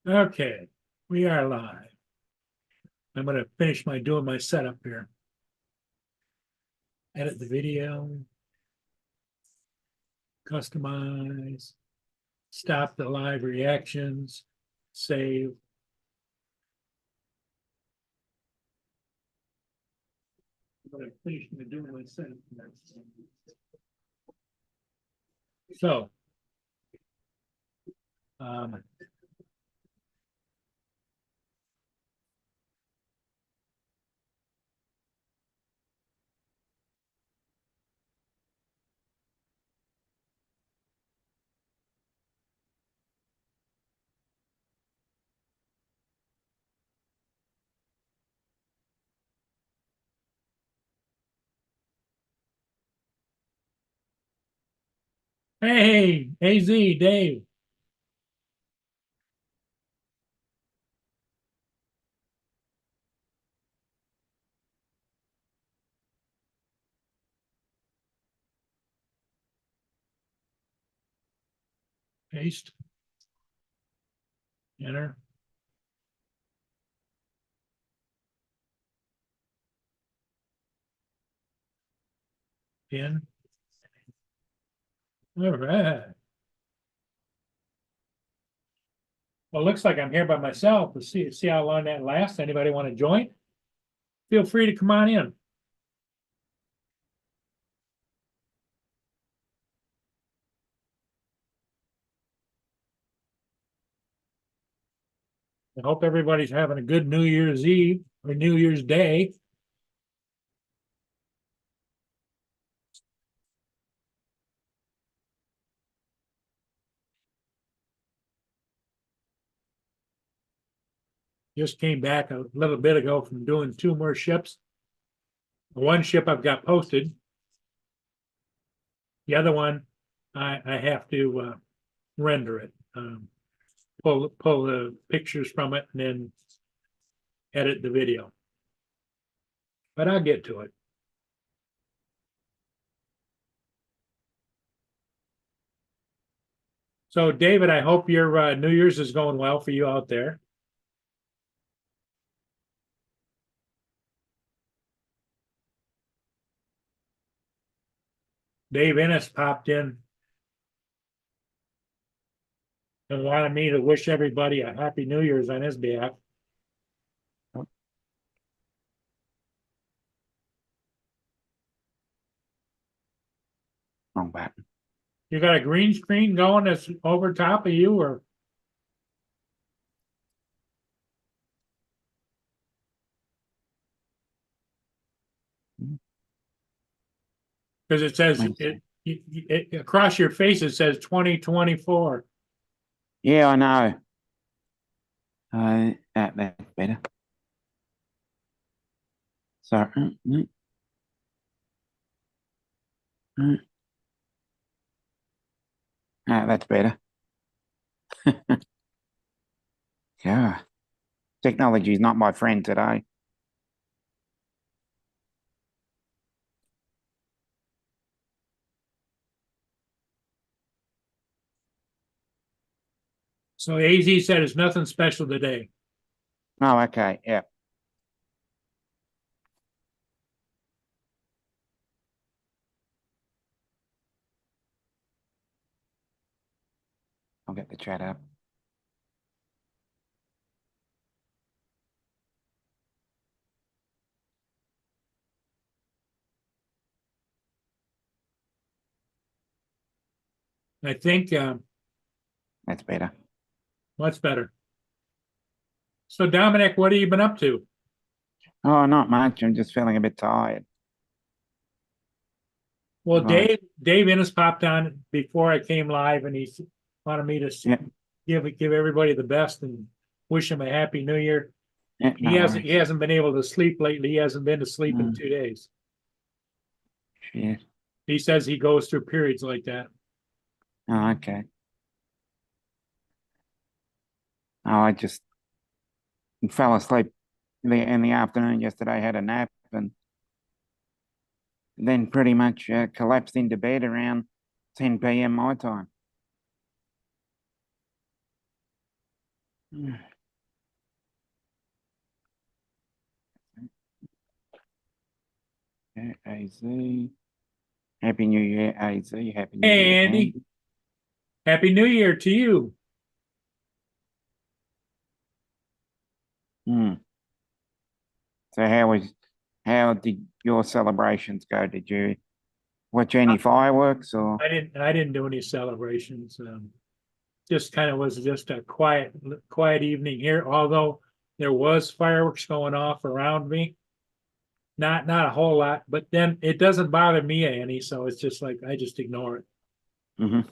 Okay, we are live. I'm gonna finish doing my setup here. Edit the video, customize, stop the live reactions, save. I'm gonna finish doing my setup. So, um, hey, AZ, Dave. Paste, enter. Pin. All right. Well, it looks like I'm here by myself. Let's see how long that lasts. Anybody want to join? Feel free to come on in. I hope everybody's having a good New Year's Eve or New Year's Day. Just came back a little bit ago from doing 2 more ships. One ship I've got posted. The other one, I have to render it, pull the pictures from it, and then edit the video. But I'll get to it. So, David, I hope your New Year's is going well for you out there. Dave Ennis popped in and wanted me to wish everybody a happy New Year's on his behalf. Wrong button. You got a green screen going that's over top of you, or? Because it says across your face, it says 2024. Yeah, I know. That's better. So, that's better. Yeah, technology is not my friend today. So AZ said it's nothing special today. Oh, okay. Yeah. I'll get the chat up. I think That's better. what's better. So Dominic, what have you been up to? Oh, not much. I'm just feeling a bit tired. Well, Right. Dave Ennis popped on before I came live, and he wanted me to Yeah. give everybody the best and wish him a happy New Year. Yeah, He no hasn't worries. been able to sleep lately. He hasn't been to sleep in 2 days. Yeah. He says he goes through periods like that. Oh, okay. Oh, I just fell asleep in the afternoon yesterday, had a nap, and then pretty much collapsed into bed around 10 p.m. my time. Yeah, AZ. Happy New Year, AZ. Happy New Hey, Year, Andy. Andy. Happy New Year to you. Hmm. So how did your celebrations go? Did you watch any fireworks or? I didn't do any celebrations. Just kind of was just a quiet evening here, although there was fireworks going off around me. Not a whole lot, but then it doesn't bother me any, so it's just like I just ignore it. Mhm.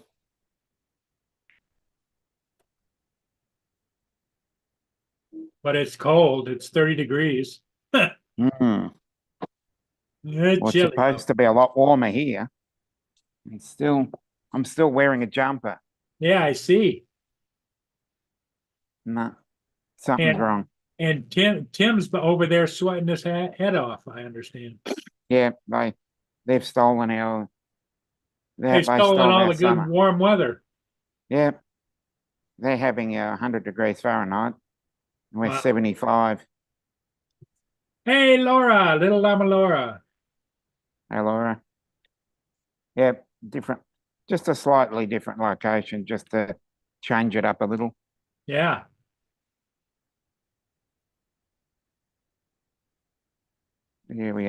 But it's cold. It's 30 degrees. Mm. It's Well, it's chilly though. supposed to be a lot warmer here. It's still, I'm still wearing a jumper. Yeah, I see. No, something's And wrong. and Tim's over there sweating his head off, I understand. Yeah, they've stolen our They've they stolen stole all our the good summer. warm weather. Yeah, they're having 100 degrees Fahrenheit. We're Wow. 75. Hey, Laura, little Llama Laura. Hey, Laura. Yeah, different, just a slightly different location, just to change it up a little. Yeah. Yeah, we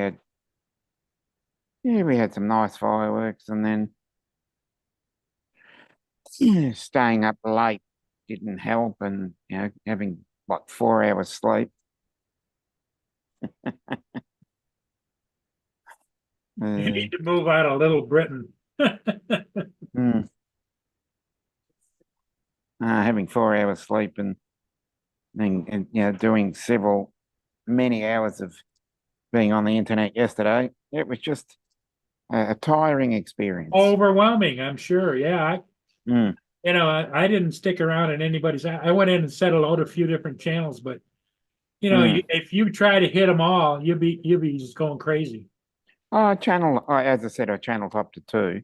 had some nice fireworks, and then staying up late didn't help, and having what 4 hours sleep. You need Uh, to move out of Little Britain. mm, having 4 hours sleep and then doing many hours of being on the internet yesterday. It was just a tiring experience. Overwhelming, I'm sure. Yeah. Mm, I didn't stick around in anybody's. I went in and said hello to a few different channels, but mm. if you try to hit them all, you'll be just going crazy. As I said, I channeled up to two,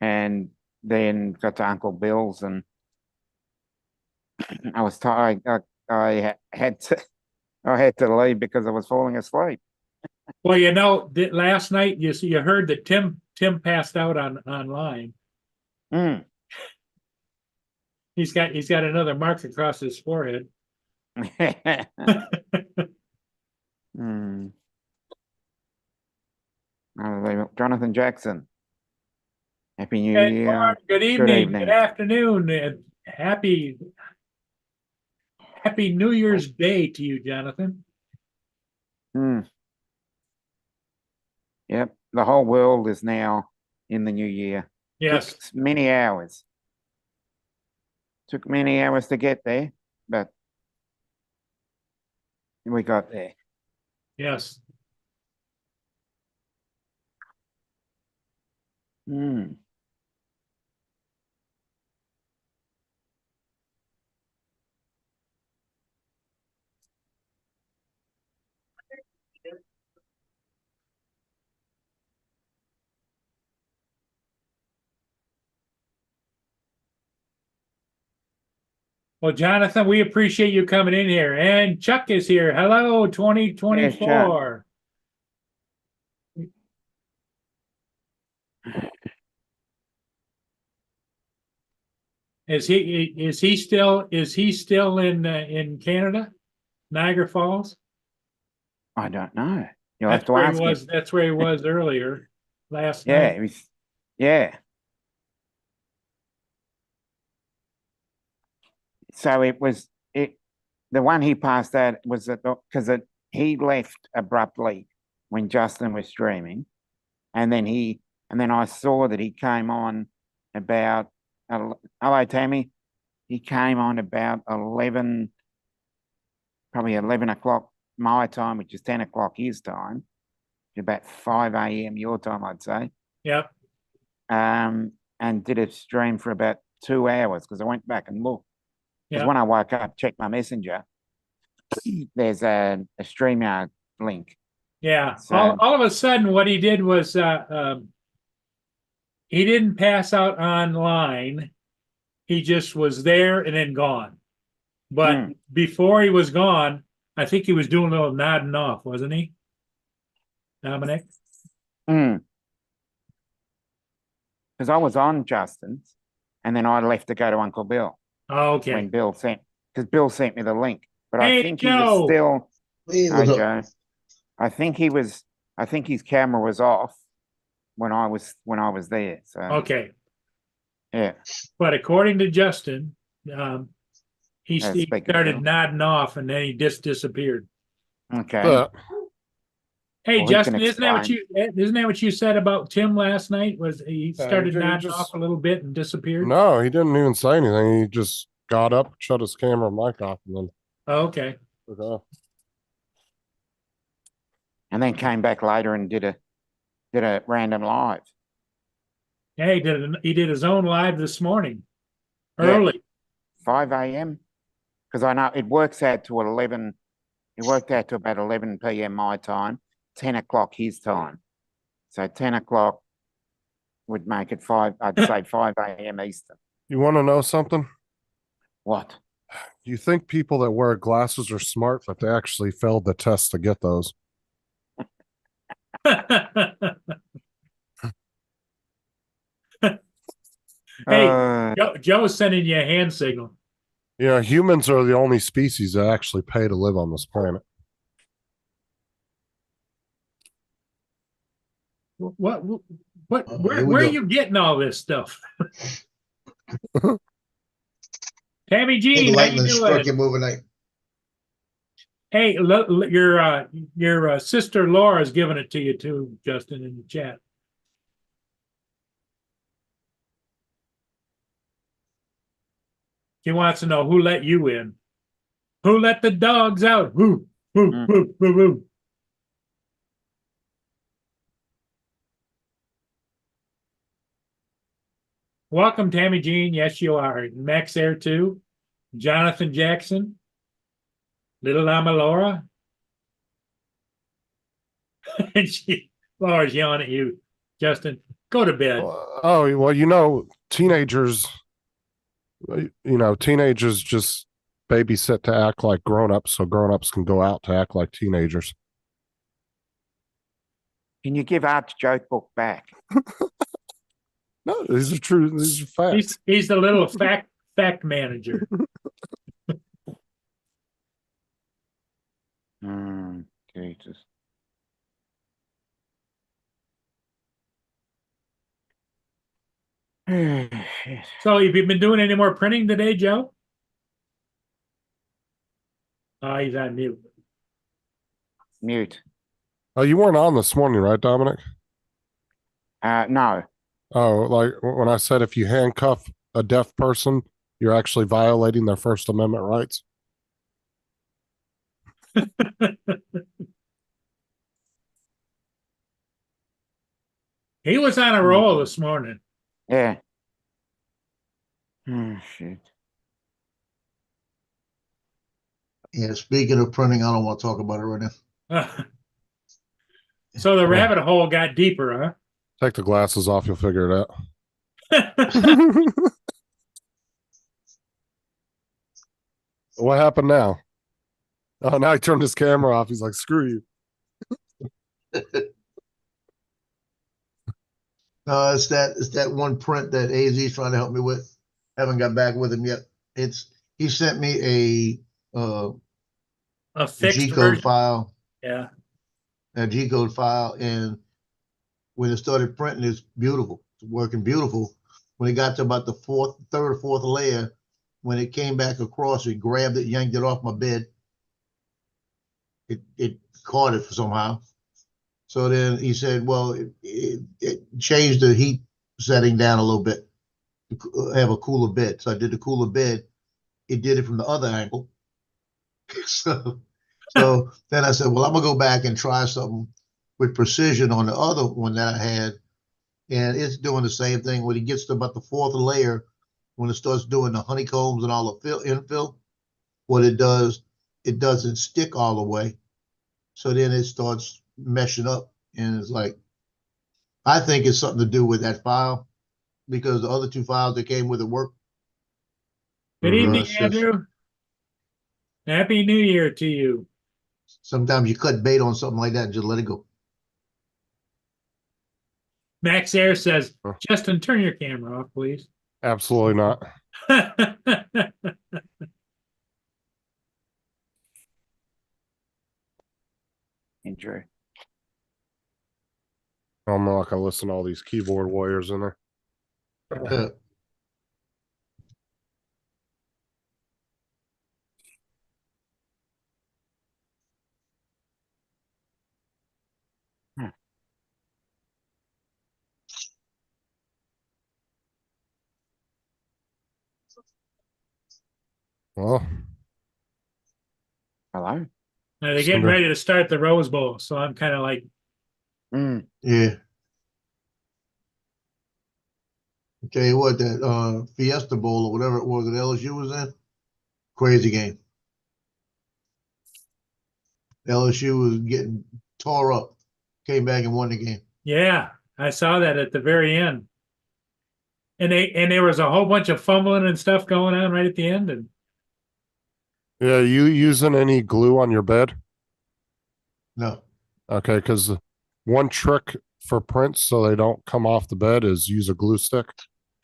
and then got to Uncle Bill's, and I was tired. I had to leave because I was falling asleep. Well, last night you heard that Tim passed out online. Mm. He's got another mark across his forehead. Mm. Jonathan Jackson. Happy New Good Year. morning, good Good evening, good evening. afternoon, and happy New Year's Day to you, Jonathan. Mm. Yep. The whole world is now in the new year. Yes, Took many hours. Took many hours to get there, but we got there. yes. Mm. Well, Jonathan, we appreciate you coming in here. And Chuck is here. Hello, Yes, Chuck. 2024. Is he still in Canada, Niagara Falls? I don't know. You'll have to ask him. That's where he was earlier last Yeah, night. it was, yeah. So the one he passed out was because he left abruptly when Justin was streaming, and then I saw that he came on about hello Tammy. He came on about 11, probably 11 o'clock my time, which is 10 o'clock his time, about 5 a.m. your time, I'd say. Yep. And did a stream for about 2 hours because I went back and looked. Because Yep. when I woke up, checked my messenger, there's a StreamYard link. Yeah. So All of a sudden, what he did was he didn't pass out online. He just was there and then gone. But before he was gone, I think he was doing a little nodding off, wasn't he? Dominic? Because I was on Justin's and then I left to go to Uncle Bill Oh, okay. when Bill sent, because Bill sent me the link. But I Hey, think he was Joe. still, Hey, hi, what's up? Joe. I think his camera was off when I was there. So Okay. yeah. But according to Justin, he Speaking of started Bill. nodding off and then he just disappeared. Okay. Hey, Well, he Justin, can isn't that what you said about Tim last night? Was he started he nodding just- off a little bit and disappeared? No, he didn't even say anything. He just got up, shut his camera and mic off, and then Oh, okay. took off. And then came back later and did a random live. Yeah, he did his own live this morning. Yeah. Early. 5 a.m. Because I know it works out to 11. It worked out to about 11 p.m. my time, 10 o'clock his time. So 10 o'clock would make it 5, I'd say 5 a.m. Eastern. You want to know something? What? You think people that wear glasses are smart, but they actually failed the test to get those. Hey, Joe's sending you a hand signal. Yeah, humans are the only species that actually pay to live on this planet. What Here we where are go. you getting all this stuff? Tammy Hey, Jean, how you lightning struck doing? him overnight. Hey, your sister Laura's giving it to you too, Justin, in the chat. She wants to know who let you in. Who let the dogs out? Woo, woo, woo, woo, woo. Welcome, Tammy Jean. Yes, you are. Max there too. Jonathan Jackson. Little Lama Laura. And Laura's yelling at you, Justin. Go to bed. Oh, well, teenagers just babysit to act like grown-ups so grown-ups can go out to act like teenagers. Can you give Art's joke book back? No, these are facts. He's the little fact manager. Jesus. So have you been doing any more printing today, Joe? Oh, he's on mute. Mute. Oh, you weren't on this morning, right, Dominic? No. Oh, like when I said if you handcuff a deaf person, you're actually violating their First Amendment rights. He was on a roll this morning. Yeah. Oh, shit. Yeah, speaking of printing, I don't want to talk about it right now. So the rabbit hole got deeper, Take the glasses off, you'll figure it out. huh? What happened now? Oh, now he turned his camera off. He's like, screw you. It's that one print that AZ is trying to help me with. Haven't got back with him yet. He sent me A fixed G code version. file, Yeah. a G code file, and when it started printing, it's beautiful. It's working beautiful. When it got to about the third or fourth layer, when it came back across, it grabbed it, yanked it off my bed. It caught it somehow. So then he said, well, it changed the heat setting down a little bit to have a cooler bed. So I did the cooler bed. It did it from the other angle. So then I said, well, I'm gonna go back and try something with precision on the other one that I had. And it's doing the same thing. When it gets to about the fourth layer, when it starts doing the honeycombs and all the infill, what it does, it doesn't stick all the way. So then it starts meshing up. And it's like, I think it's something to do with that file because the other two files that came with it work. Good evening, it's just- Andrew. Happy New Year to you. Sometimes you cut bait on something like that and just let it go. Max Air says, Huh. Justin, turn your camera off, please. Absolutely not. Andrew. I'm not gonna listen to all these keyboard warriors in there. Uh, Well, Hello. Now, they're getting Cinder. ready to start the Rose Bowl, so I'm kind of like, Mm. yeah. I tell you what, that Fiesta Bowl or whatever it was that LSU was in, crazy game. LSU was getting tore up, came back and won the game. yeah, I saw that at the very end. And there was a whole bunch of fumbling and stuff going on right at the end. And Yeah, you using any glue on your bed? No, Okay, because one trick for prints so they don't come off the bed is use a glue stick.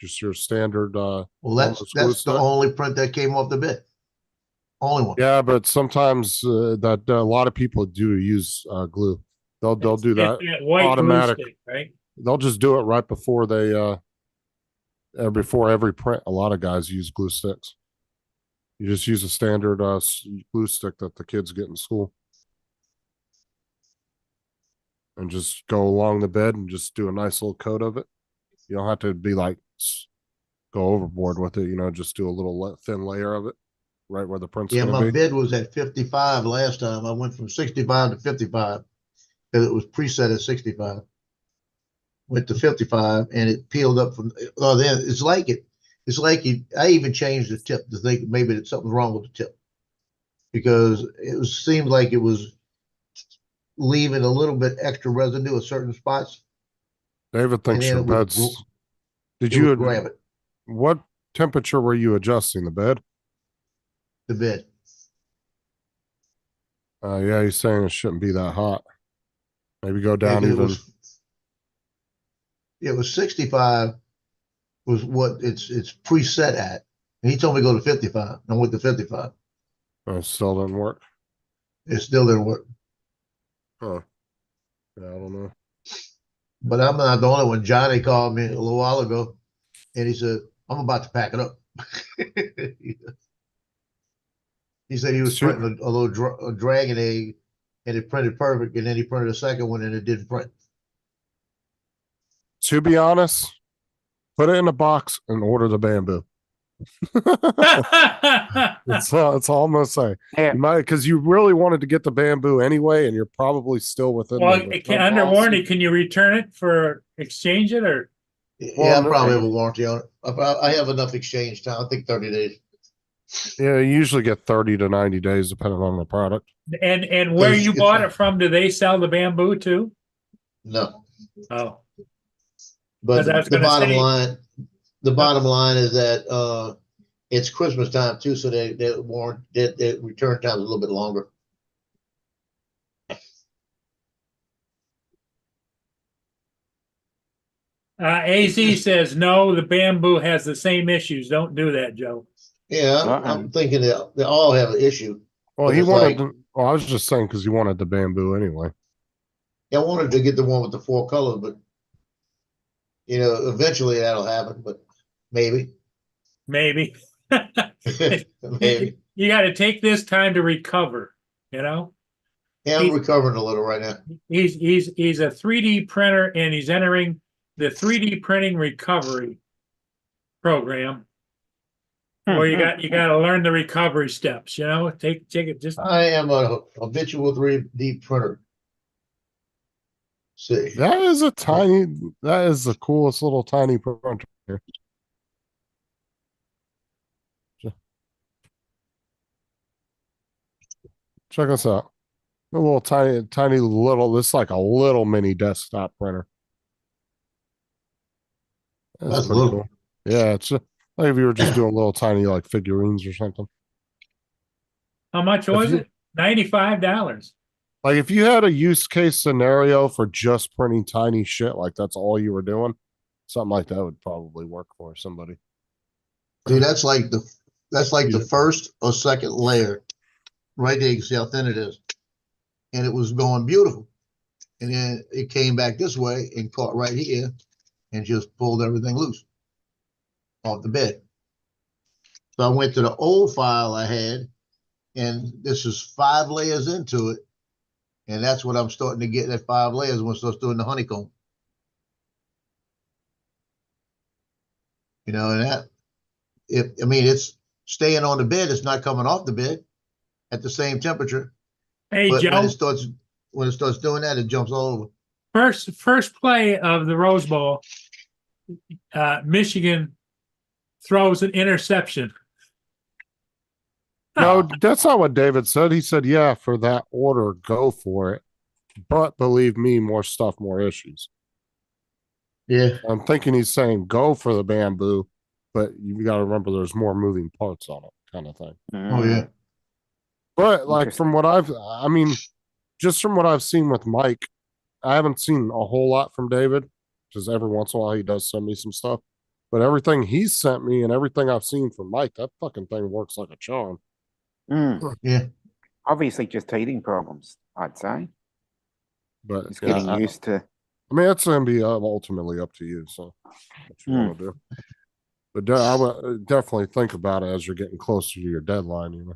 Just your standard well, almost glue that's the stick. only print that came off the bed. Only one. Yeah, but sometimes that a lot of people do use glue. They'll do that. it's white automatic. glue stick, right? They'll just do it right before they before every print. A lot of guys use glue sticks. You just use a standard glue stick that the kids get in school, and just go along the bed and just do a nice little coat of it. You don't have to be like go overboard with it. You know, just do a little thin layer of it right where the print's Yeah, going my to be. bid was at 55 last time. I went from 65 to 55 because it was preset at 65. Went to 55 and it peeled up from then it's like I even changed the tip to think maybe that something's wrong with the tip because seemed like it was leaving a little bit extra residue at certain spots David and thinks then your it would, bed's. Did it would you grab it, what temperature were you adjusting the bed? the bed. Yeah, he's saying it shouldn't be that hot. Maybe go Yeah, down 'cause even. it was 65 was what it's preset at. And he told me to go to 55. I went to 55. It still didn't work. It still didn't work. Huh. Yeah, I don't know. But I'm not the only one. Johnny called me a little while ago and he said, I'm about to pack it up. He said he was Sure. printing a little a dragon egg and it printed perfect. And then he printed a second one and it didn't print. To be honest, put it in a box and order the bamboo. That's all I'm gonna say. Yeah. You might because you really wanted to get the bamboo anyway, and you're probably still within Well, the under policy. warranty, can you return it for exchange it or? Yeah, I no, probably have a warranty on it. I have enough exchange time. I think 30 days. Yeah, you usually get 30 to 90 days depending on the product. And where It's- you it's bought a- it from, do they sell the bamboo too? No, Oh, but 'Cause I was the gonna bottom say- line, the bottom line is that it's Christmas time too, so they warrant that return time is a little bit longer. AZ says, no, the bamboo has the same issues. Don't do that, Joe. Yeah, I'm thinking that they all have an issue. Well, But he it's wanted. like- Well, I was just saying because he wanted the bamboo anyway. I wanted to get the one with the 4 colors, but eventually that'll happen. But maybe, Maybe. maybe. You got to take this time to recover, you know? Yeah, I'm recovering a little right now. He's a 3D printer and he's entering the 3D printing recovery program. Where you got to learn the recovery steps, you know? Take it just I am a habitual 3D printer. See, That is the coolest little tiny printer. Check this out. A little tiny little. This is like a little mini desktop printer. That's pretty little. cool. Yeah, it's like if you were just doing little tiny like figurines or something. How much If was you- it? $95. Like if you had a use case scenario for just printing tiny shit, like that's all you were doing, something like that would probably work for somebody. See, that's like the Yeah. first or second layer. Right there, you can see how thin it is. And it was going beautiful. And then it came back this way and caught right here and just pulled everything loose off the bed. So I went to the old file I had, and this is 5 layers into it. And that's what I'm starting to get at 5 layers when it starts doing the honeycomb. You know, and I mean, it's staying on the bed. It's not coming off the bed at the same temperature. Hey, But Joe, when it starts doing that, it jumps all over. first play of the Rose Bowl, Michigan throws an interception. No, that's not what David said. He said, yeah, for that order, go for it. But believe me, more stuff, more issues. Yeah. I'm thinking he's saying go for the bamboo, but you got to remember there's more moving parts on it, kind of thing. Oh yeah. But like Interesting. from what I mean, just from what I've seen with Mike, I haven't seen a whole lot from David, because every once in a while he does send me some stuff. But everything he's sent me and everything I've seen from Mike, that fucking thing works like a charm. Yeah. Obviously, just teething problems, I'd say. But Just yeah, getting used to. I mean, it's gonna be ultimately up to you. So, what you want to do? But I would definitely think about it as you're getting closer to your deadline. You know.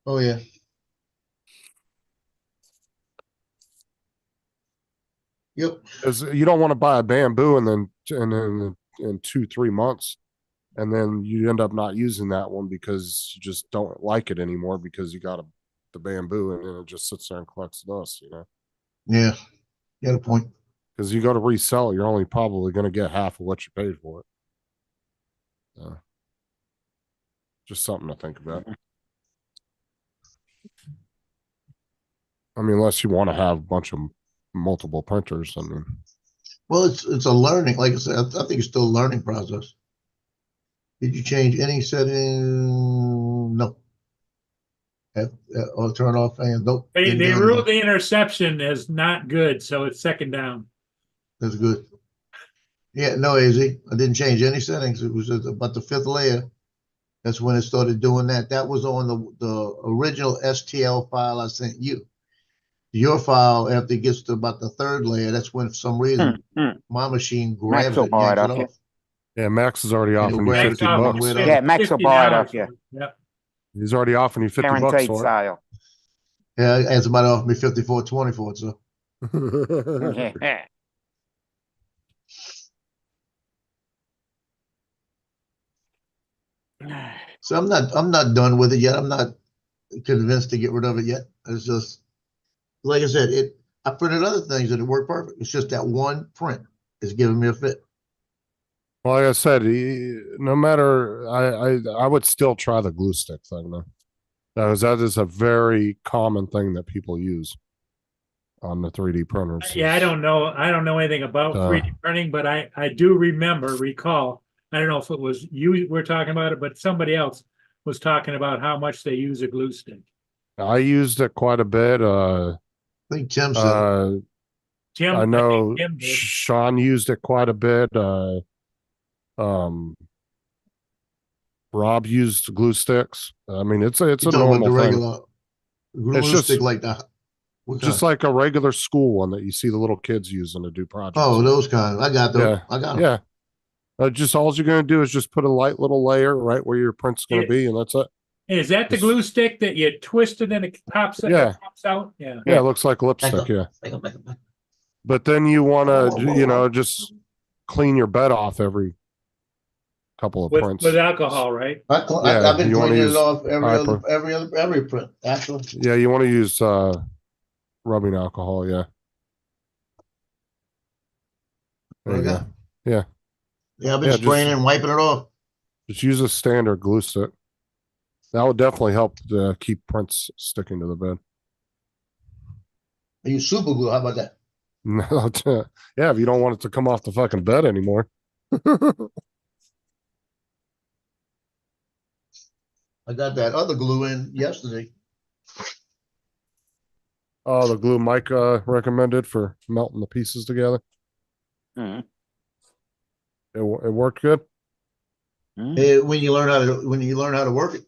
Oh yeah. Yep. Because you don't want to buy a bamboo and then in 2-3 months, and then you end up not using that one because you just don't like it anymore because you got the bamboo and then it just sits there and collects dust, you know. Yeah. You got a point. Because you go to resell it, you're only probably going to get half of what you paid for it. Just something to think about. I mean, unless you want to have a bunch of multiple printers. I mean, Well, it's a learning. Like I said, I think it's still a learning process. Did you change any setting? No. Or turn off fans? Nope. They Didn't do ruled anything. the interception as not good, so it's second down. That's good. Yeah, no, AZ. I didn't change any settings. It was just about the 5th layer. That's when it started doing that. That was on the original STL file I sent you. Your file, after it gets to about the 3rd layer, that's when for some reason my machine grabs Max will it and buy it yanks off it you. off. yeah, Max is already And offering it'll you grab 50 it Max on bucks. the way Yeah, up. Max will buy it off you. Yep. He's already offering you 50 bucks Guaranteed for sale. Yeah, I had somebody offer me 54.20 for it. So it. Yeah. so I'm not done with it yet. I'm not convinced to get rid of it yet. It's just like I said, I printed other things and it worked perfect. It's just that one print is giving me a fit. Well, like I said, no matter, I would still try the glue stick thing though, because that is a very common thing that people use on the 3D printers. Yeah, I don't know anything about 3D printing, but I do recall. I don't know if it was you were talking about it, but somebody else was talking about how much they use a glue stick. I used it quite a bit. I think Tim said Tim, I know think Tim did. Sean used it quite a bit. Rob used glue sticks. I mean, it's a you talking about normal the thing. regular glue It's just stick like that. What just kind? like a regular school one that you see the little kids using to do projects. Oh, those kind. I got those. Yeah, I got them. yeah. Just all you're going to do is just put a light little layer right where your print's going to be, and that's it. Is that the Just- glue stick that you twist it and it pops Yeah. it pops out? Yeah. Yeah, it looks like lipstick. Yeah, but then you want to, just clean your bed off every couple of prints. With alcohol, right? I've been you wanna cleaning use it off hyper. every print. Actually, Yeah, you want to use rubbing alcohol. Yeah. There you go. Yeah. Yeah, I've been Yeah, spraying and wiping it off. Just use a standard glue stick. That would definitely help to keep prints sticking to the bed. I use super glue. How about that? Yeah, if you don't want it to come off the fucking bed anymore. I got that other glue in yesterday. Oh, the glue Mike recommended for melting the pieces together. Mhm. It worked good. Mhm. When you learn how to work it.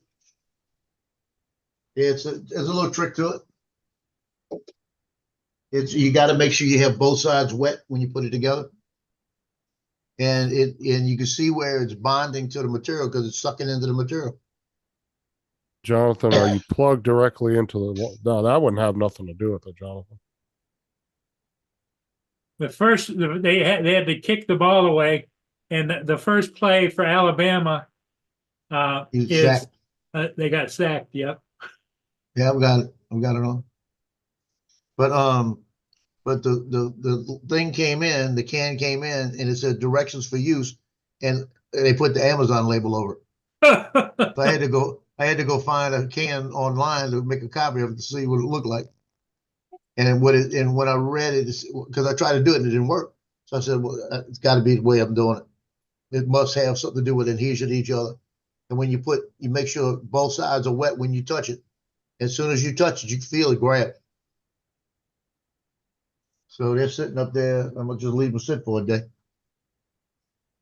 There's a little trick to it. You got to make sure you have both sides wet when you put it together. And you can see where it's bonding to the material because it's sucking into the material. Jonathan, are you plugged directly into the? No, that wouldn't have nothing to do with it, Jonathan. The first, they had to kick the ball away, and the first play for Alabama He's is sacked. they got sacked. Yep. Yeah, I've got it. I've got it on. But the thing came in, the can came in, and it said directions for use, and they put the Amazon label over it. So I had to go find a can online to make a copy of it to see what it looked like. And when I read it, because I tried to do it and it didn't work. So I said, well, it's got to be the way I'm doing it. It must have something to do with adhesion to each other. And when you make sure both sides are wet when you touch it. As soon as you touch it, you feel it grab. So they're sitting up there. I'm gonna just leave them sit for a day.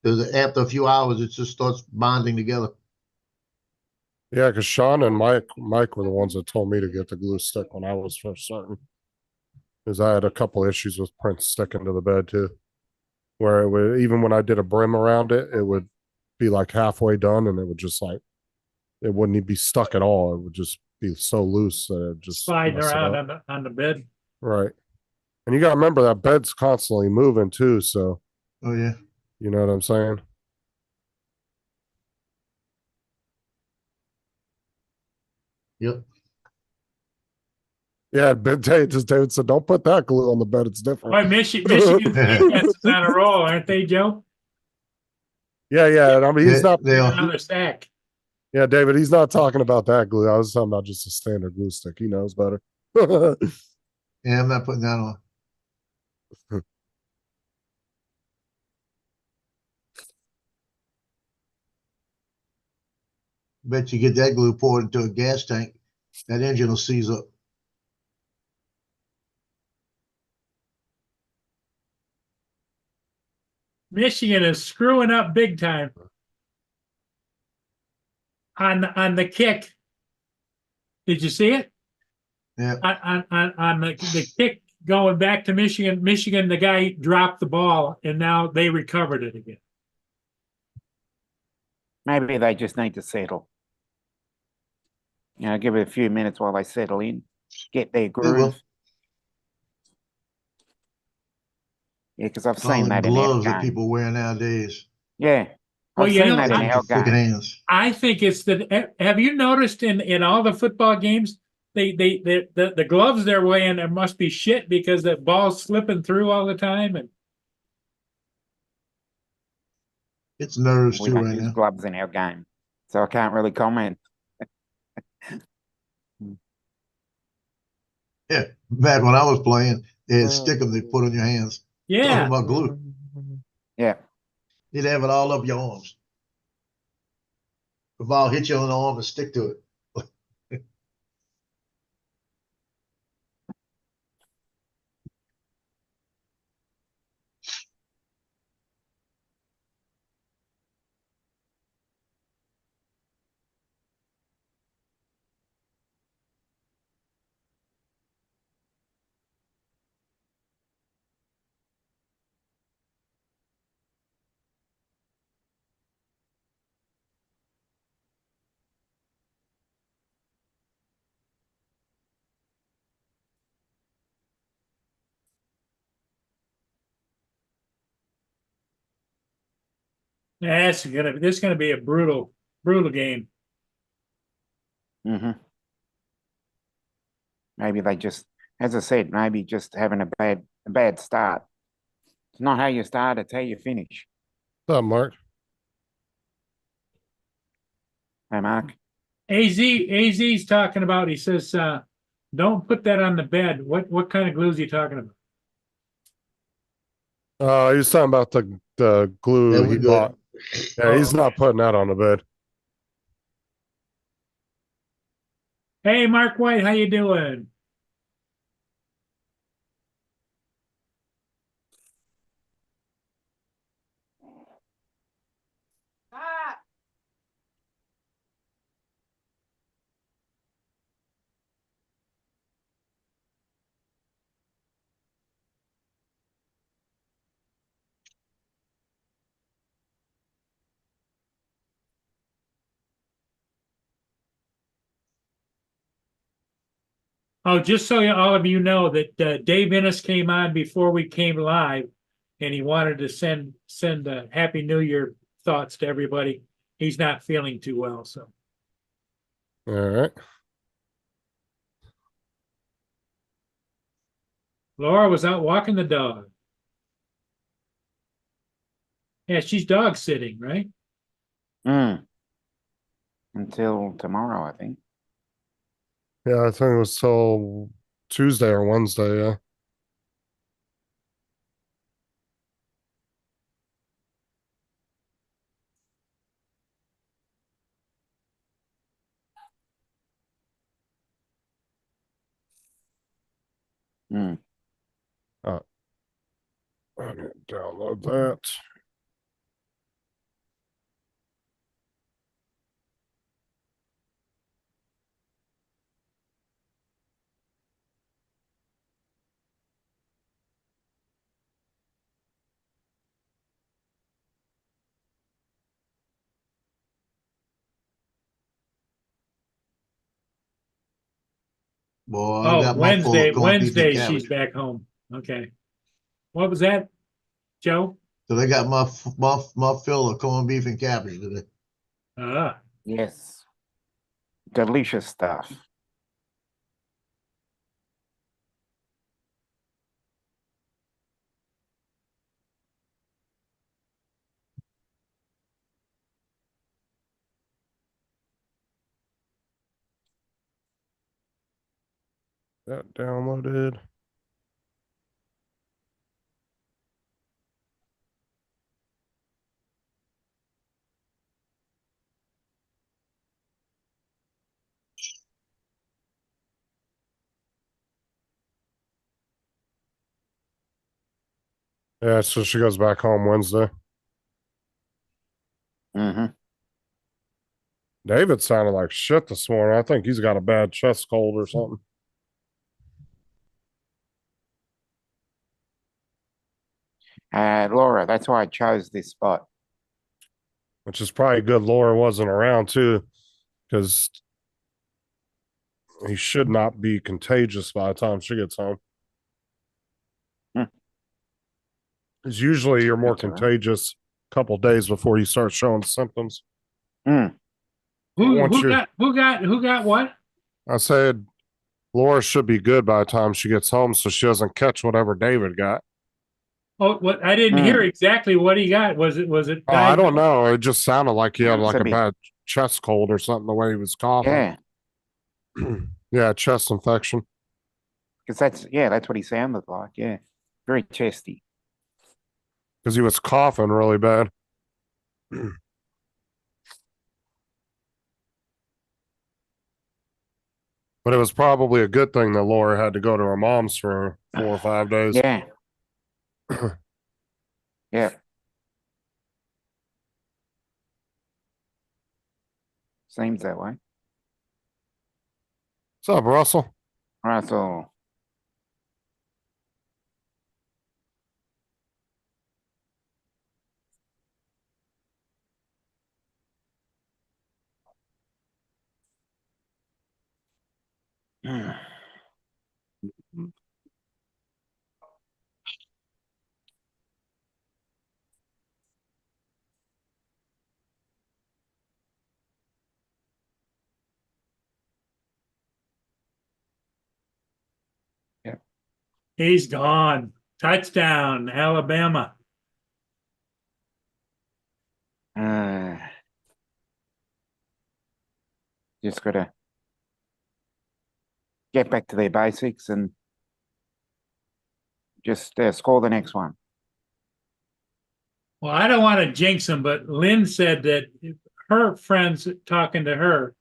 Because after a few hours, it just starts bonding together. Yeah, because Sean and Mike were the ones that told me to get the glue stick when I was first starting. Because I had a couple issues with Prince sticking to the bed too, where it would, even when I did a brim around it, it would be like halfway done, and it would just like it wouldn't even be stuck at all. It would just be so loose that it just Sliding mess it around up. on the bed. Right. And you got to remember that bed's constantly moving too. So, Oh yeah. you know what I'm saying? Yep. Yeah, but David said, don't put that glue on the bed. It's different. Boy, Michigan defense is on a roll, aren't they, Joe? Yeah. And I mean, he's not. They are. Another sack. Yeah, David, he's not talking about that glue. I was talking about just a standard glue stick. He knows better. Yeah, Yeah, I'm not putting that on. Bet you get that glue poured into a gas tank, that engine will seize up. Michigan is screwing up big time on the kick. Did you see it? Yeah. On the kick going back to Michigan. Michigan, the guy dropped the ball, and now they recovered it again. Maybe they just need to settle. You know, give it a few minutes while they settle in, get their It will. groove. Yeah, because I've All seen the that in our gloves that game. people wear nowadays. Yeah, Well, I've you seen know, that in our Thick game. hands. I think it's the. Have you noticed in all the football games, the gloves they're wearing there must be shit because the ball's slipping through all the time, and It's nerves We too don't right use now. gloves in our game, so I can't really comment. Yeah. Back when I was playing, they had stickers they put on your hands. Talking yeah, about glue. Yeah, You'd have it all up your arms. The ball hit you on the arm and stick to it. this is gonna be a brutal game. hmm maybe they just, as I said, maybe just having a bad start. It's not how you start; it's how you finish. What's up, Mark? Hey, Mark. AZ's talking about. He says, "Don't put that on the bed." What kind of glue is he talking about? He was talking about the glue That he was good. bought. Yeah, he's Oh, not putting that on the bed. Hey, Mark White, how you doing? Oh, just so all of you know that Dave Innes came on before we came live, and he wanted to send a Happy New Year thoughts to everybody. He's not feeling too well, so. All right. Laura was out walking the dog. Yeah, she's dog sitting, right? Mm. Until tomorrow, I think. Yeah, I think it was till Tuesday or Wednesday. Yeah. Mm. Uh, I need to download that. Boy, I Oh, got my full of Wednesday, corned beef and Wednesday, she's cabbage. back home. Okay. What was that, Joe? So they got my fill of corned beef and cabbage today. Ah, Yes. Delicious stuff. That downloaded. Yeah, so she goes back home Wednesday. Mm-hmm. David sounded like shit this morning. I think he's got a bad chest cold or something. Laura, that's why I chose this spot. Which is probably good Laura wasn't around too, because he should not be contagious by the time she gets home. Hmm. Because usually you're more That's all right. contagious a couple days before you start showing symptoms. Mm. Once you, who got what? I said Laura should be good by the time she gets home, so she doesn't catch whatever David got. Oh, what I didn't hear exactly what he got. Was it Oh, I don't know. It just sounded like he had like Could a be. bad chest cold or something. The way he was coughing. Yeah, Yeah, chest infection. because that's what he sounded like. Yeah, very chesty. Because he was coughing really bad. But it was probably a good thing that Laura had to go to her mom's for 4 or 5 days. Yeah, yeah. Seems that way. What's up, Russell? Russell. Yeah. He's gone. Touchdown, Alabama. Just gotta get back to their basics and just score the next one. Well, I don't want to jinx him, but Lynn said that her friends talking to her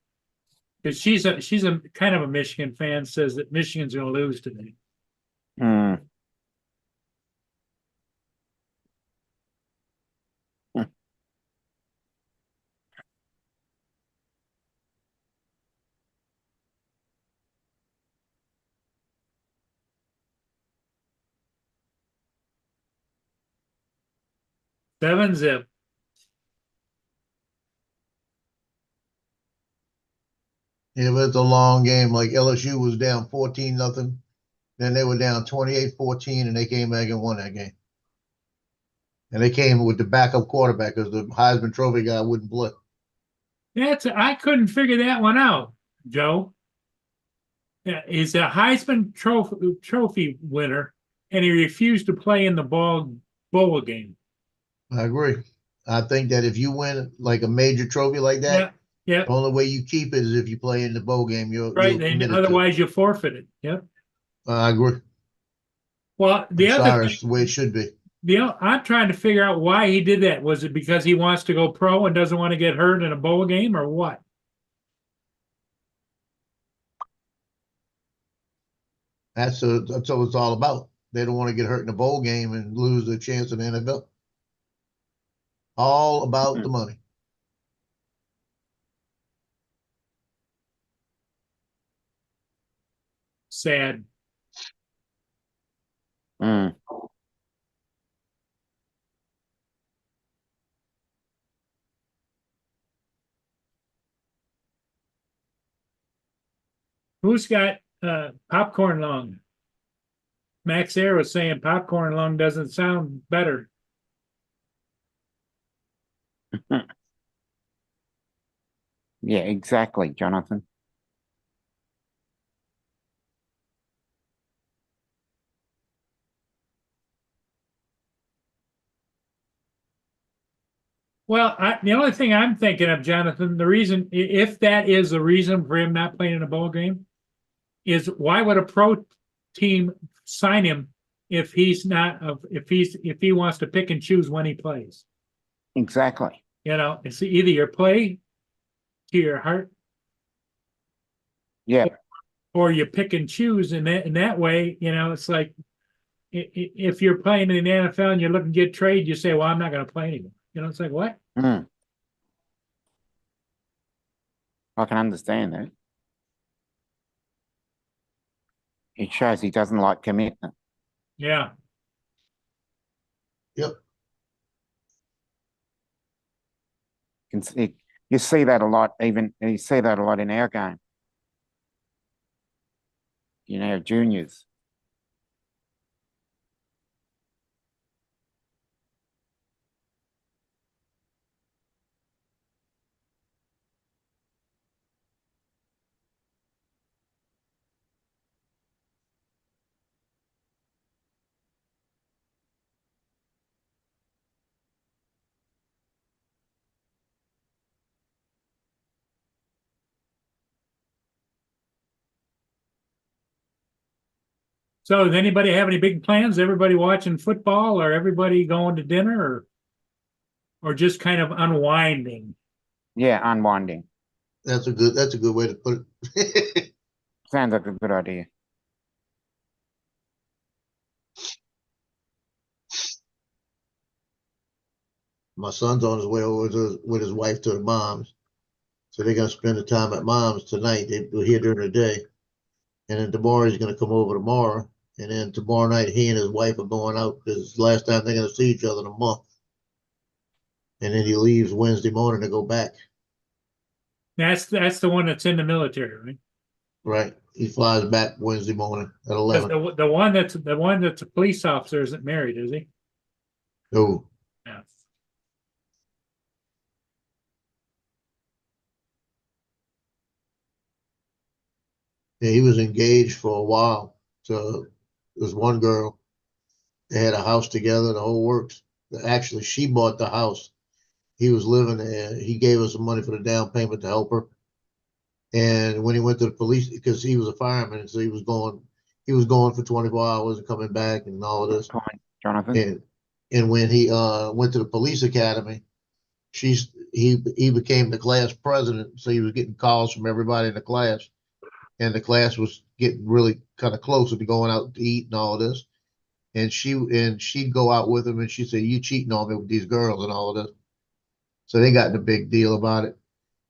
Cause she's a kind of a Michigan fan, says that Michigan's gonna lose today. Hmm. Seven zip. Yeah, but it's a long game. Like LSU was down 14-0. Then they were down 28-14, and they came back and won that game. And they came with the backup quarterback because the Heisman Trophy guy wouldn't play. I couldn't figure that one out, Joe. Yeah, he's a Heisman trophy winner, and he refused to play in the bowl game. I agree. I think that if you win like a major trophy like Yeah, that, yeah, the only way you keep it is if you play in the bowl game. right. You're And committed to. otherwise, you forfeit it. Yep. I agree. Well, the I'm other sorry, thing, it's the way it should be. I'm trying to figure out why he did that. Was it because he wants to go pro and doesn't want to get hurt in a bowl game, or what? That's what it's all about. They don't want to get hurt in a bowl game and lose their chance in the NFL. All about the money. Sad. Hmm. Who's got popcorn lung? Max Air was saying popcorn lung doesn't sound better. Yeah, exactly, Jonathan. Well, the only thing I'm thinking of, Jonathan, the reason, if that is the reason for him not playing in a bowl game, is why would a pro team sign him if he's not if he wants to pick and choose when he plays? Exactly. You know, it's either your play to your heart, Yeah. or you pick and choose, and that way, you know, it's like if you're playing in the NFL and you're looking to get trade, you say, "Well, I'm not going to play anymore." You know, it's like what? Hmm. I can understand that. It shows he doesn't like commitment. Yeah. Yep. You see that a lot, even you see that a lot in our game. You know, juniors. So, does anybody have any big plans? Everybody watching football, or everybody going to dinner, or just kind of unwinding? Yeah, unwinding. That's a good way to put it. Sounds like a good idea. My son's on his way over with his wife to the mom's. So they're gonna spend the time at mom's tonight. They're here during the day. And then tomorrow he's gonna come over tomorrow. And then tomorrow night he and his wife are going out because it's the last time they're gonna see each other in a month. And then he leaves Wednesday morning to go back. That's the one that's in the military, right? Right. He flies back Wednesday morning at 'Cause 11. the one that's a police officer isn't married, is he? No. Yeah. Yeah, he was engaged for a while to this one girl. They had a house together, the whole works. Actually, she bought the house. He was living there. He gave her some money for the down payment to help her. And when he went to the police, because he was a fireman, so he was going for 24 hours and coming back and all of this. Point, Jonathan. And when he went to the police academy, he became the class president, so he was getting calls from everybody in the class, and the class was getting really kind of closer to going out to eat and all this. And she'd go out with him, and she said, "You cheating on me with these girls and all of this." So they got in a big deal about it,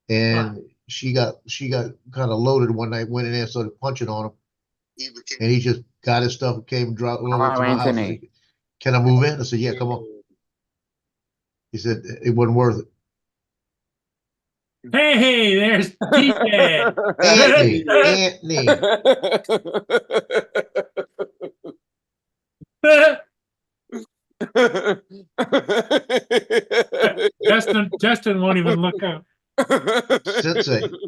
and she got kind of loaded one night, went in there and started punching on him, and he just got his stuff and came and dropped over Hello, to my house. Anthony. He said, "Can I move in?" I said, "Yeah, come on." He said it wasn't worth it. Hey, there's TJ. Anthony, Justin won't even look up. Sensei, Anthony.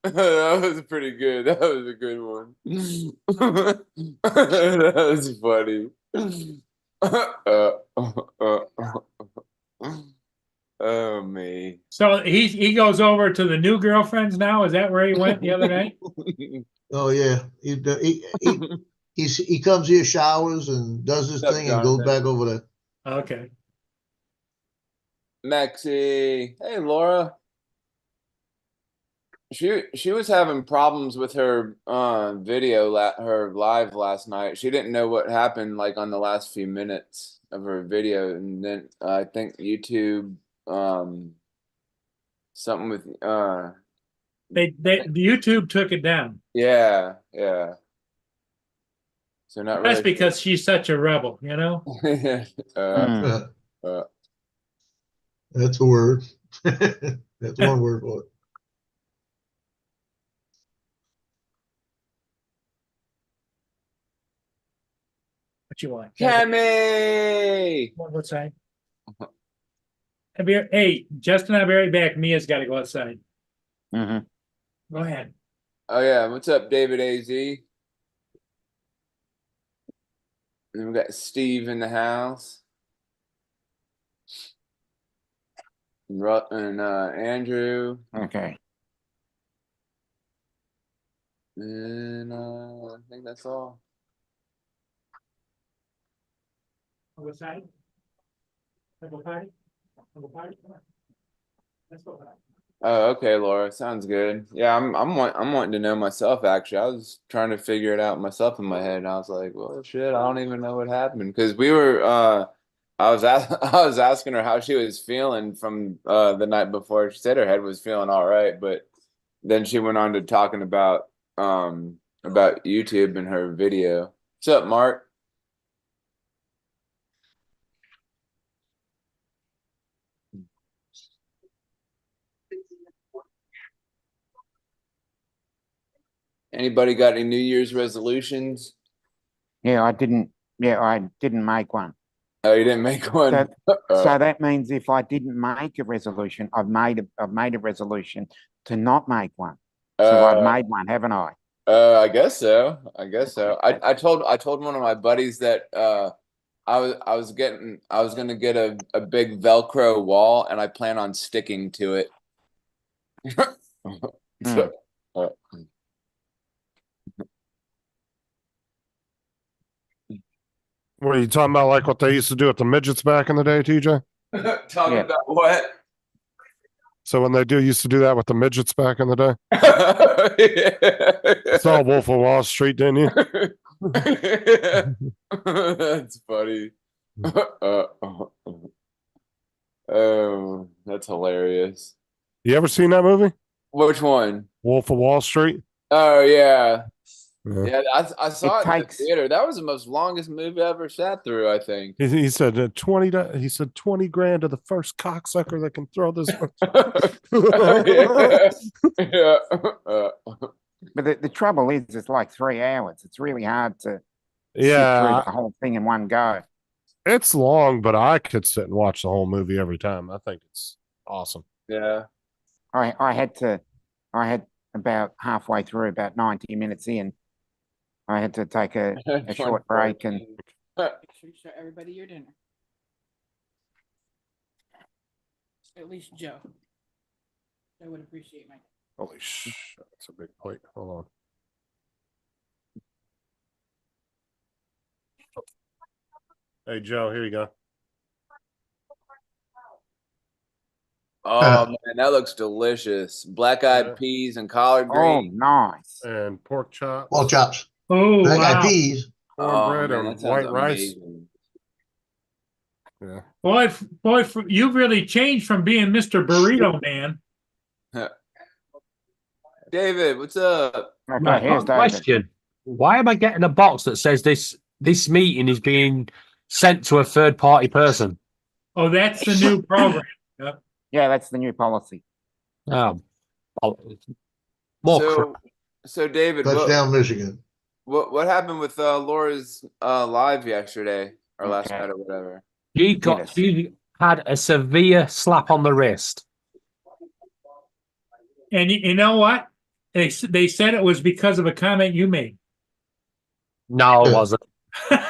That was pretty good. That was a good one. That was funny. Oh me. So he goes over to the new girlfriends now. Is that where he went the other night? Oh yeah, he comes here, showers, and does his What's up, thing, and goes Jonathan? back over there. Okay. Maxie. Hey, Laura. She was having problems with her video her live last night. She didn't know what happened like on the last few minutes of her video, and then I think YouTube something with The YouTube took it down. yeah. So not really That's because she's such a rebel, you know? Mm. That's a word. That's one word for it. What you want? Cammy. What outside? Hey, Justin, I'll be right back. Mia's got to go outside. hmm Go ahead. Oh yeah, what's up, David AZ? And we got Steve in the house. And Andrew. Okay. And I think that's all. What side? Go party? Go party? Let's go party. Oh, okay, Laura. Sounds good. Yeah, I'm wanting to know myself actually. I was trying to figure it out myself in my head, and I was like, well, shit, I don't even know what happened. Because we were I was I was asking her how she was feeling from the night before. She said her head was feeling all right, but then she went on to talking about YouTube and her video. What's up, Mark? Anybody got any New Year's resolutions? Yeah, I didn't make one. Oh, you didn't make one. So that means if I didn't make a resolution, I've made a resolution to not make one. So I've made one, haven't I? I guess so. I told one of my buddies that I was gonna get a big Velcro wall, and I plan on sticking to it. So, What are you talking about? Like what they used to do at the midgets back in the day, TJ? talking Yeah. about what? So when they used to do that with the midgets back in the day, saw Wolf of Wall Street, didn't you? That's funny. Oh, that's hilarious. You ever seen that movie, Which one? Wolf of Wall Street? Oh yeah. Yeah. Yeah, I saw it in takes- the theater. That was the most longest movie I ever sat through, I think. He said 20. He said 20 grand to the first cocksucker that can throw this. Yeah. But the trouble is, it's like 3 hours. It's really hard to sit through Yeah, the whole thing in one go. it's long, but I could sit and watch the whole movie every time. I think it's awesome. Yeah. I had about halfway through, about 90 minutes in, I had to take a short break and Make sure you show everybody your dinner. At least Joe. I would appreciate my. Holy shit, that's a big plate. Hold on. Hey Joe, here you go. Oh man, that looks delicious. Black eyed Yeah. peas and collard Oh, green. nice. And pork chops. Well, chops. Oh, Black eyed wow. peas. Oh Cornbread man, and that sounds white rice. amazing. Yeah. Boy, you've really changed from being Mr. Burrito Man. David, what's up? Okay, Right, here's got a David. question. Why am I getting a box that says this meeting is being sent to a third party person? Oh, that's the new program. Yeah, that's the new policy. Oh, more crap. So David, Touchdown, Michigan. what happened with Laura's live yesterday or last Okay. night or whatever? Yes. She had a severe slap on the wrist. And you know what? They said it was because of a comment you made. No, it wasn't.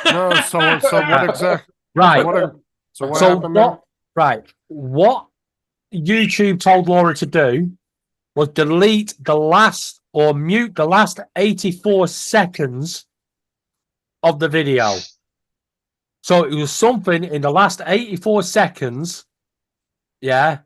No, so what exactly? Right. What So happened there? what YouTube told Laura to do was delete the last or mute the last 84 seconds of the video. So it was something in the last 84 seconds, yeah,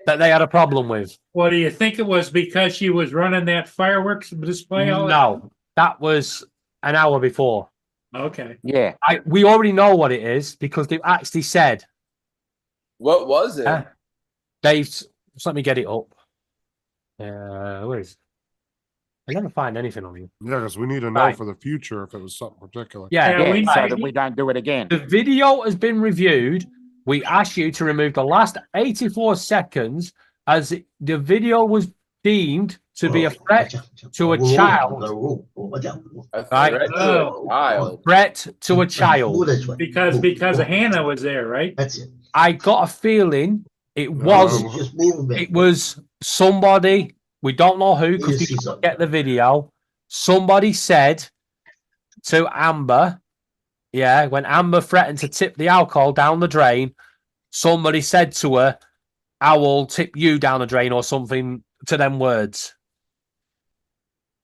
that they had a problem with. Well, do you think it was because she was running that fireworks display? No, that was an hour before. Okay. Yeah. We already know what it is because they've actually said. What was it? Just let me get it up. Where is it? I never find anything on you. Yeah, because we need to know Right. for the future if it was something particular. Yeah, Yeah, Yeah, we- so that we don't do it again. the video has been reviewed. We ask you to remove the last 84 seconds as the video was deemed to be a threat to a child. A Right. threat to Oh. a child. Threat to a child. Because Hannah was there, right? That's it. I got a feeling it No. was somebody, we don't know who because we see can't something. get the video. Somebody said to Amber, yeah, when Amber threatened to tip the alcohol down the drain, somebody said to her, I will tip you down the drain or something to them words.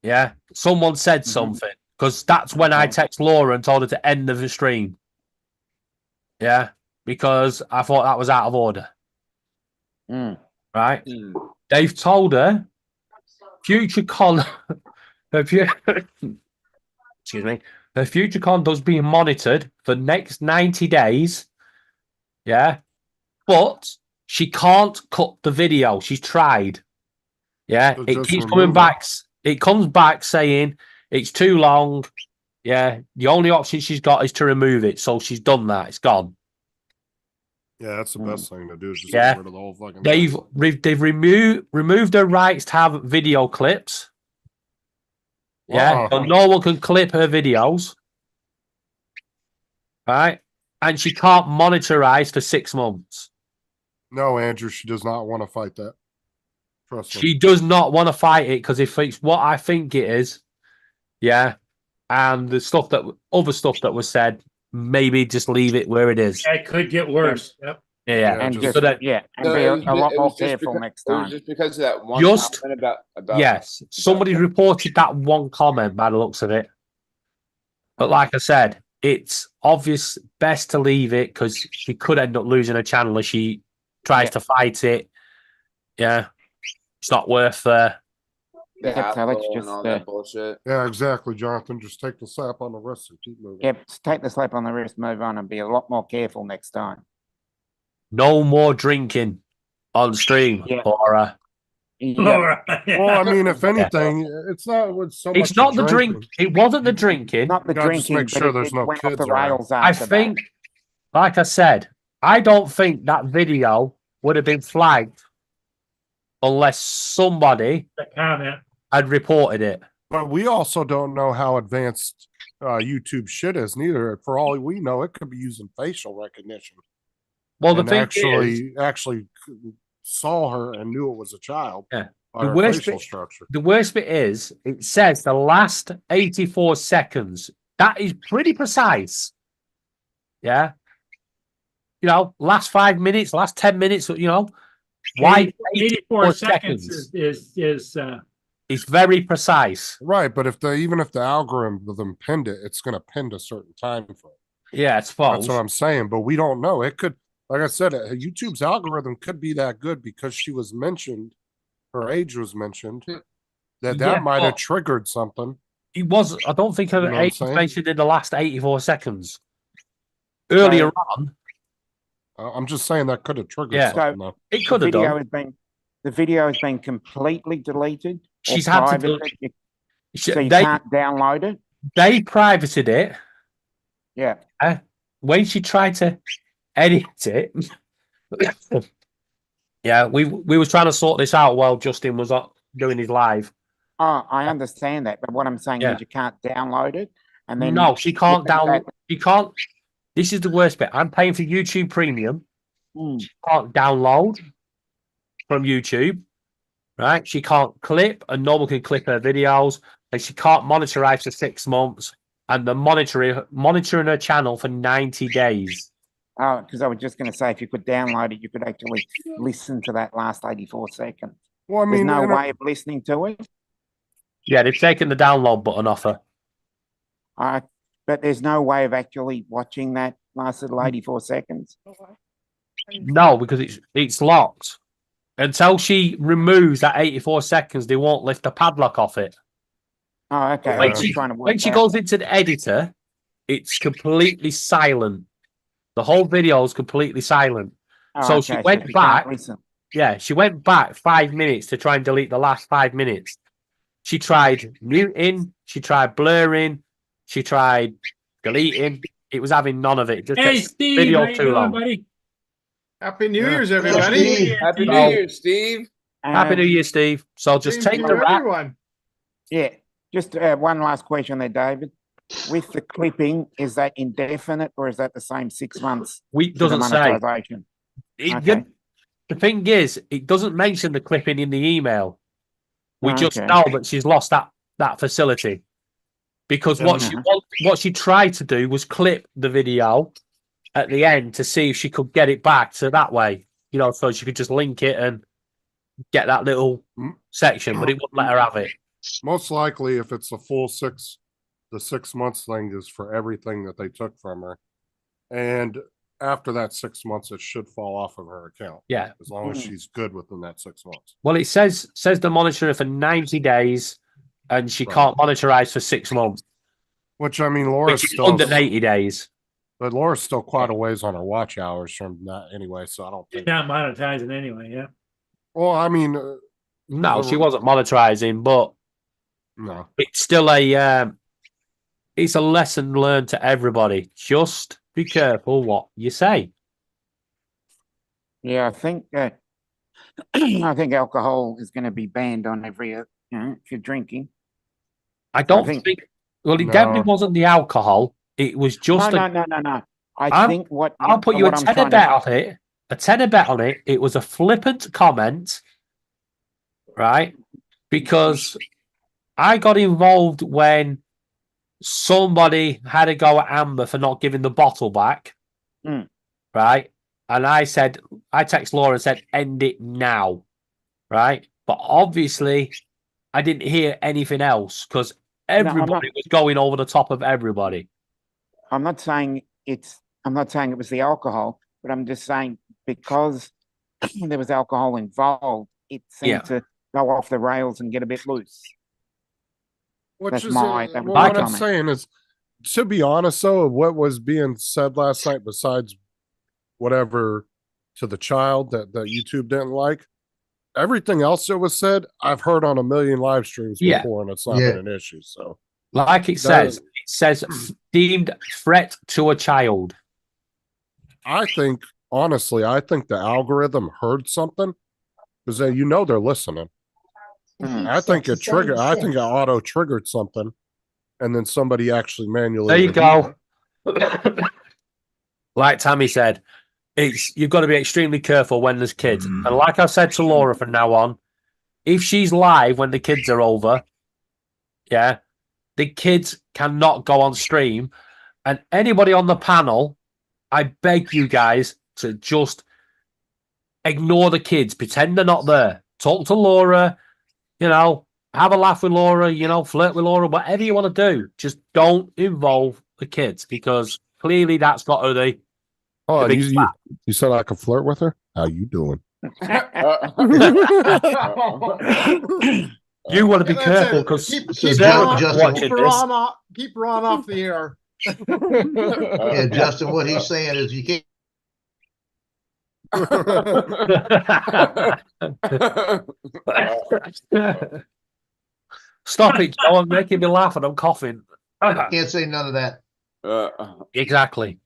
Yeah, someone said something because that's when I text Laura and told her to end the stream. Yeah, because I thought that was out of order. Mm. Right? Hmm. They've told her future con excuse me, her future conduct's being monitored for next 90 days. Yeah. But she can't cut the video. She's tried. Yeah. So It just keeps remove coming it. back. It comes back saying it's too long. Yeah. The only option she's got is to remove it. So she's done that. It's gone. Yeah, that's the best thing to do. Is just Yeah. get rid of the whole fucking. They've removed her rights to have video clips. Yeah, so no one can clip her videos. Right? And she can't monitorize for 6 months. No, Andrew, she does not want to fight that. Trust me. She does not want to fight it because if it's what I think it is, yeah, and the other stuff that was said, maybe just leave it where it is. It could get worse. Yep. Yeah. And just- just, So that- yeah, and So be it a was ju- lot it more was just careful because- next It was time. just because of that one Just- comment about Yes, somebody reported that one comment by the looks of it. But like I said, it's obvious best to leave it because she could end up losing her channel if she tries Yeah. to fight it. Yeah, it's not worth. the Yeah, so let's hassle just, and all that bullshit. Yeah, exactly, Jonathan. Just take the slap on the wrist and keep moving. Yep, just take the slap on the wrist, move on, and be a lot more careful next time. No more drinking on stream, Yeah. Laura. Yeah, Laura. Well, I mean, if anything, it's not with so much. It's not the drinking. drink. It wasn't the drinking. not the gotta just drinking, make but sure it, there's it no went off kids the around. rails I after think, that. like I said, I don't think that video would have been flagged unless somebody The comment. had reported it. But we also don't know how advanced YouTube shit is neither. For all we know, it could be using facial recognition. Well, the and thing is, actually saw her and knew it was a child. Yeah. By The her worst facial bit- structure. the worst bit is it says the last 84 seconds. That is pretty precise. Yeah. You know, last 5 minutes, last 10 minutes, you know, why 84 seconds is it's very precise. Right, but even if the algorithm pinned it, it's going to pin a certain time frame. Yeah, it's false. That's what I'm saying. But we don't know. It could like I said, YouTube's algorithm could be that good because she was mentioned, her age was mentioned, that Yeah, might have but- triggered something. It was. I don't think her You know what I'm age was saying? mentioned in the last 84 seconds. Earlier on, I'm just saying that could have triggered Yeah. something though. it The could have video done. has been, the video has been completely deleted. or She's had to privated, delete- so you They can't download it. privated it Yeah. when she tried to edit it. Yeah, we was trying to sort this out while Justin was doing his live. Oh, I understand that, but what I'm saying Yeah. is you can't download it, and then No, she can't look at download. that. She can't. This is the worst bit. I'm paying for YouTube Premium. Mm. She can't download from YouTube, right? She can't clip, and normal can clip her videos, and she can't monetize for 6 months, and the monitoring her channel for 90 days. Oh, because I was just going to say, if you could download it, you could actually listen to that last 84 seconds. Well, I There's mean, no and, way of listening to it. Yeah, they've taken the download button off her. But there's no way of actually watching that last little 84 seconds. No, because it's locked. Until she removes that 84 seconds, they won't lift the padlock off it. Oh, okay. When I'm she- trying to work When she out. goes into the editor, it's completely silent. The whole video is completely silent. Oh, so she okay, went can't back. listen. Yeah, she went back 5 minutes to try and delete the last 5 minutes. She tried muting, she tried blurring, she tried deleting. It was having none of it. Just Hey, takes Steve, video how you too doing, long. buddy? Happy New Yeah. Year's, Steve. everybody. Happy New Oh. Year, Steve. Happy Um, New Year, Steve. So just Same take to the wrap. everyone. Yeah, just one last question there, David. With the clipping, is that indefinite or is that the same 6 months We to the doesn't say. monetization? It- Okay. The thing is, it doesn't mention the clipping in the email. We just Okay. know that she's lost that facility because what Yeah. what she tried to do was clip the video at the end to see if she could get it back to that way, so she could just link it and get that little section, but it wouldn't let her have it. most likely, if it's a full the 6 months thing is for everything that they took from her, and after that 6 months, it should fall off of her account Yeah. as long as Mm. she's good within that 6 months. Well, it says the monitor for 90 days, and she Right. can't monitorize for 6 months, Which I mean, Laura's which is still, under 80 days. but Laura's still quite a ways on her watch hours from that anyway. So I don't She's think. not monetizing anyway, yeah. Well, I mean, No, she Laura- wasn't monetizing, but no. it's still it's a lesson learned to everybody. Just be careful what you say. Yeah, I think I think alcohol is going to be banned on every, if you're drinking. I don't think- think. Well, it No. definitely wasn't the alcohol. It was just. No. I I'm- think what I'll put you a what I'm tenner trying bet on it. A tenner bet on it. It was a flippant comment, right? Because I got involved when somebody had a go at Amber for not giving the bottle back, Mm. right? And I text Laura and said, end it now, right? But obviously, I didn't hear anything else because I'm everybody was going over the top of everybody. I'm not saying it was the alcohol, but I'm just saying because there was alcohol involved, it seemed Yeah. to go off the rails and get a bit loose. Which That's is my- that was well, my what I'm comment. saying is, to be honest, though, what was being said last night, besides whatever to the child that YouTube didn't like, everything else that was said, I've heard on a million live streams Yeah. before, and it's not Yeah. been an issue. So Like it says, deemed threat to a child. I think, honestly, the algorithm heard something because they're listening. I think it triggered. I think it auto triggered something, and then somebody actually manually. There you reviewed go. it. Like Tammy said, you've got to be extremely careful when there's kids. And like I said to Laura from now on, if she's live when the kids are over, yeah, the kids cannot go on stream. And anybody on the panel, I beg you guys to just ignore the kids, pretend they're not there. Talk to Laura, have a laugh with Laura, flirt with Laura, whatever you want to do. Just don't involve the kids because clearly that's not who they Oh, The big you said I could flirt with her? How you doing? You want to be That's careful it. because Keep So Sarah could Justin- watch keep this. Ron off. Keep Ron off the air. Yeah, Justin, what he's saying is you can't. Stop it, Joe. I'm making me laugh and I'm coughing. Can't say none of that. Exactly.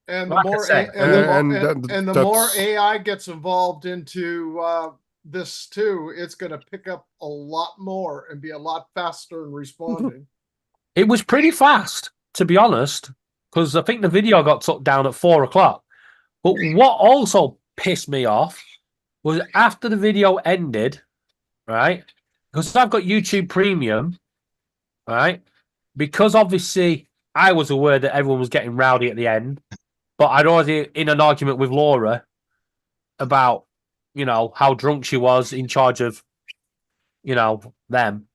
And the Like I more said, and the more that's- AI gets involved into this too, it's going to pick up a lot more and be a lot faster in responding. It was pretty fast, to be honest, because I think the video got took down at 4 o'clock. But what also pissed me off was after the video ended, right? Because I've got YouTube Premium, right? Because obviously I was aware that everyone was getting rowdy at the end, but I'd already in an argument with Laura about, you know, how drunk she was in charge of, you know, them.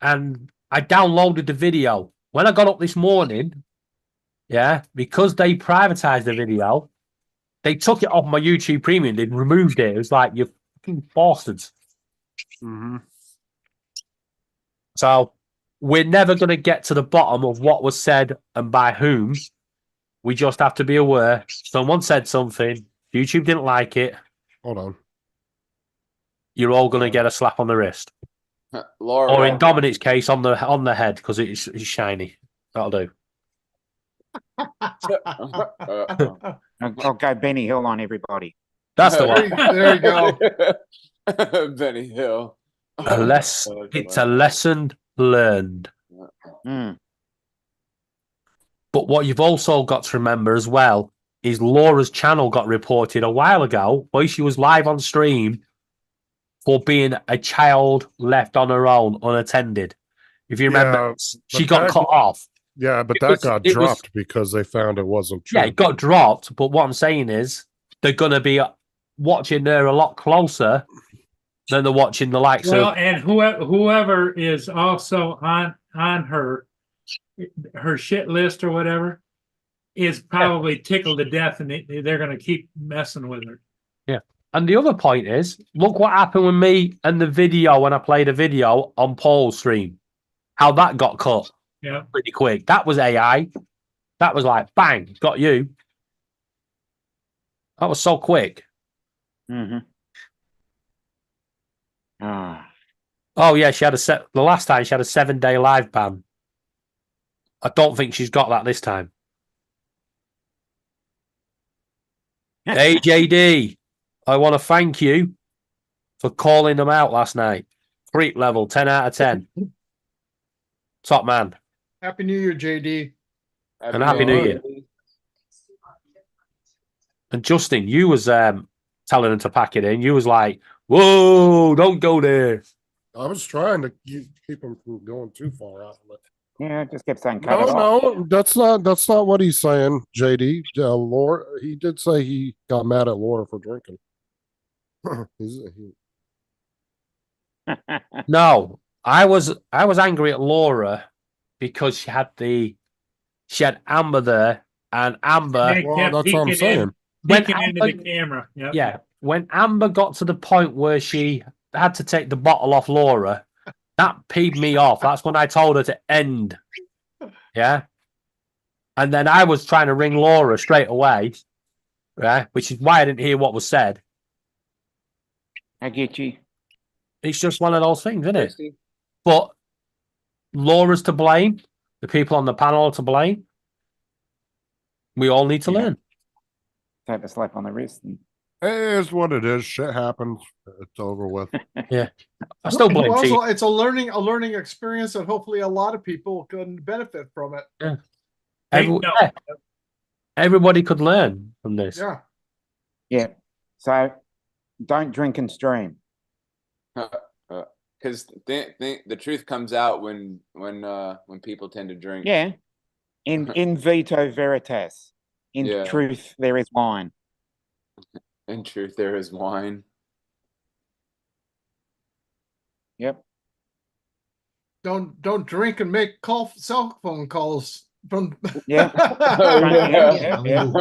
And I downloaded the video. When I got up this morning, yeah, because they privatized the video, they took it off my YouTube Premium. They removed it. It was like, you fucking bastards. Mm-hmm. So we're never going to get to the bottom of what was said and by whom. We just have to be aware. Someone said something. YouTube didn't like it. Hold on. You're all going to get a slap on the wrist, Laura, or in Dominic's case, on the head because it's shiny. That'll do. I'll go Benny Hill on everybody. That's the one. There you go. Benny Hill. It's a lesson learned. Mm. But what you've also got to remember as well is Laura's channel got reported a while ago while she was live on stream for being a child left on her own, unattended. If you remember, Yeah, she but got that- cut off. Yeah, but It that was- got it was- dropped because they found it wasn't true. Yeah, it got dropped. But what I'm saying is they're going to be watching her a lot closer than they're watching the likes Well, of. and whoever is also on her shit list or whatever is probably tickled to death, and they're going to keep messing with her. And the other point is, look what happened with me and the video when I played a video on Paul's stream. How that got cut Yeah. pretty quick. That was AI. That was like, bang, got you. That was so quick. Mm-hmm. Ah. Oh yeah, she had the last time she had a 7-day live ban. I don't think she's got that this time. Hey JD, I want to thank you for calling them out last night. Creep level 10 out of 10. Top man. Happy New Year, JD. And Happy New Year. And Justin, you was telling them to pack it in. You was like, "Whoa, don't go there." I was trying to keep him from going too far out. But Yeah, I just kept saying cut it off. no, that's not what he's saying, JD. Laura, he did say he got mad at Laura for drinking. No, I was angry at Laura because she had Amber there, and Amber They Well, kept that's what I'm peeking saying. in- when peeking into Amber- the camera. Yep. yeah, when Amber got to the point where she had to take the bottle off Laura, that peed me off. That's when I told her to end. Yeah. And then I was trying to ring Laura straight away, right? Which is why I didn't hear what was said. I get you. It's just one of those things, isn't it? But Laura's to blame. The people on the panel are to blame. We all need to Yeah. learn. Take a slap on the wrist. And... It is what it is. Shit happens. It's over with. I still blame Also, T. it's a learning experience, and hopefully, a lot of people can benefit from it. No. Yeah. Everybody could learn from this. Yeah. Yeah. So don't drink and stream. Because the truth comes out when people tend to drink. Yeah. In vito veritas. In Yeah. truth, there is wine. In truth, there is wine. Yep. Don't drink and make cell phone calls from. Yeah. I mean,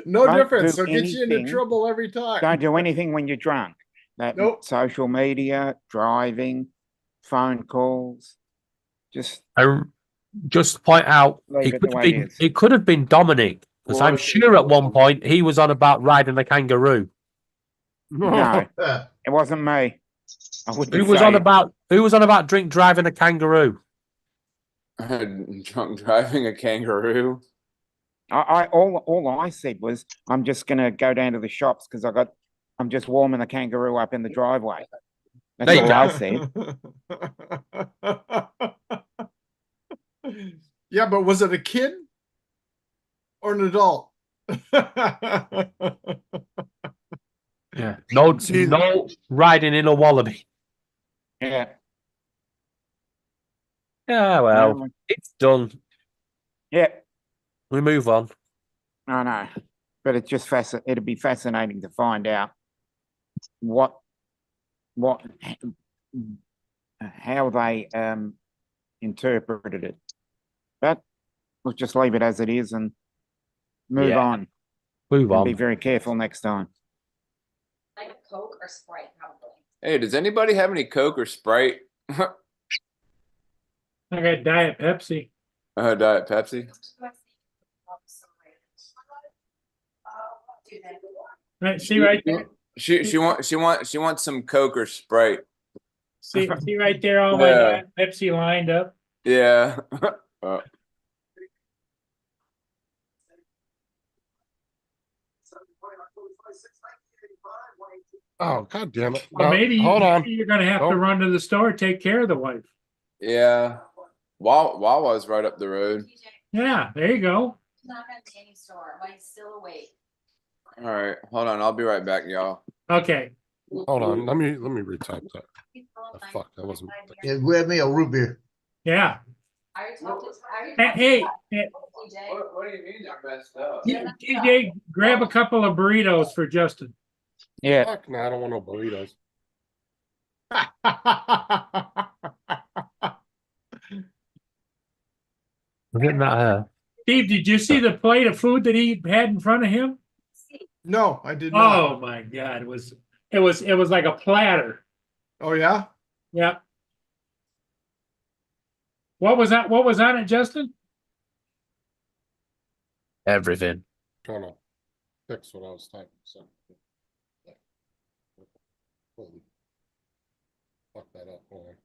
No Don't difference. do So get you into anything. trouble every time. Don't do anything when you're drunk. That Nope. social media, driving, phone calls, just I just to point out, leave it the way it is. it could have been Dominic, because I'm Well, sure at one point he was on about riding a kangaroo. No, it wasn't me. I wouldn't Who was say on it. about drink driving a kangaroo? Drunk driving a kangaroo. All I said was I'm just gonna go down to the shops because I'm just warming the kangaroo up in the driveway. That's There you all go. I said. Yeah, but was it a kid or an adult? Yeah. No, See- no riding in a wallaby. Yeah. Yeah, well, No, it's done. yeah, We move on. I know. But it's just it'd be fascinating to find out what how they interpreted it. But we'll just leave it as it is and move Yeah. on Move and be on. very careful next time. Like Coke or Sprite, probably. Hey, does anybody have any Coke or Sprite? I got Diet Pepsi. Diet Pepsi. Right, see right there. She wants some Coke or Sprite. See right there, all my Yeah. Diet Pepsi lined up. Yeah. Oh, god damn it. Well, No, maybe hold on. you're gonna have to Don't- run to the store, take care of the wife. Yeah. Wawa's right up the road. Yeah, there you go. Not at any store. Mike's still awake. All right, hold on. I'll be right back, y'all. Okay. Hold on. Let me retype that. He's still up Oh, nine- fuck, that wasn't- 9 Yeah, years. grab me a root beer. Yeah. I already talked to- I already Hey, talked to hey, TJ. What do you mean I messed up? TJ, grab a couple of burritos for Justin. Yeah. Fuck no, I don't want no burritos. Isn't that her? Steve, did you see the plate of food that he had in front of him? No, I did not. Oh my God, it was like a platter. Oh, yeah? Yep. What was that? What was on it, Justin? Everything. Trying to fix what I was typing. So. Yeah. Holy. Fuck that up. Hold on.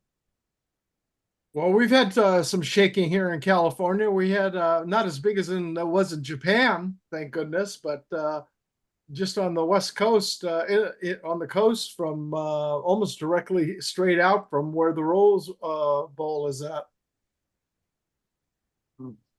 Well, we've had some shaking here in California. We had not as big as it was in Japan, thank goodness, but just on the West Coast, on the coast from almost directly straight out from where the Rose Bowl is at.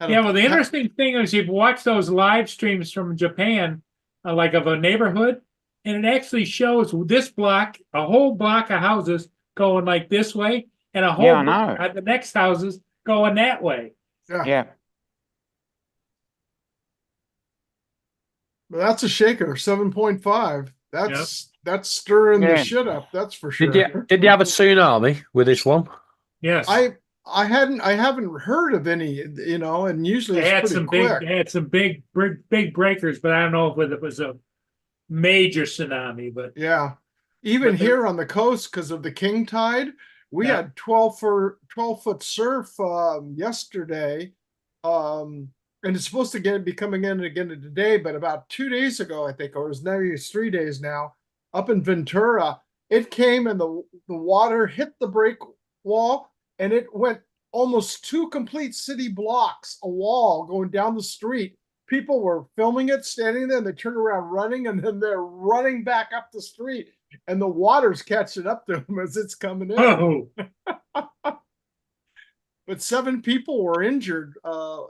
Yeah, well, the interesting thing is you've watched those live streams from Japan, like of a neighborhood, and it actually shows this block, a whole block of houses going like this way, and a whole Yeah, I block know. of the next houses going that way. Yeah. But that's a shaker, 7.5. That's stirring Yeah. the shit up. That's for sure. Did you have a tsunami with this one? Yes, I haven't heard of any, and usually they had it's some pretty quick. they had some big breakers, but I don't know if it was a major tsunami. But Yeah. Even But the- here on the coast, because of the king tide, we Yeah. had 12-foot surf yesterday. And it's supposed to be coming in again today, but about 2 days ago, I think, or it's maybe it's 3 days now, up in Ventura, it came and the water hit the break wall and it went almost 2 complete city blocks, a wall going down the street. People were filming it, standing there, and they turned around running, and then they're running back up the street, and the water's catching up to them as it's coming in. oh, But 7 people were injured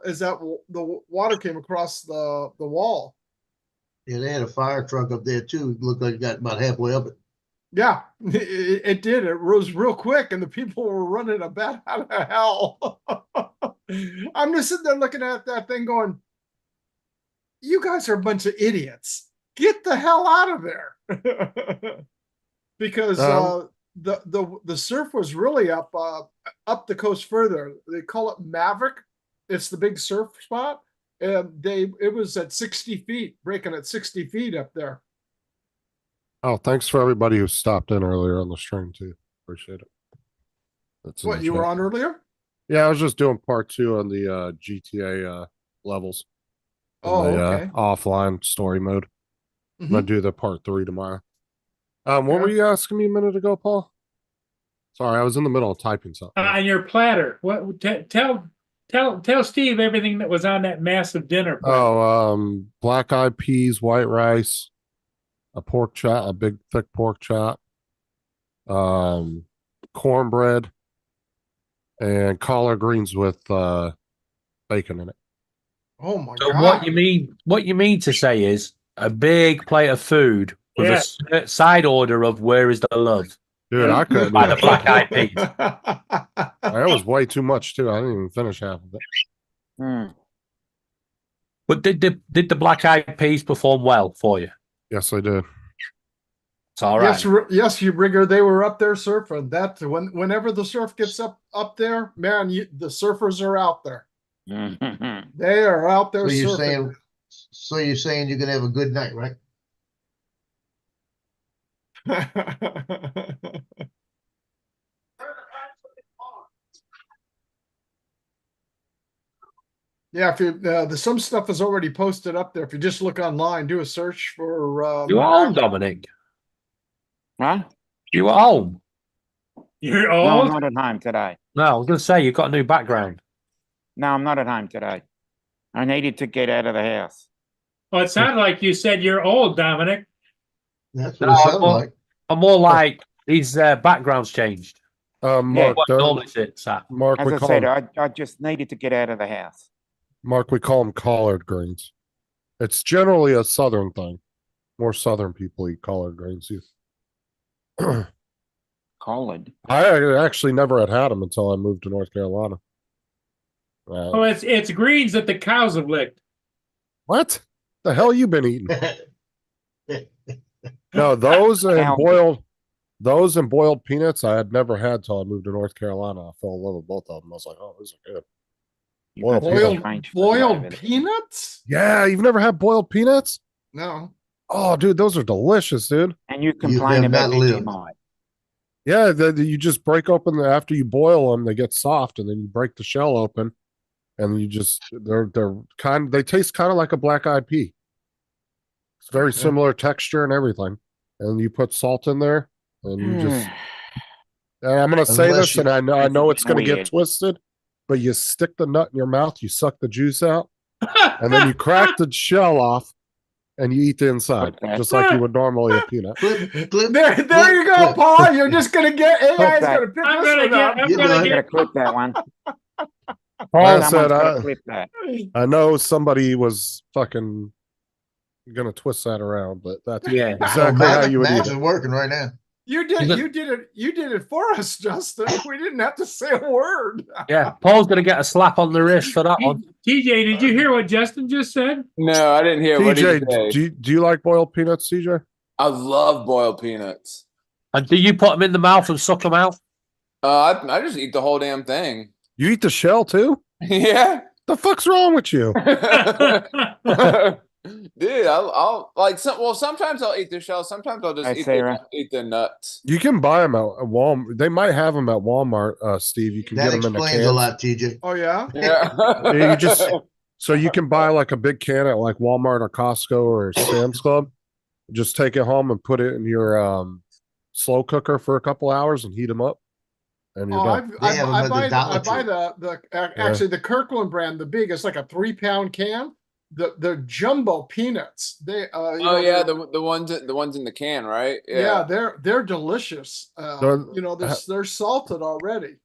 as the water came across the wall. Yeah, they had a fire truck up there too. It looked like it got about halfway up it. Yeah, it did. It rose real quick, and the people were running a bat out of hell. I'm just sitting there looking at that thing going, you guys are a bunch of idiots. Get the hell out of there. Because the surf was really up the coast further. They call it Maverick. It's the big surf spot. And it was at 60 feet, breaking at 60 feet up there. Oh, thanks for everybody who stopped in earlier on the stream too. Appreciate it. That's in What, the you were chat. on earlier? Yeah, I was just doing part 2 on the GTA levels. in Oh, the, okay. Offline story mode. I'm gonna Mhm. do the part 3 tomorrow. What Yeah. were you asking me a minute ago, Paul? Sorry, I was in the middle of typing something. On your platter, what, tell Steve everything that was on that massive dinner platter. Oh, black eyed peas, white rice, a pork chop, a big thick pork chop, cornbread, and collard greens with bacon in it. Oh my So God. what you mean to say is a big plate of food with Yeah. a side order of where is the love Dude, I couldn't. by the even- black eyed peas. That was way too much too. I didn't even finish half of it. Hmm. But did the black eyed peas perform well for you? Yes, I did. It's all right. Yes, you rigger. They were up there surfing. That whenever the surf gets up there, man, the surfers are out there. They are out there So you're surfing. saying you're gonna have a good night, right? Yeah, if you some stuff is already posted up there. If you just look online, do a search for You at home, Dominic? Huh? You at home? You're No, I'm old? not at home today. No, I was going to say you've got a new background. No, I'm not at home today. I needed to get out of the house. Well, it sounded like you said you're old, Dominic. That's what No, it sounded well- like. I'm more like his background's changed. Mark, What normally sits at. Mark, As we I call said, them, I just needed to get out of the house. Mark, we call them collard greens. It's generally a southern thing. More southern people eat collard greens. Collard. I actually never had them until I moved to North Carolina. Oh, it's greens that the cows have licked. What the hell you been eating? No, those Cow. and boiled peanuts I had never had till I moved to North Carolina. I fell in love with both of them. I was like, oh, these are good. You Boiled got peanuts. some strange food over boiled there. peanuts? Yeah, you've never had boiled peanuts? No. Oh, dude, those are delicious, dude. And you complain have about not lived. Vegemite. Yeah, you just break open after you boil them, they get soft, and then you break the shell open, and you just they taste kind of like a black eyed pea. It's very Okay. similar texture and everything, and you put salt in there, and you just. And I'm gonna say Unless this, you- and I know it's gonna Weird. get twisted, but you stick the nut in your mouth, you suck the juice out, and then you crack the shell off, and you eat the inside, Okay. just like you would normally a peanut. Clip, There you go, clip. Paul. You're just gonna get AI is that. gonna pick I'm this gonna one get- up. I'm You're gonna done. I'm get- gonna clip that one. Paul Someone's said, gotta clip that. I know somebody was fucking gonna twist that around, but that's Yeah. exactly how you would Max eat is it. working right now. You did it for us, Justin. We didn't have to say a word. Yeah, Paul's going to get a slap on the wrist for that one. TJ, did you hear what Justin just said? No, I didn't hear. What did you TJ, say? do you like boiled peanuts, TJ? I love boiled peanuts. And do you put them in the mouth and suck them out? I just eat the whole damn thing. You eat the shell too? Yeah. The fuck's wrong with you? Dude, I'll like some. Well, sometimes I'll eat the shell. Sometimes I'll just Hi, eat Sarah. the nuts. You can buy them at Walmart. They might have them at Walmart, Steve. You can That get them in the explains a cans. lot, TJ. Oh yeah. Yeah. You just so you can buy like a big can at like Walmart or Costco or Sam's Club. Just take it home and put it in your slow cooker for a couple hours and heat them up, and you're Oh, done. They have them at the I Dollar buy Tree. actually the Kirkland brand, the big. It's like a 3-pound can. The jumbo peanuts. They Oh yeah, the ones in the can, right? yeah, they're delicious. So- They're salted already.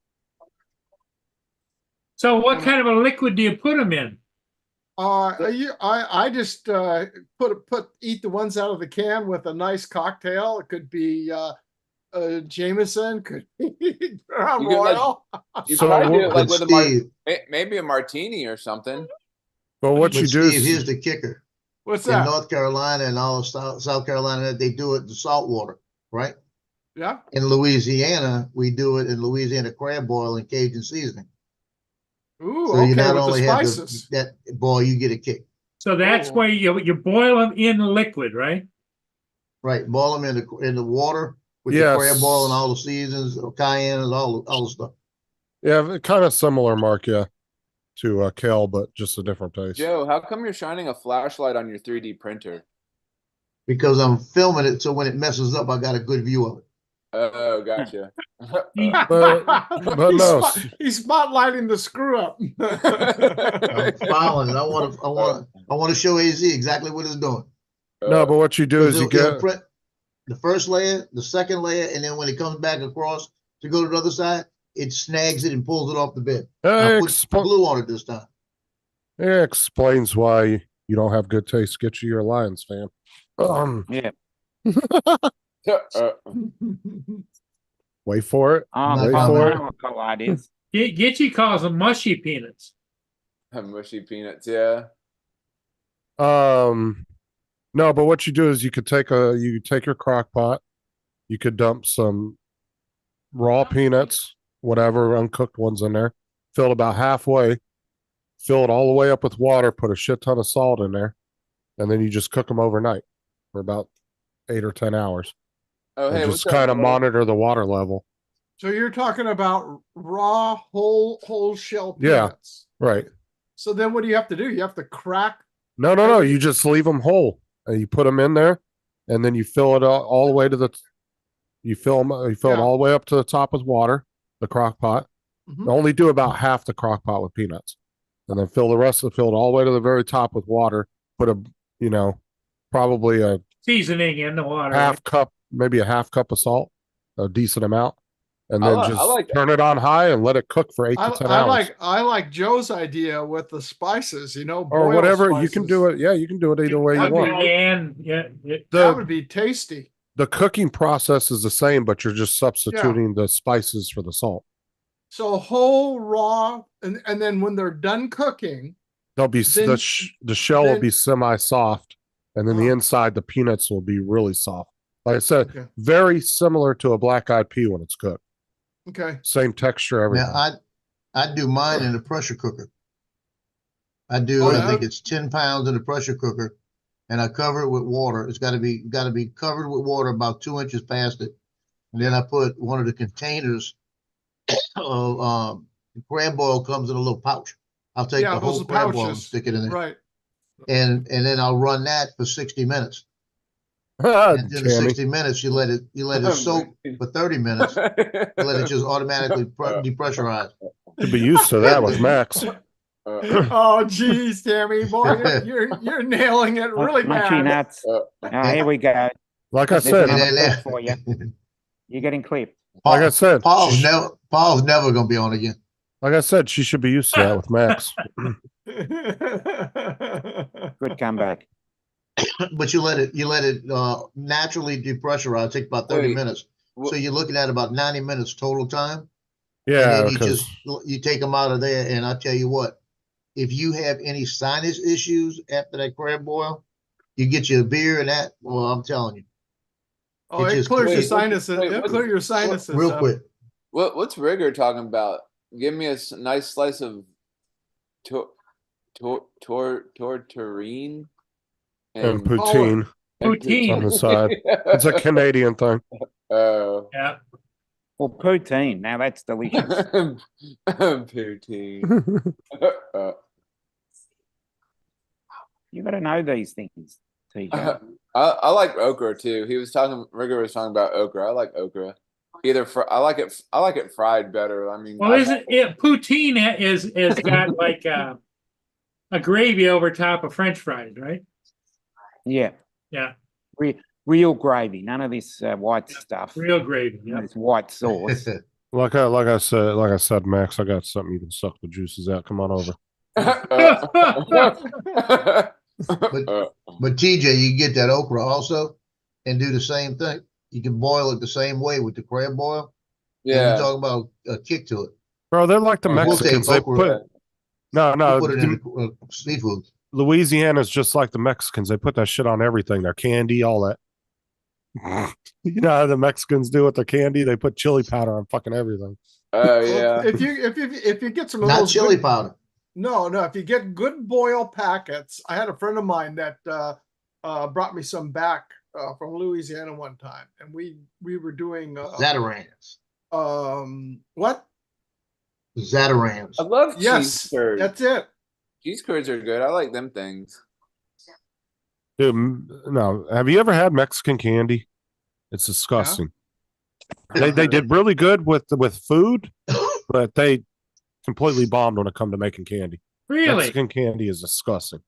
So what kind of a liquid do you put them in? I just eat the ones out of the can with a nice cocktail. It could be Jameson, could be Crown You could, like, Royal. You So probably do it what- like But with a Steve, maybe a martini or something. But what but you do Steve, here's is the kicker. What's In that? North Carolina and all of South Carolina, they do it in salt water, right? Yeah. In Louisiana, we do it in Louisiana crab boil and Cajun seasoning. Ooh, So you okay, not with the only have spices. that boil, you get a kick. So that's Oh. why you boil them in liquid, right? Right, boil them in the water with the crab boil and Yes. all the seasons, cayenne and all the stuff. Yeah, kind of similar, Mark. Yeah, to kale, but just a different taste. Joe, how come you're shining a flashlight on your 3D printer? Because I'm filming it, so when it messes up, I got a good view of it. Oh, gotcha. But he's, no. he's spotlighting the screw up. I'm filing it. I want to show AZ exactly what it's doing. No, but what you do is you It'll get print the first layer, the second layer, and then when it comes back across to go to the other side, it snags it and pulls it off the bed. I put glue on it this time. it explains why you don't have good taste. Get you your Lions fan. Yeah. Wait for it. Not Wait bad. for I it. know what collard is. Gitchy calls them mushy peanuts. Mushy peanuts, yeah. No, but what you do is you take your crock pot, you could dump some raw peanuts, whatever, uncooked ones in there, fill it about halfway, fill it all the way up with water, put a shit ton of salt in there, and then you just cook them overnight for about 8 or 10 hours. Oh, And hey, just what's up, kind of Joe? monitor the water level. So you're talking about raw whole shell Yeah. peanuts. Right. So then what do you have to do? You have to crack. No. You just leave them whole. And you put them in there, and then you fill it all the way to the. You fill them all the way up to the top with water, the crock pot. Mhm. Only do about half the crock pot with peanuts, and then fill it all the way to the very top with water. Put probably a Seasoning in the water. half cup, maybe a half cup of salt, a decent amount, and then just turn it on high and let it cook for 8 to 10 hours. I like Joe's idea with the spices, Or boil whatever. spices. You can do it. Yeah, you can do it either way you That'd want. be- And That would be tasty. The cooking process is the same, but you're just substituting the spices for the salt. So whole raw, and then when they're done cooking, They'll be Then- the shell will then- be semi-soft, and then the Oh. inside, the peanuts will be really soft. Like I said, Okay. very similar to a black-eyed pea when it's cooked. okay. Same texture, everything. Now, I do mine in a pressure cooker. I yeah? think it's 10 pounds in a pressure cooker, and I cover it with water. It's got to be covered with water about 2 inches past it. And then I put one of the containers of crab boil comes in a little pouch. I'll take the those whole are crab boil and pouches. stick it in there. Right. And then I'll run that for 60 minutes. And then in Jammy. 60 minutes, you let it soak for 30 minutes. You let it just automatically depressurize. Could be used to that with Max. Oh, geez, Tammy, boy, you're nailing it really Munchy bad. nuts. Here we go. Like I There's said, another And then- clip for you. You're getting clipped. like I said, Paul's never gonna be on again. like I said, she should be used to that with Max. Good comeback. But you let it naturally depressurize. Take about 30 Wait, minutes. wh- So you're looking at about 90 minutes total time. Yeah, And then because you take them out of there, and I tell you what, if you have any sinus issues after that crab boil, you get your beer and that. Well, I'm telling you, Oh, It it just- clears your wait, sinuses. wait, It'll what- clear your sinuses. real up. quick. What's Rigger talking about? Give me a nice slice of tortellini and poutine Poutine. on the side. It's a Canadian thing. Oh. yeah. Well, poutine. Now that's delicious. Poutine. You got to know these things, TJ. I like okra too. Rigger was talking about okra. I like okra. I like it fried better. I mean, Well, isn't it poutine is got like a gravy over top of French fries, right? Yeah. Yeah, Real gravy. None of this white stuff. real gravy. Yeah. This white sauce. Like I said, Max, I got something you can suck the juices out. Come on over. But TJ, you get that okra also, and do the same thing. You can boil it the same way with the crab boil. And Yeah. you talk about a kick to it. Bro, they're like the We'll take Mexicans. They okra. put no. Put it in seafood. Louisiana's just like the Mexicans. They put that shit on everything. Their candy, all that. You know how the Mexicans do with their candy? They put chili powder on fucking everything. Oh Well, yeah. if you get some of Not those chili good- powder. No, if you get good boil packets, I had a friend of mine that brought me some back from Louisiana one time, and we were doing Zatarans. what? Zatarans. I love Yes, cheese curds. that's it. Cheese curds are good. I like them things. Dude, no. Have you ever had Mexican candy? It's disgusting. They did really good with food, but they completely bombed when it come to making candy. Really? Mexican candy is disgusting.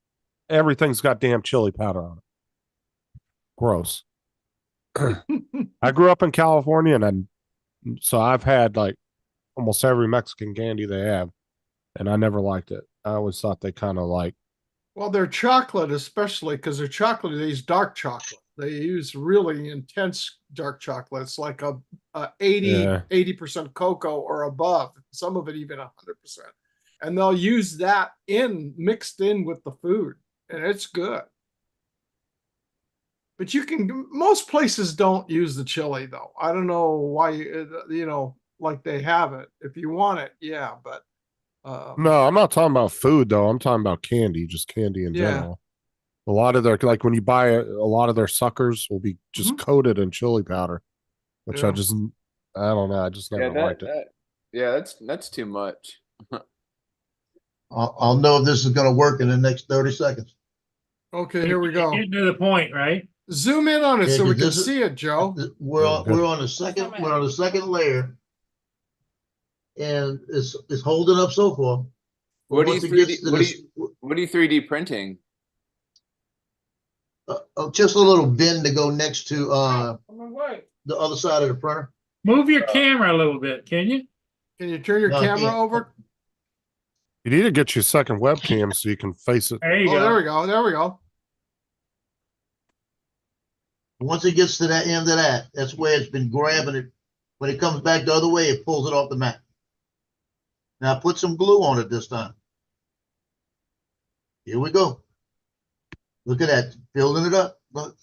Everything's got damn chili powder on it. Gross. I grew up in California, so I've had like almost every Mexican candy they have, and I never liked it. I always thought they kind of like. Well, their chocolate, especially because their chocolate, they use dark chocolate. They use really intense dark chocolate. It's like a 80% cocoa or above. Some of it even 100%. And they'll use that mixed in with the food, and it's good. But most places don't use the chili though. I don't know why, like they have it. If you want it, yeah, but No, I'm not talking about food though. I'm talking about candy, just candy in Yeah. general. A lot of their, like when you buy a lot of their suckers will be just coated in chili powder, which Yeah. I don't know. I just never liked it. That's too much. I'll know if this is gonna work in the next 30 seconds. okay, here we go. Getting to the point, right? Zoom in on it Yeah, so we 'cause can this is- see it, Joe. We're on, good. we're on the second layer. And it's holding up so far. What do you Once it 3D gets to what do this- What are you 3D printing? Just a little bin to go next to I'm away. the other side of the printer. Move your camera a little bit, can you? Can you turn your No, I camera can't. over? You need to get your second webcam so you can face it. There you Oh, there we go. go. There we go. Once it gets to that end of that, that's where it's been grabbing it. When it comes back the other way, it pulls it off the mat. Now put some glue on it this time. Here we go. Look at that, building it up. Look.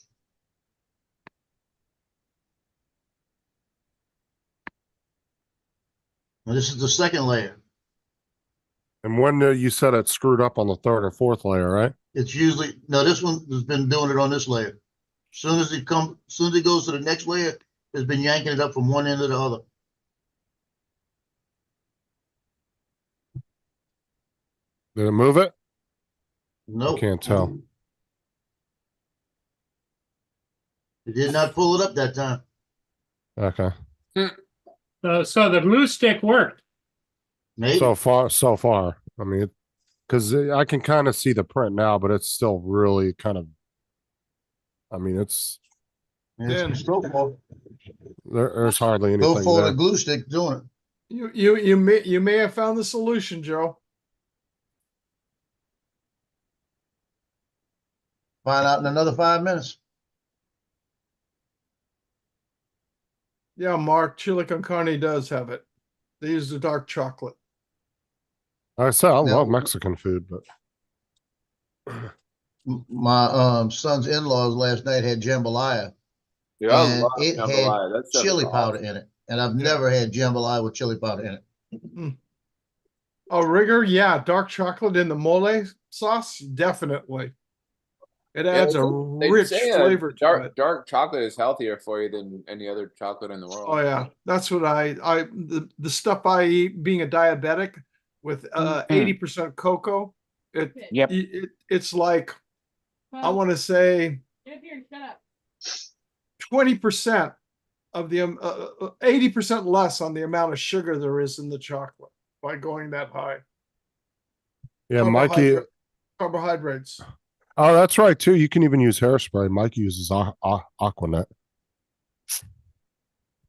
Now this is the second layer. And when you said it screwed up on the third or fourth layer, right? It's usually, no, this one has been doing it on this layer. Soon as it goes to the next layer, it's been yanking it up from one end to the other. Did it move it? No. can't tell. It did not pull it up that time. Okay. So the glue stick worked. Maybe. So far. I mean, because I can kind of see the print now, but it's still really kind of. I mean, it's It's so far, there's hardly so anything far there. the glue stick doing it. You may have found the solution, Joe. Find out in another 5 minutes. Yeah, Mark, chili con carne does have it. They use the dark chocolate. Like I said, I Now- love Mexican food, but My son's in-laws last night had jambalaya, Dude, I And love it had jambalaya. That stuff is chili awesome. powder in it, and I've never had jambalaya with chili powder in it. Oh, rigor, yeah, dark chocolate in the mole sauce, definitely. It Yeah, adds a they rich say, flavor to it. dark chocolate is healthier for you than any other chocolate in the world. Oh yeah, that's what the stuff I eat. Being a diabetic with 80% cocoa, Yep. it's like I Well, want to say get up here and shut up. 20% of the 80% less on the amount of sugar there is in the chocolate by going that high. yeah, Mikey. Carbohydrates. Oh, that's right too. You can even use hairspray. Mike uses Aquanet.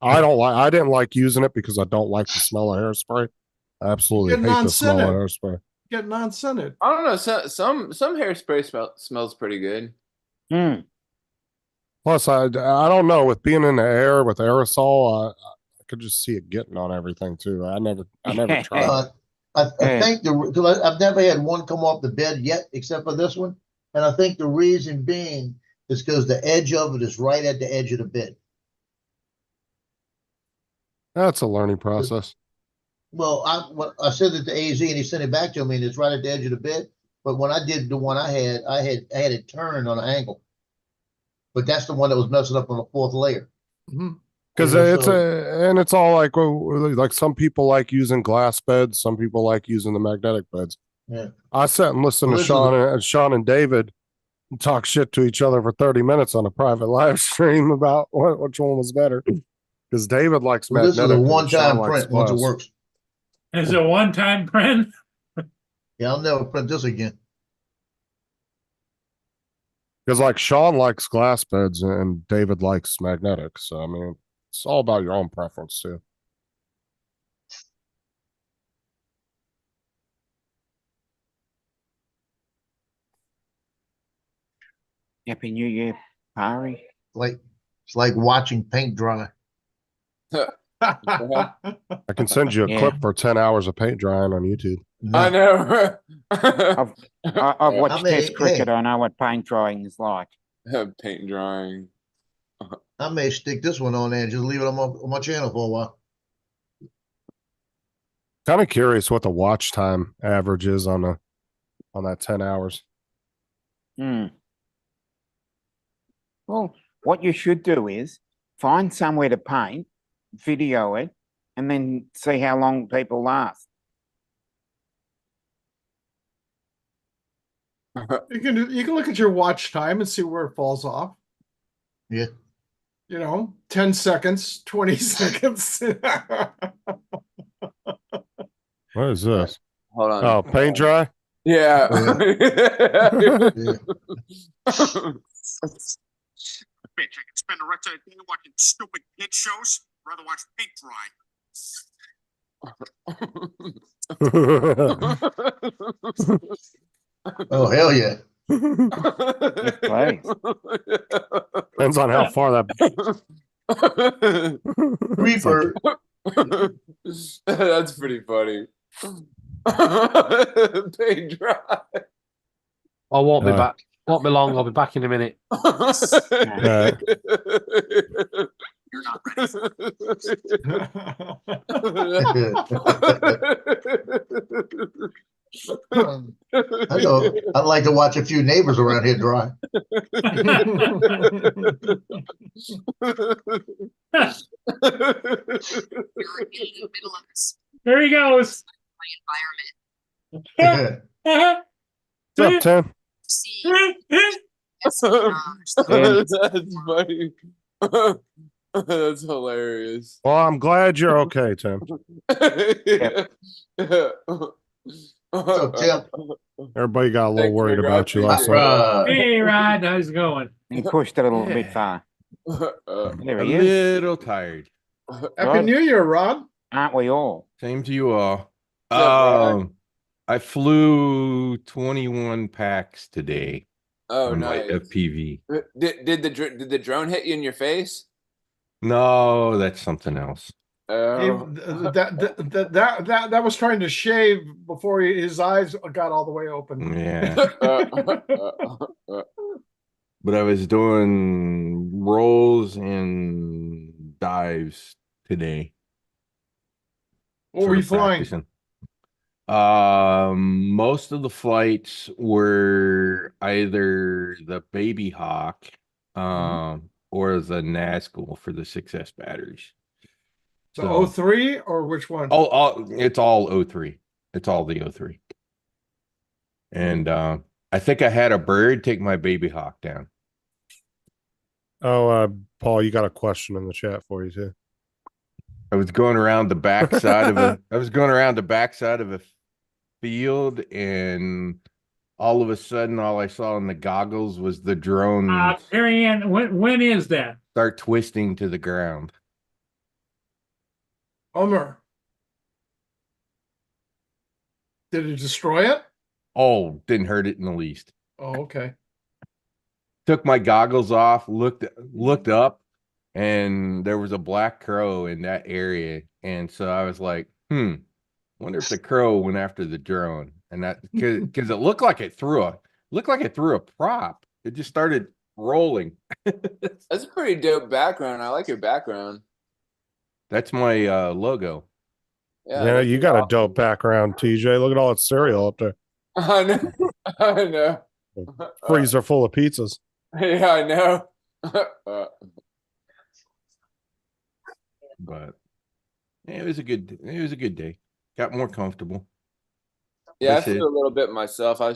I didn't like using it because I don't like the smell of hairspray. I absolutely Getting hate on the smell of Senate. hairspray. Get non-scented. I don't know. Some hairspray smells pretty good. Mm. Plus, I don't know, with being in the air with aerosol, I could just see it getting on everything too. I never tried it. I think because I've never had one come off the bed yet, except for this one, and I think the reason being It's because the edge of it is right at the edge of the bit. That's a learning process. Well, I said it to AZ and he sent it back to me and it's right at the edge of the bit. But when I did the one I had it turned on an angle. But that's the one that was messing up on the fourth layer. Mhm. Because Yeah, it's and it's all like, well, like some people like using glass beds, some people like using the magnetic beds. Yeah. I sat and listened Well, to this is Sean and David talk shit to each other for 30 minutes on a private live stream about which one was better. Because David likes Well, this magnetic. is a and Sean one-time likes print once it glass. works. It's a one-time print. Yeah, I'll never print this again. Because like Sean likes glass beds and David likes magnetic. So I mean, it's all about your own preference too. Happy New Year, Pari. It's like watching paint dry. I can send you a Yeah. clip for 10 hours of paint drying on YouTube. I know. I've watched mean, Test cricket. hey. I know what paint drying is like. Paint drawing. I may stick this one on there and just leave it on my channel for a while. Kind of curious what the watch time average is on that 10 hours. Hmm. Well, what you should do is find somewhere to paint, video it, and then see how long people last. You can look at your watch time and see where it falls off. Yeah. 10 seconds, 20 seconds. What is this? Hold on. Oh, paint dry? Yeah. Yeah. Bitch, I can spend the rest of the day watching stupid kid shows. Rather watch paint dry. Oh, hell yeah. Please. Depends on how far that. Reaper. That's pretty funny. Paint dry. I won't be Uh, back. Won't be long. I'll be back in a minute. You're not ready. I know. I'd like to watch a few neighbors around here dry. You're in the middle of this There he goes. environment. What's up, Tim? See, That's funny. That's hilarious. Well, I'm glad you're okay, Tim. So, Tim, Everybody got a little Thanks, worried Rick. I about you last appreciate night. Hey, Rod, how's it going? He pushed it a little bit far. There A he is. little tired. Happy New Year, Rod. Aren't we all? Same to you all. What's up, Rod? I flew 21 packs today Oh, on my nice. FPV. Did the drone hit you in your face? No, that's something else. That was trying to shave before his eyes got all the way open. Yeah. But I was doing rolls and dives today. What were you Sort of flying? practicing. Most of the flights were either the Baby Hawk, or the Nazgul for the 6S batteries. So 03 or which one? It's all 03. It's all the 03. And I think I had a bird take my Baby Hawk down. Oh, Paul, you got a question in the chat for you too. I was going around the backside of a field, and all of a sudden, all I saw in the goggles was the drone Marianne, when is that? start twisting to the ground. Homer. Did it destroy it? Oh, didn't hurt it in the least. Oh, okay. Took my goggles off, looked up, and there was a black crow in that area. And so I was like, wonder if the crow went after the drone. And that because it looked like it threw a prop. It just started rolling. That's a pretty dope background. I like your background. That's my logo. Yeah, that's you pretty got a awesome. dope background, TJ. Look at all that cereal up there. I know. I know. Freezer full of pizzas. Yeah, I know. But yeah, it was a good day. Got more comfortable. Yeah, I That's it. flew a little bit myself. I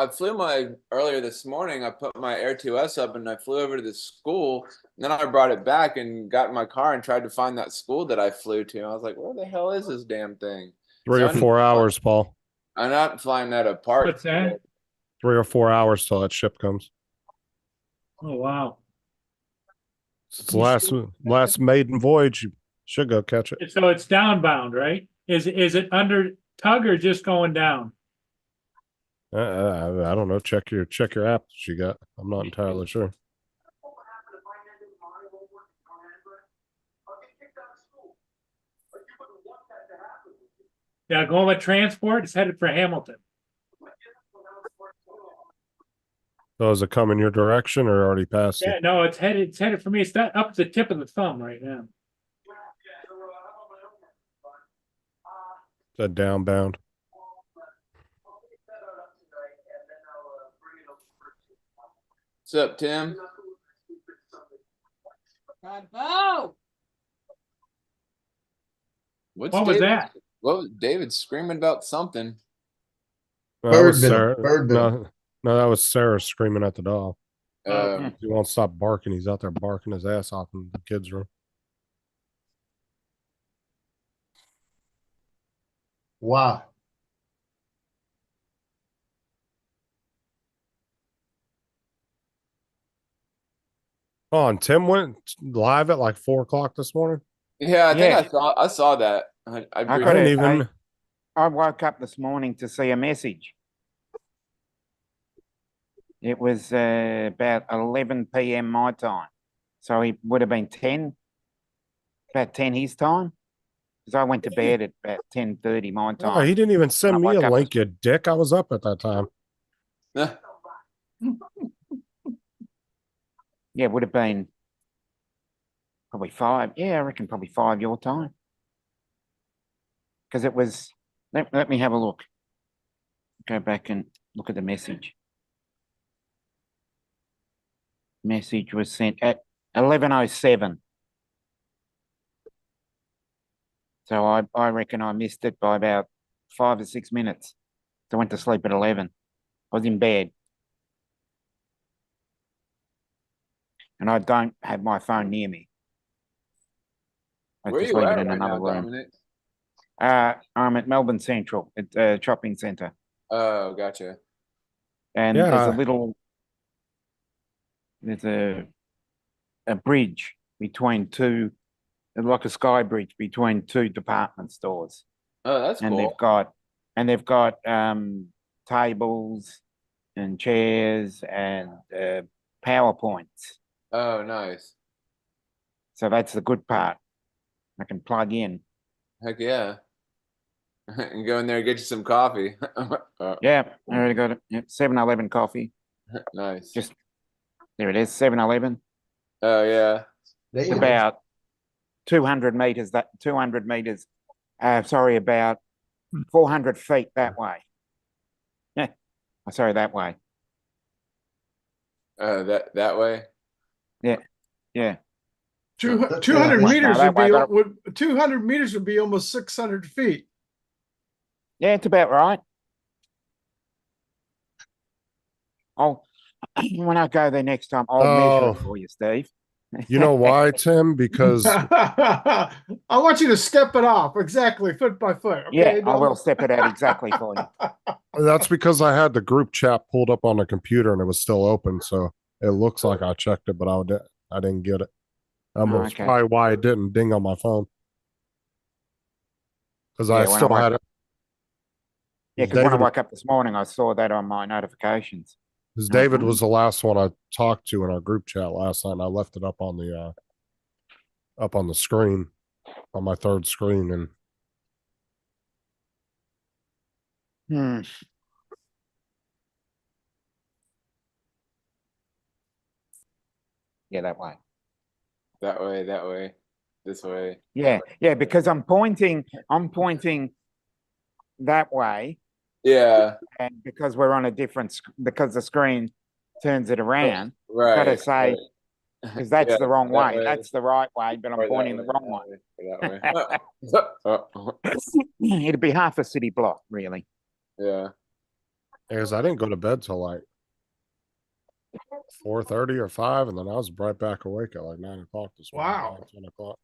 flew earlier this morning. I put my Air 2S up and I flew over to the school. And then I brought it back and got in my car and tried to find that school that I flew to. I was like, where the hell is this damn thing? 3 So or 4 hours, Paul. I'm not flying that apart. What's that? 3 or 4 hours till that ship comes. Oh, wow. It's the last maiden voyage. You should go catch it. So it's downbound, right? Is it under tug or just going down? I don't know. Check your app that you got. I'm not entirely sure. Yeah, going with transport. It's headed for Hamilton. So is it coming your direction or already past Yeah, you? no, it's headed for me. It's not up the tip of the thumb right now. Is that downbound? What's up, Tim? Oh, What's What was David? that? What was David screaming about something? No, that was Birdville, Sarah. Birdville. No, that was Sarah screaming at the dog. Uh, He won't stop barking. He's out there barking his ass off in the kids' room. Wow. Oh, and Tim went live at like 4 o'clock this morning. yeah, I think Yeah. I saw that. I I I got briefly- didn't it. even. I woke up this morning to see a message. It was about 11 p.m. my time. So it would have been 10, about 10 his time. Because I went to bed at about 10:30 my Oh, time. he didn't even send I me a woke up link, you dick. I was up at that time. Yeah, it would have been probably 5. Yeah, I reckon probably 5 your time. Because it was, let me have a look. Go back and look at the message. Message was sent at 11:07. So I reckon I missed it by about 5 or 6 minutes. So I went to sleep at 11. I was in bed. And I don't have my phone near me. I Where just you leave at it in right another now, room. Dominic? I'm at Melbourne Central at a shopping centre. Oh, gotcha. And there's a Yeah. little, there's a bridge between two, like a sky bridge between two department stores. Oh, that's And cool. they've got tables and chairs and PowerPoints. Oh, nice. So that's the good part. I can plug in. Heck yeah. And go in there and get you some coffee. Yeah, I already got it. Yep, 7-Eleven coffee. Nice. Just there it is, 7-Eleven. Oh yeah. There It's you go. about 200 meters. About 400 feet that way. Yeah, sorry, that way. That way. Yeah. Two, That's 200 cool. meters That way I got would 200 meters would be almost 600 feet. Yeah, it's about right. I'll when I go there next time, I'll measure Oh. it for you, Steve. You know why, Tim? Because I want you to step it off exactly foot by foot. Okay, Yeah, I Dom? will step it out exactly for you. that's because I had the group chat pulled up on the computer and it was still open. So it looks like I checked it, but I didn't get it. That's Okay. probably why it didn't ding on my phone. Because Yeah, I when I still woke had it. Yeah, because when I David- woke up this morning, I saw that on my notifications. Because David was the last one I talked to in our group chat last night, and I left it up on the screen, on my third screen, and Yeah, that way. That way, this way. Yeah, yeah, because I'm pointing that way, Yeah, and because we're on a different, because the screen turns it around, right. gotta say, right. because that's Yeah, the wrong that way. That's the right way, but I'm or that pointing the way, wrong way. That way. It'd be half a city block, really. Yeah. Because I didn't go to bed till like 4:30 or 5, and then I was right back awake at like 9 o'clock this morning. Wow. 10 o'clock.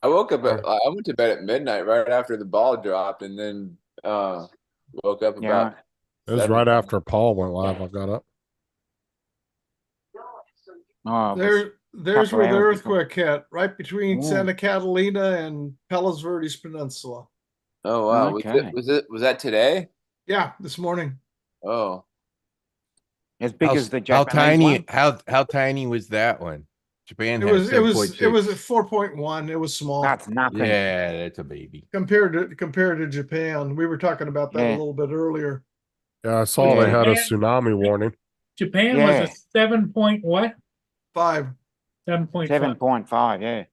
I woke up I went to bed at midnight right after the ball dropped, and then woke up Yeah. about It was 7. right after Paul went live. I got up. Oh, it was There's couple where the hours before. earthquake hit, right between Mm. Santa Catalina and Palos Verdes Peninsula. Oh wow. Okay. Was that today? Yeah, this morning. Oh. As big as the how Japanese tiny? one? How tiny was that one? Japan It has was at 7.6. 4.1. It was small That's nothing. Yeah, that's a baby. compared to Japan. We were talking about that a Yeah. little bit earlier. Yeah, I saw they Yeah. had a Yeah. tsunami warning. Japan was Yeah. a 7 point what? 5. 7.5. 7.5, yeah.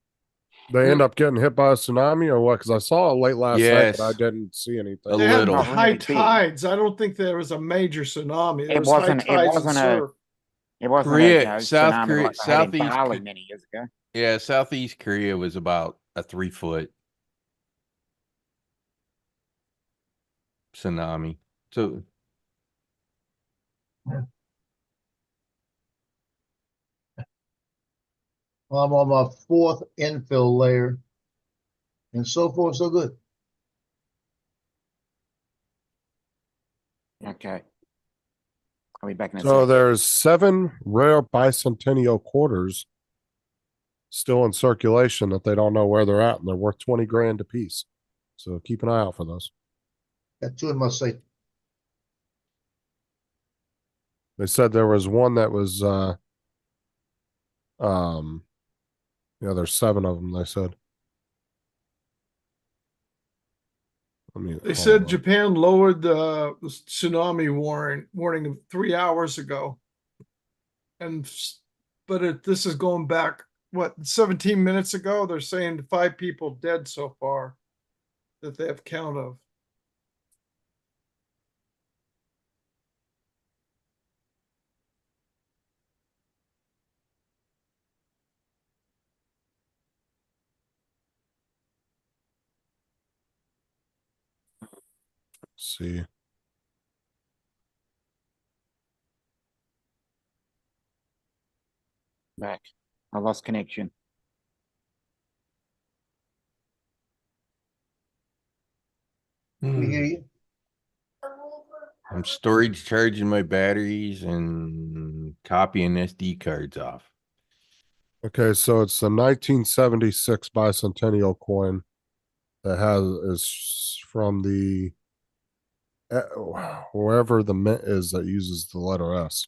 They end up getting hit by a tsunami or what? Because I saw it late last night, but I Yes. didn't see anything. A They had little. Not high really big. tides. I don't think there was a major tsunami. There It was high wasn't- it tides and wasn't a- surf. It wasn't Korea- a South tsunami Korea- like they had in Southeast Bali Ko- many years ago. Yeah, Southeast Korea was about a 3-foot tsunami. So I'm on my 4th infill layer. And so far, so good. Okay. I'll be back in a So sec. there's 7 rare bicentennial quarters still in circulation that they don't know where they're at, and they're worth 20 grand a piece. So keep an eye out for those. Got 2 in my safe. They said there was one that was yeah, there's 7 of them, they said. They hold said on. Japan lowered the tsunami warning 3 hours ago. But this is going back, 17 minutes ago? They're saying 5 people dead so far that they have count of. Let's see. Back. I lost connection. We hear you. I'm storage charging my batteries and copying SD cards off. Okay, so it's the 1976 bicentennial coin that is from the wherever the mint is that uses the letter S.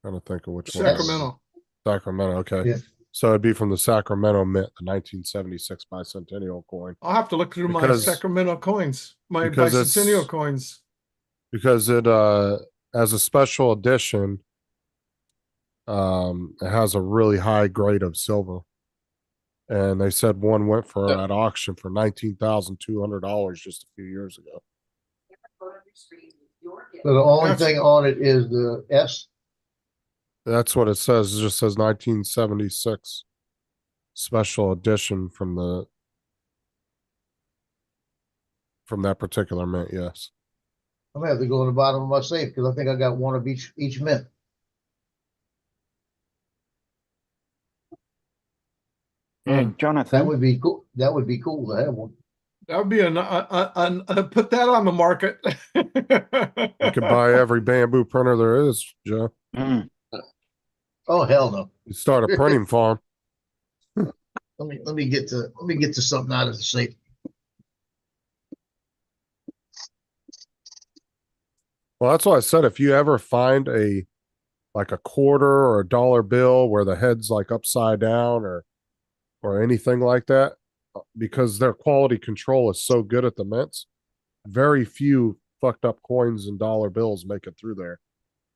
Trying to think of which one. Sacramento. Sacramento, okay. Yeah. So it'd be from the Sacramento Mint, the 1976 bicentennial coin. I'll have to look through my Because- Sacramento coins, my because it's- bicentennial coins. Because it as a special edition, it has a really high grade of silver. And they said one went for at auction for $19,200 just a few years ago. So the only That's- thing on it is the S. That's what it says. It just says 1976 special edition from that particular mint. Yes. I'm gonna have to go in the bottom of my safe because I think I got one of each mint. Yeah, That Jonathan. would be cool. That would be cool to have one. That would be put that on the market. You can buy every bamboo printer there is, Joe. Mm. Oh hell no. You start a printing farm. Let me get to something out of the safe. Well, that's why I said if you ever find like a quarter or a dollar bill where the head's like upside down or anything like that, because their quality control is so good at the mints, very few fucked up coins and dollar bills make it through there.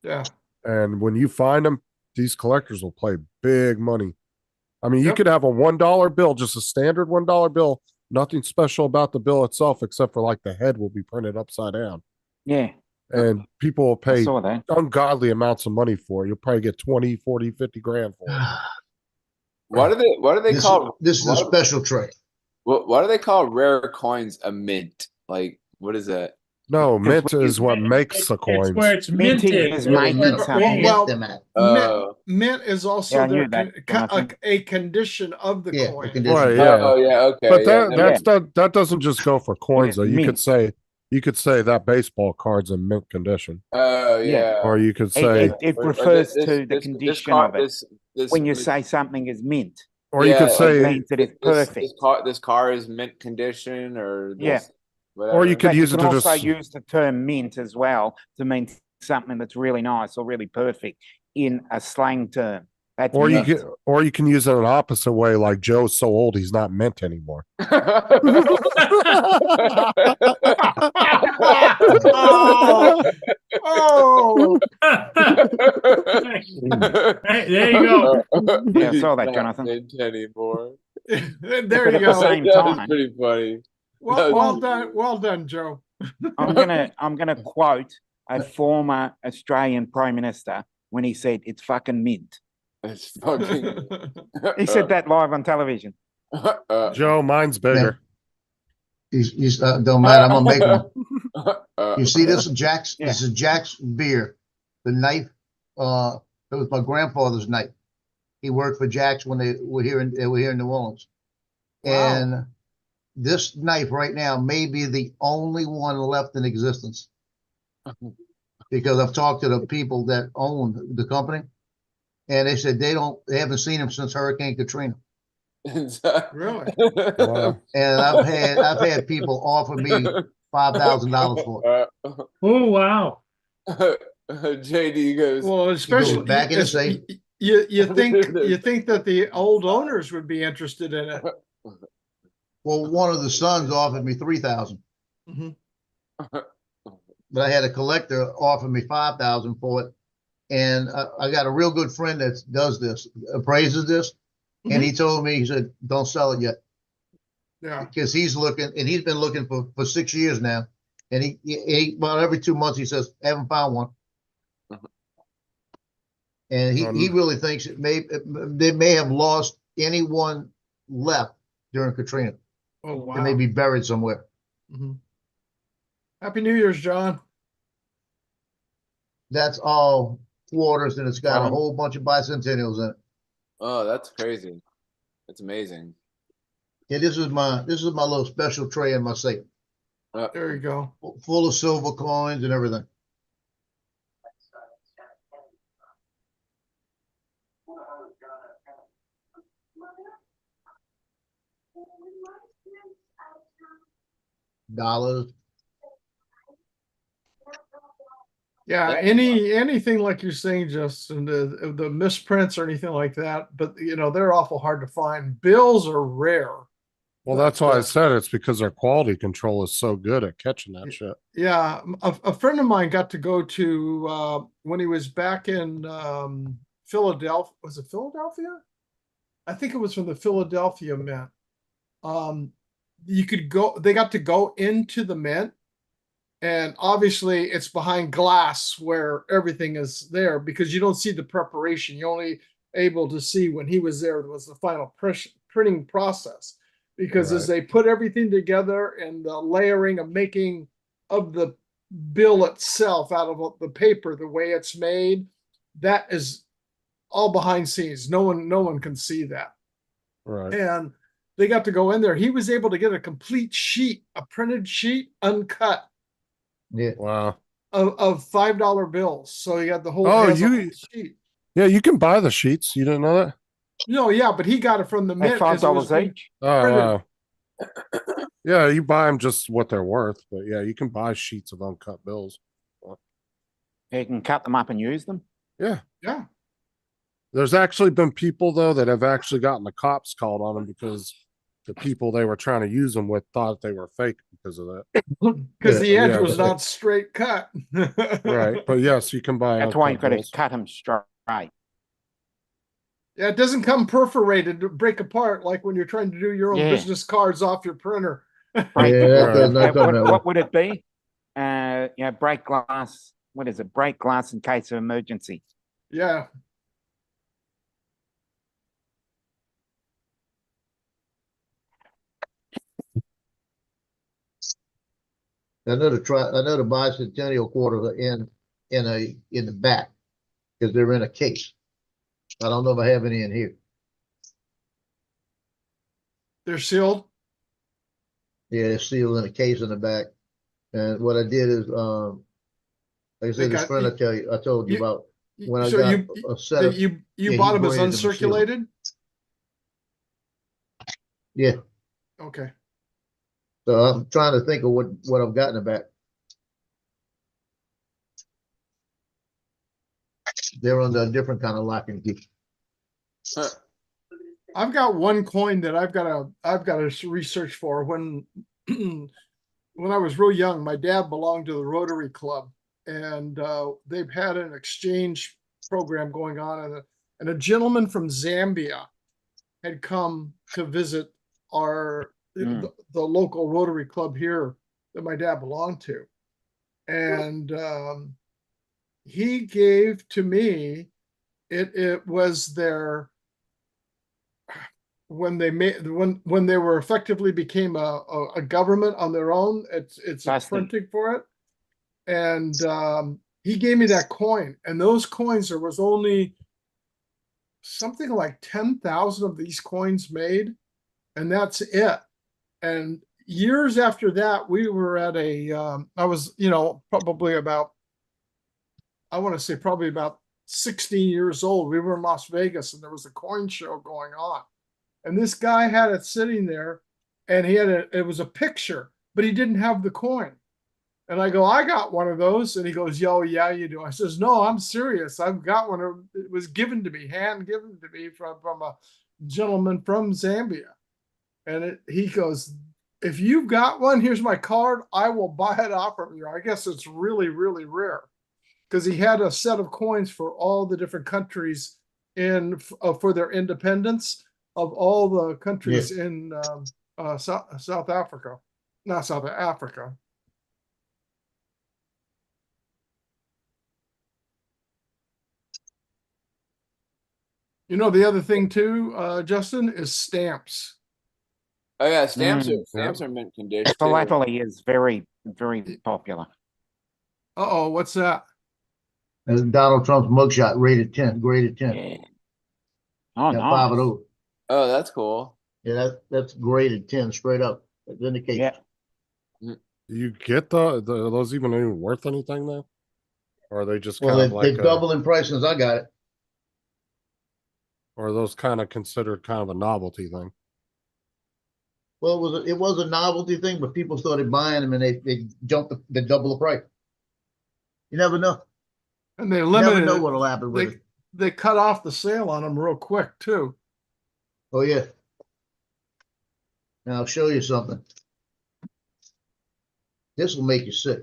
Yeah. And when you find them, these collectors will play big money. I mean, you Yep. could have a $1 bill, just a standard $1 bill, nothing special about the bill itself, except for like the head will be printed upside down. Yeah, And people will I pay saw that. ungodly amounts of money for it. You'll probably get 20, 40, 50 grand for it. What do they This, call this is a what- special tray. Why do they call rare coins a mint? Like, what is that? No, Because mint when you- is what makes the It's where coins. it's Minting minted. is Well, making well, something. well, them at. Oh, Mint is also Yeah, I their knew that, Jonathan. a condition of the Yeah, coin. the condition. Right, yeah. oh yeah, okay. But yeah, that doesn't just go for coins though. mint. You could say that baseball card's in mint condition. Oh Yeah. yeah. Or you could It, say it Or refers this- to the this condition card- of it. this- When you this- say something is mint, or you Yeah, could like say it means that it's perfect. This car is mint condition, or Yeah. this, whatever. Or you could But use you it can to also just use the term mint as well to mean something that's really nice or really perfect in a slang term. That's or you mint. can or you can use it an opposite way, like Joe's so old he's not mint anymore. Oh, Hey, there you go. Yeah, I saw that, Not Jonathan. mint anymore. there But you at the go. same That was time- pretty funny. Well done, Joe. I'm gonna quote a former Australian Prime Minister when he said it's fucking mint. It's fucking. He said that live on television. Joe, mine's bigger. He's don't mind. I'm gonna make one. You see this, Jack's? Yeah. This is Jack's beer. The knife. It was my grandfather's knife. He worked for Jack's when they were here in New Orleans. Wow. And this knife right now may be the only one left in existence. Because I've talked to the people that own the company, and they said they haven't seen him since Hurricane Katrina. Really? Wow. And I've had people offer me $5,000 for it. Oh, wow. JD goes. Well, especially back in the safe. you think that the old owners would be interested in it. Well, one of the sons offered me 3,000, Mhm. but I had a collector offer me 5,000 for it. And I got a real good friend that does this, appraises this. And he told me, he said, don't sell it yet. Yeah. Because he's looking, and he's been looking for 6 years now. And he well, every 2 months he says, haven't found one. And he really thinks they may have lost anyone left during Katrina. Oh wow. They may be buried somewhere. Mhm. Happy New Year's, John. That's all quarters, and it's got a Wow. whole bunch of bicentennials in it. Oh, that's crazy. That's amazing. Yeah, this is my little special tray in my safe, There you go. full of silver coins and everything. Dollars. Yeah, anything like you're saying, Justin, the misprints or anything like that, but they're awful hard to find. Bills are rare. Well, that's why I said it's because their quality control is so good at catching that shit. Yeah, a friend of mine got to go to when he was back in Philadelphia. Was it Philadelphia? I think it was from the Philadelphia Mint. You could go. They got to go into the mint, and obviously it's behind glass where everything is there because you don't see the preparation. You're only able to see when he was there was the final printing process. Because as they put everything together and the layering of making of the bill itself out of the paper, the way it's made, that is all behind scenes. No one can see that. Right. And they got to go in there. He was able to get a complete sheet, a printed sheet, uncut Yeah. Wow. of $5 bills. So he got the whole, Oh, has a you- whole sheet. Yeah, you can buy the sheets. You didn't know that? No, yeah, but he got it from the mint. At as it was $5 being- each. Oh, Printed. wow. Yeah, you buy them just what they're worth, but yeah, you can buy sheets of uncut bills. You can cut them up and use them. Yeah. There's actually been people though that have actually gotten the cops called on them because the people they were trying to use them with thought they were fake because of that. Because the edge Yeah, was but- not straight cut. Right. But yes, you can buy That's why you uncut got to bills. cut them straight. Yeah, it doesn't come perforated to break apart like when you're trying to do your own Yeah. business cards off your printer. Break- Yeah, that does Right. not come that way. what would it be? Break glass. What is it? Break glass in case of emergency. Yeah, I know the bicentennial quarters are in the back, because they're in a case. I don't know if I have any in here. they're sealed. Yeah, they're sealed in a case in the back. And what I did is, like I They said, this got- friend I told you you- about, when I So got you, a set of, you yeah, bought he them as graded them and sealed them. uncirculated? yeah. Okay. So I'm trying to think of what I've got in the back. They're under a different kind of lock and key. I've got one coin that I've got to research for. When when I was real young, my dad belonged to the Rotary Club, and they've had an exchange program going on, and a gentleman from Zambia had come to visit our the local Rotary Club here that my dad belonged to, and he gave to me. It was their when they made when they were effectively became a government on their own. It's a Dusty. printing for it, and he gave me that coin, and those coins, there was only something like 10,000 of these coins made, and that's it. And years after that, we were at I was, probably about, I want to say probably about 16 years old. We were in Las Vegas, and there was a coin show going on. And this guy had it sitting there, and it was a picture, but he didn't have the coin. And I go, I got one of those. And he goes, yo, yeah, you do. I says, no, I'm serious. I've got one. It was given to me, hand given to me from a gentleman from Zambia. And he goes, if you've got one, here's my card. I will buy it off of you. I guess it's really, really rare, because he had a set of coins for all the different countries for their independence of all the countries in South Africa, not South Africa. The other thing too, Justin, is stamps. Oh yeah, stamps Mm, are mint condition. too. Philately is very, very popular. Uh-oh, what's that? That's Donald Trump's mugshot, graded 10. Yeah. Oh, Got 5 of nice. those. Oh, that's cool. Yeah, that's graded 10 straight up. It's in the case. Yeah. You get are those even worth anything though? Or are they just Well, kind of they like double in price since I got it. or are those kind of considered kind of a novelty thing? Well, it was a novelty thing, but people started buying them, and they jumped the double the price. You never know. And they You never limited know it. what'll happen with it. They cut off the sale on them real quick too. Oh yeah. Now I'll show you something. This will make you sick.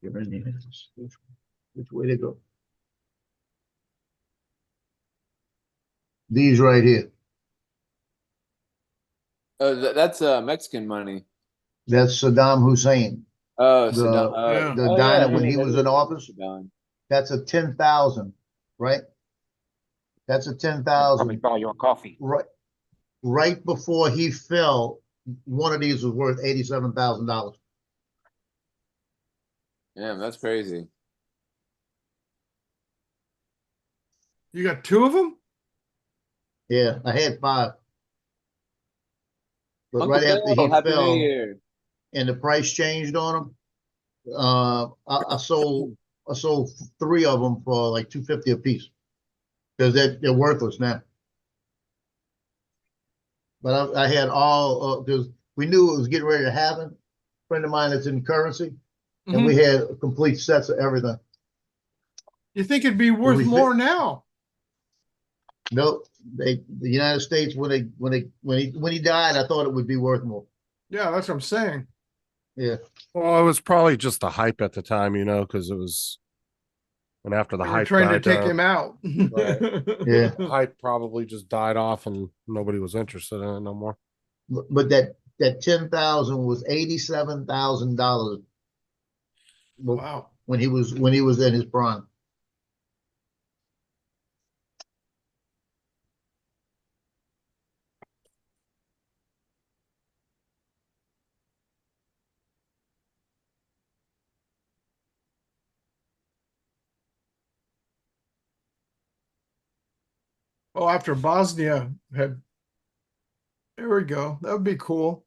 You're in here. Which way to go? These right here. Oh, that's Mexican money. That's Saddam Hussein. Oh, The- Saddam. yeah. The Oh, diner yeah, when he yeah, was that in is office. Saddam. That's a 10,000, right? That's a Probably 10,000. buy you a coffee. Right before he fell, one of these was worth $87,000. Yeah, that's crazy. You got 2 of them? Yeah, I had 5. But Uncle right after Bill, he Happy New fell Year. and the price changed on him, I sold 3 of them for like $250 a piece, because they're worthless now. But I had all because we knew it was getting ready to happen. Friend of mine that's in currency, and we had complete sets of everything. You think it'd be worth we more now? Nope, the United States, when he died, I thought it would be worth more. Yeah, that's what I'm saying. Yeah, Well, it was probably just the hype at the time, because it was, and after the They were hype trying to died take down, him out. Yeah. hype probably just died off and nobody was interested in it no more. but that 10,000 was $87,000 Wow. when he was in his prime. Oh, after Bosnia had, there we go. That would be cool.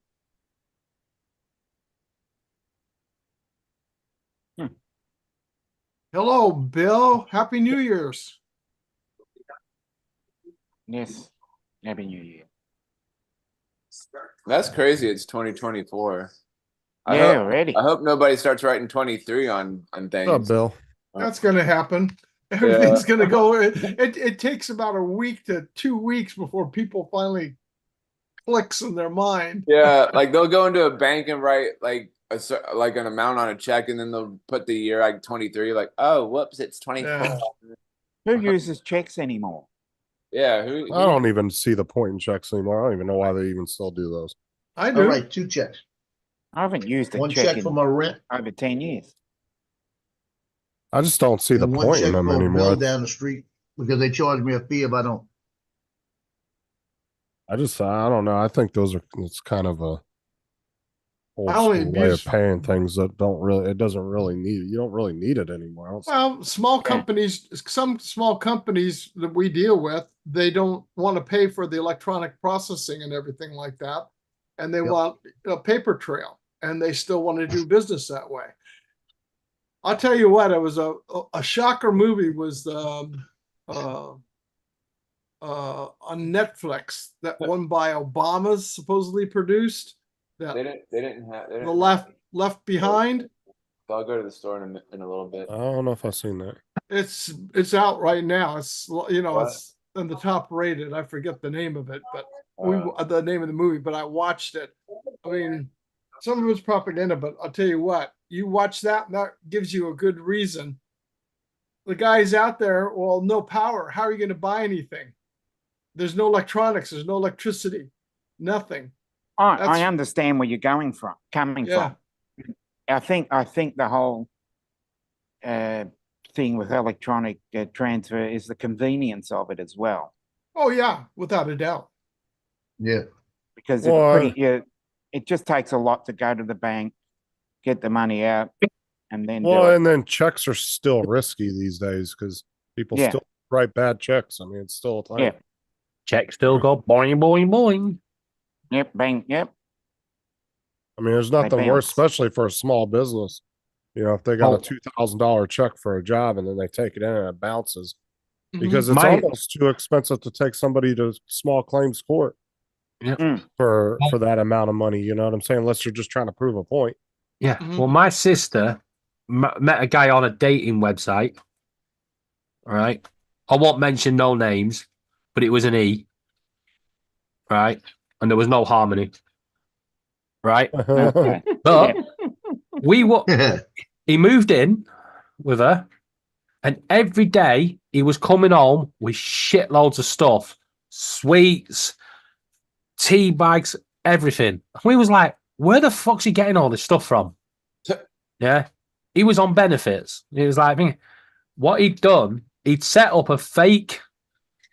Hello, Bill. Happy New Year's. Yes. Happy New Year. That's crazy. It's 2024. I Yeah, hope, already. I hope nobody starts writing 23 on What's up, things. Bill? That's going to happen. Everything's going to go. It takes about a week to 2 weeks before people finally clicks in their mind. Yeah, like they'll go into a bank and write like like an amount on a check, and then they'll put the year like 23. Like, oh, whoops, it's 24. Yeah. Who uses checks anymore? Yeah, I don't even see the point in checks anymore. I don't even know why they even still do those. I I do. write 2 checks. I haven't used a One check check for in my rent over 10 years. I just don't see the and one point in check them for a bill anymore. down the street because they charge me a fee if I don't. I don't know. I think it's kind of a old I only school way of use- paying things that it doesn't really need, you don't really need it anymore. I don't see- Well, small companies, some small companies that we deal with, they don't want to pay for the electronic processing and everything like that. And they Yep. want a paper trail and they still want to do business that way. I'll tell you what, it was a shocker movie was on Netflix, that one by Obama's supposedly produced, that They didn't have. They the didn't left behind. I'll go to the store in a little bit. I don't know if I've seen that. It's out right now. It's What? it's in the top rated. I forget the name of it, but the name of the movie. But I watched it. I mean, some of it was propaganda, but I'll tell you what, you watch that, and that gives you a good reason. The guys out there, well, no power. How are you going to buy anything? There's no electronics. There's no electricity. Nothing. I That's- understand where you're coming from. Yeah. I think the whole thing with electronic transfer is the convenience of it as well, Oh yeah, without a doubt. Yeah. because Well, it just takes a lot to go to the bank, get the money out, and then do Well, it. and then checks are still risky these days because people Yeah. still write bad checks. I mean, it's still a thing. Yeah. Check still go boing, boing, boing. Yep, bank. Yep. I mean, there's nothing worse, bounce. especially for a small business. If they got Oh. a $2,000 check for a job and then they take it in and it bounces Mhm. because it's My- almost too expensive to take somebody to small claims court for that amount of money. You know what I'm saying? Unless you're just trying to prove a point. Yeah. Mhm. Well, my sister met a guy on a dating website. All right. I won't mention no names, but it was an E. Right. And there was no harmony. Right. Okay. But Yeah. he moved in with her, and every day he was coming home with shitloads of stuff, sweets, tea bags, everything. We was like, where the fuck's he getting all this stuff from? Yeah. He was on benefits. He was like, what he'd done, he'd set up a fake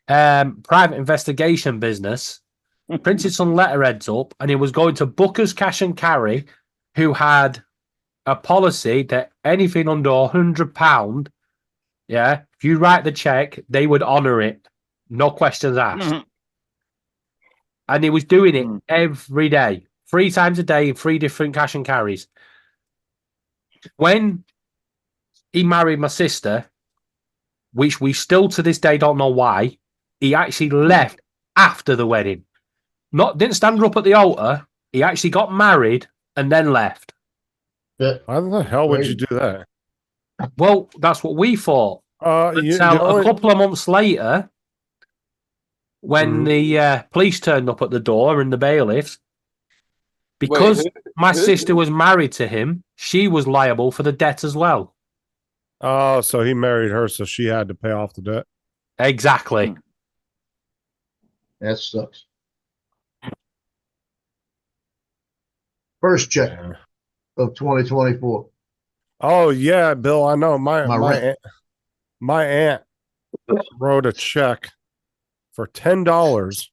private investigation business, printed some letterheads up, and he was going to Booker's Cash and Carry, who had a policy that anything under £100, yeah, if you write the check, they would honor it, no questions asked. Mhm. And he was doing it Mm. every day, 3 times a day in 3 different cash and carries. When he married my sister, which we still to this day don't know why, he actually left after the wedding. Didn't stand up at the altar. He actually got married and then left. Yeah. Why the hell would you do that? Well, that's what we thought. But You so know a what? couple of months later, when Mhm. the police turned up at the door and the bailiffs. Because my who- sister was married to him, she was liable for the debt as well. Oh, so he married her, so she had to pay off the debt. Exactly. That sucks. First check Yeah. of 2024. Oh yeah, Bill. I know My rent. my aunt wrote a check for $10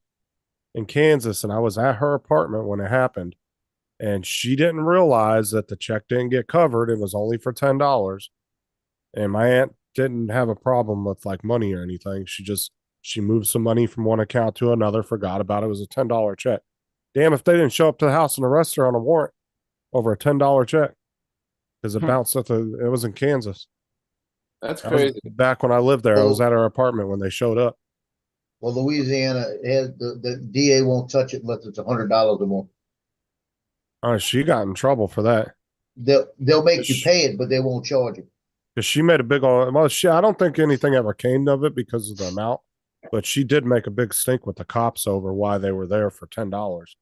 in Kansas, and I was at her apartment when it happened, and she didn't realize that the check didn't get covered. It was only for $10, and my aunt didn't have a problem with like money or anything. She moved some money from one account to another, forgot about it. It was a $10 check. Damn, if they didn't show up to the house and arrest her on a warrant over a $10 check because it bounced at it was in Kansas. That's That was crazy. back when I lived there. I was Oh. at her apartment when they showed up. Well, Louisiana has the DA won't touch it unless it's $100 or more. She got in trouble for that They'll make you pay it, but they won't charge you. because she made a big old. Well, I don't think anything ever came of it because of the amount, but she did make a big stink with the cops over why they were there for $10.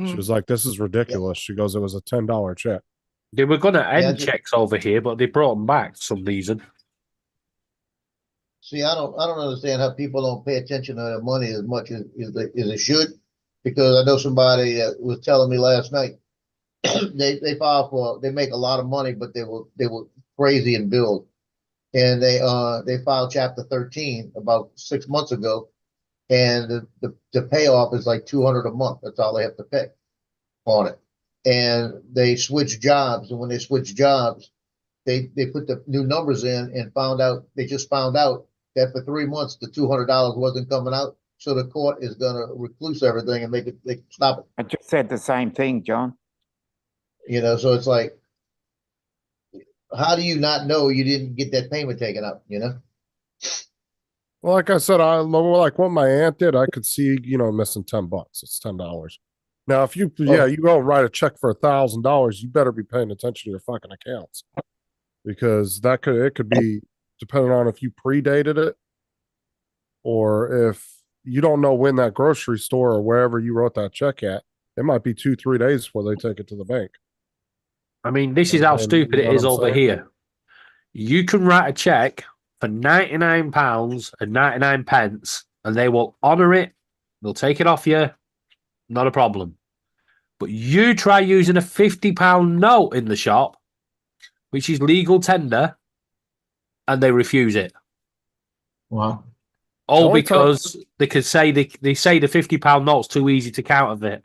She was like, "This is ridiculous." She goes, "It was a $10 check." They were going to end Yeah, checks over here, but they brought them back for some reason. See, I don't understand how people don't pay attention to their money as much as they should, because I know somebody was telling me last night they make a lot of money, but they were crazy in bills, and they filed Chapter 13 about 6 months ago, and the payoff is like $200 a month. That's all they have to pay on it, and they switched jobs, and when they switched jobs, they put the new numbers in and just found out that for 3 months the $200 wasn't coming out, so the court is gonna recluse everything and they stop it. I just said the same thing, John. So it's like, how do you not know you didn't get that payment taken out? Well, like I said, like what my aunt did, I could see, missing $10. It's $10. Now, if you go write a check for $1,000, you better be paying attention to your fucking accounts, because it could be depending on if you predated it or if you don't know when that grocery store or wherever you wrote that check at, it might be 2-3 days before they take it to the bank. I mean, this is how And stupid you it know is what I'm over saying? here. You can write a check for £99.99, and they will honor it. They'll take it off you. Not a problem. But you try using a £50 note in the shop, which is legal tender, and they refuse it. Wow. All only time- because they could say they say the £50 note's too easy to counterfeit.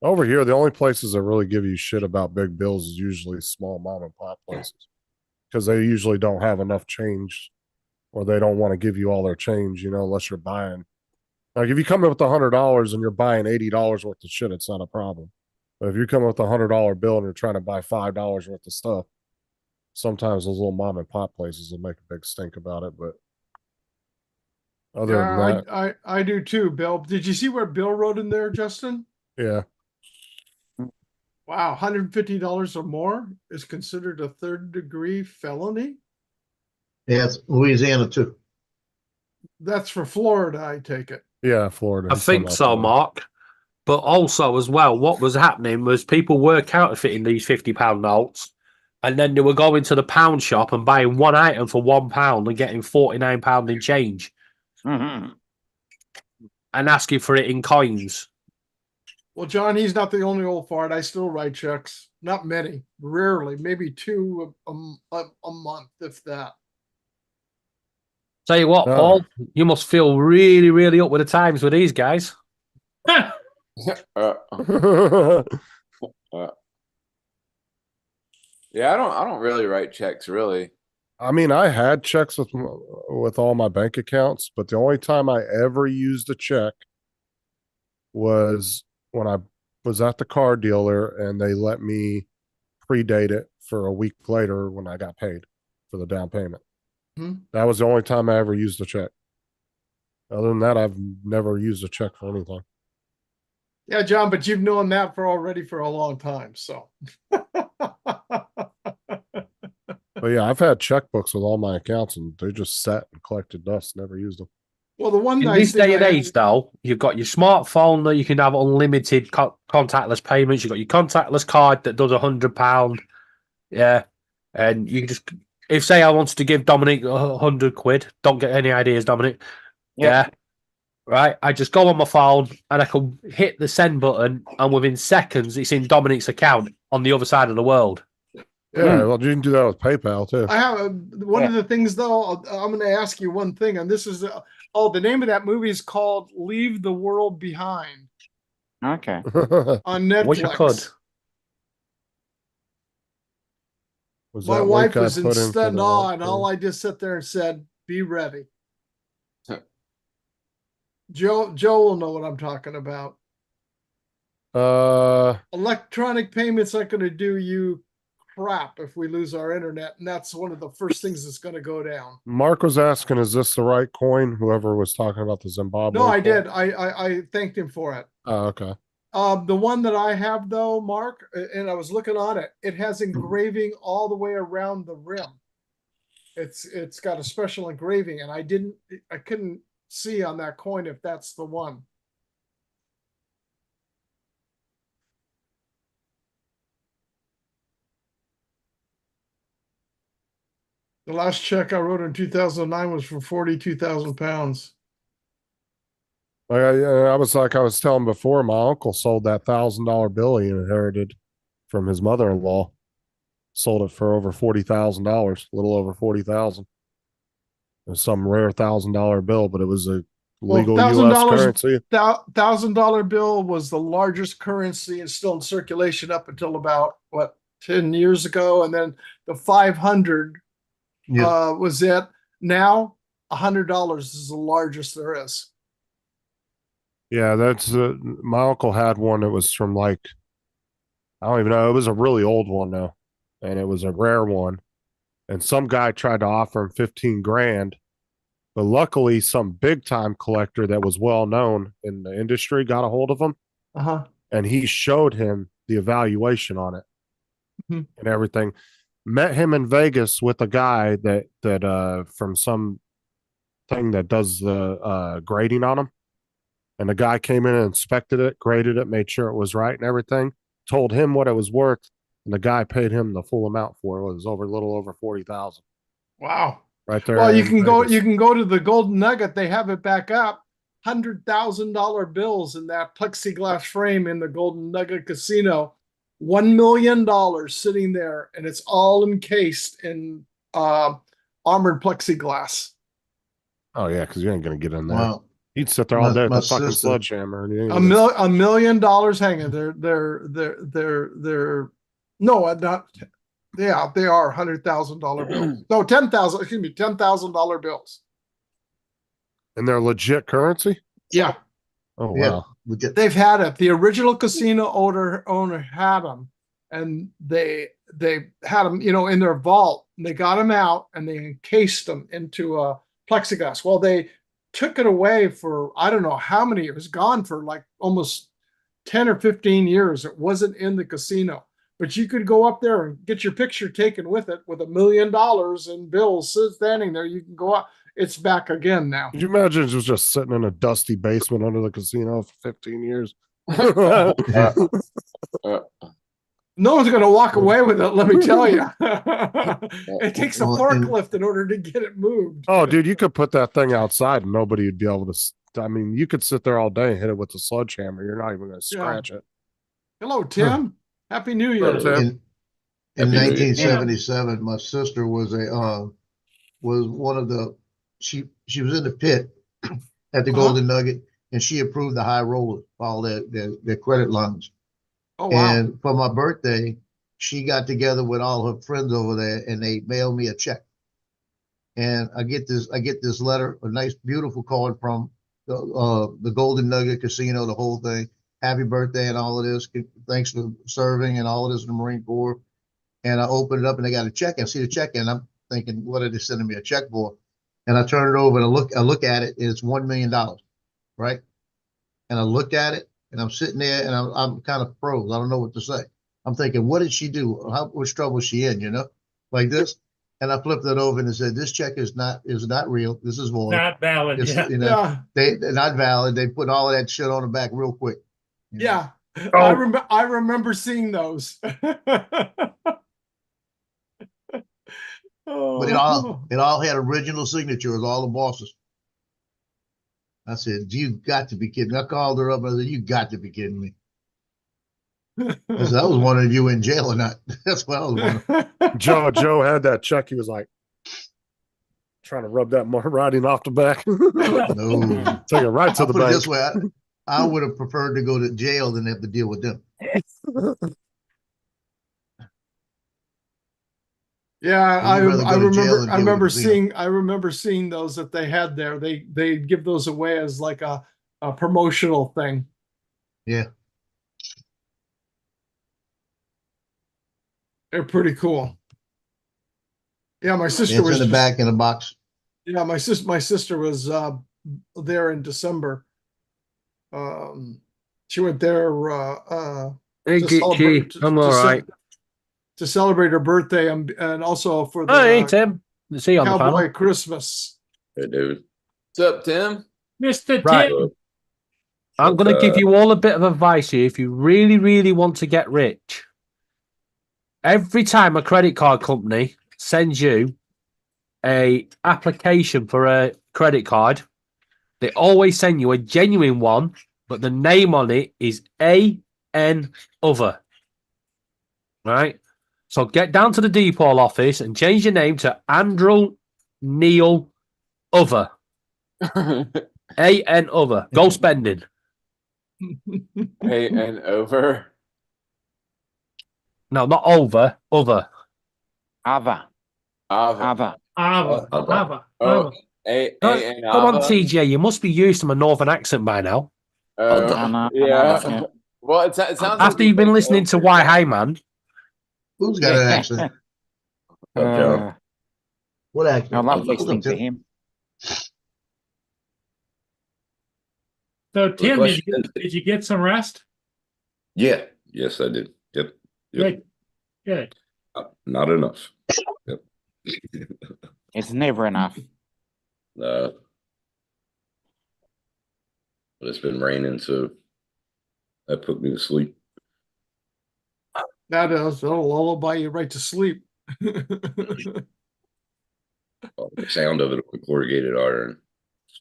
Over here, the only places that really give you shit about big bills is usually small mom and pop places, because they usually don't have enough change, or they don't want to give you all their change, unless you're buying. Like if you come in with $100 and you're buying $80 worth of shit, it's not a problem. But if you come with a $100 bill and you're trying to buy $5 worth of stuff, sometimes those little mom and pop places will make a big stink about it. But other than that, I do too, Bill. Did you see what Bill wrote in there, Justin? yeah. Wow, $150 or more is considered a third-degree felony. Yeah, it's Louisiana too. That's for Florida, I take it. Yeah, Florida. I think so, Mark. But also, as well, what was happening was people were counterfeiting these £50 notes, and then they were going to the pound shop and buying one item for £1 and getting £49 in change Mhm. and asking for it in coins. Well, John, he's not the only old fart. I still write checks. Not many, rarely, maybe 2 a month, if that. Tell you what, No. Paul, you must feel really, really up with the times with these guys. Uh, yeah, I don't really write checks really. I mean, I had checks with all my bank accounts, but the only time I ever used a check was when I was at the car dealer and they let me predate it for a week later when I got paid for the down payment. That was the only time I ever used a check. Other than that, I've never used a check for anything. Yeah, John, but you've known that for a long time, so. But yeah, I've had checkbooks with all my accounts and they just sat and collected dust, never used them. Well, the one In nice this thing day and I age, though, you've got your smartphone that you can have unlimited contactless payments. You've got your contactless card that does £100. Yeah, and you can just, if say I wanted to give Dominic £100, don't get any ideas, Dominic. Yeah, right. I just go on my phone and I can hit the send button, and within seconds, it's in Dominic's account on the other side of the world. Yeah, well, you can do that with PayPal too. I have one of the things though. I'm going to ask you one thing, and this is the name of that movie is called "Leave the World Behind" Okay. on Netflix. Wish I could. Was My that wife link I was in put in for stun the awe, right and all thing? I just sat there and said, "Be ready." Joe will know what I'm talking about. Electronic payments aren't going to do you crap if we lose our internet, and that's one of the first things that's going to go down. Mark was asking, is this the right coin? Whoever was talking about the Zimbabwe. No, I coin? did. I thanked him for it. Oh, okay. The one that I have though, Mark, and I was looking on it, it has engraving all the way around the rim. It's got a special engraving, and I couldn't see on that coin if that's the one. The last check I wrote in 2009 was for 42,000 pounds. Like I was telling before, my uncle sold that $1,000 bill he inherited from his mother-in-law. Sold it for over $40,000, a little over 40,000. It was some rare $1,000 bill, but it was a legal U.S. currency. $1,000 bill was the largest currency and still in circulation up until about 10 years ago, and then the 500 was it. Now $100 is the largest there is. Yeah, that's my uncle had one that was from like, I don't even know. It was a really old one though, and it was a rare one. And some guy tried to offer him 15 grand, but luckily some big time collector that was well known in the industry got a hold of him, and he showed him the evaluation on it and everything. Met him in Vegas with a guy that from some thing that does the grading on them. And the guy came in and inspected it, graded it, made sure it was right and everything, told him what it was worth, and the guy paid him the full amount for it. It was over a little over 40,000. Wow. Right there. Well, you can go to the Golden Nugget. They have it back up. $100,000 bills in that plexiglass frame in the Golden Nugget Casino. $1 million sitting there, and it's all encased in armored plexiglass. Oh yeah, because you ain't gonna get in there. Wow. He'd sit there all day with a fucking sledgehammer. And $1 million hanging. No, not. Yeah, they are $100,000 bills. No, 10,000. Excuse me, $10,000 bills. And they're legit currency. Yeah. Oh wow. They've had it. The original casino owner had them, and they had them, in their vault. And they got them out and they encased them into a plexiglass. Well, they took it away for I don't know how many. It was gone for like almost 10 or 15 years. It wasn't in the casino, but you could go up there and get your picture taken with it with $1 million in bills standing there. You can go up. It's back again now. Could you imagine it was just sitting in a dusty basement under the casino for 15 years? No one's going to walk away with it, let me tell you. It takes a forklift in order to get it moved. Oh, dude, you could put that thing outside and nobody would be able to. I mean, you could sit there all day and hit it with a sledgehammer. You're not even going to scratch it. Hello, Tim. Happy New Year. In 1977, my sister was one of the she was in the pit at the Golden Nugget, and she approved the high rollers, all their credit lines. Oh, wow. And for my birthday, she got together with all her friends over there, and they mailed me a check. And I get this letter, a nice, beautiful card from the Golden Nugget Casino, the whole thing. Happy birthday and all of this. Thanks for serving and all of this in the Marine Corps. And I open it up and they got a check. And I see the check, and I'm thinking, what are they sending me a check for? And I turn it over and I look at it, and it's $1 million, right? And I looked at it, and I'm sitting there, and I'm kind of froze. I don't know what to say. I'm thinking, what did she do? How much trouble is she in? Like this? And I flipped it over and it said, this check is not real. This is void. Not valid, It's, yeah. you know, Yeah, they're not valid. They put all of that shit on the back real quick. you know. yeah. Oh. I remember seeing those. But it all had original signatures, all the bosses. I said, you got to be kidding. I called her up and I said, you got to be kidding me. I said, I was wondering if you were in jail or not. That's what I was wondering. Joe had that check. He was like trying to rub that writing off the back. No. Take it right to I'll the put it bank. this way, I would have preferred to go to jail than have to deal with them. Yeah, You'd rather go to jail than I deal with the casino. I remember seeing those that they had there. They give those away as like a promotional thing. Yeah. They're pretty cool. Yeah, my sister It's was in the just- back in a box. Yeah, my sister was there in December. She went there Hey, to Gitchy, celebrate I'm all right. to celebrate her birthday and also for the Hey, Tim. See you on the Cowboy panel. Christmas. Hey, David. What's up, Tim? Mr. Right. Tim. I'm going to give you all a bit of advice here. If you really, really want to get rich, every time a credit card company sends you a application for a credit card, they always send you a genuine one, but the name on it is AN Other. Right? So get down to the Depot office and change your name to Andrew Neil Other. AN Other. Go spending. Hey, and over. No, not over. Other. Ava. Ava. Ava. Ava. Oh, Ava. Come on, TJ. You must be used to my northern accent by now. Yeah. Well, it sounds like After you've been listening to Why Hi Man. Who's got an accent? What accent? I love listening to him. So Tim, Well, did you get some rest? Yeah, yes, I did. Yep. Good. Good. Not enough. Yep. It's never enough. But it's been raining, so that put me to sleep. That'll lullaby you right to sleep. The sound of it with corrugated iron.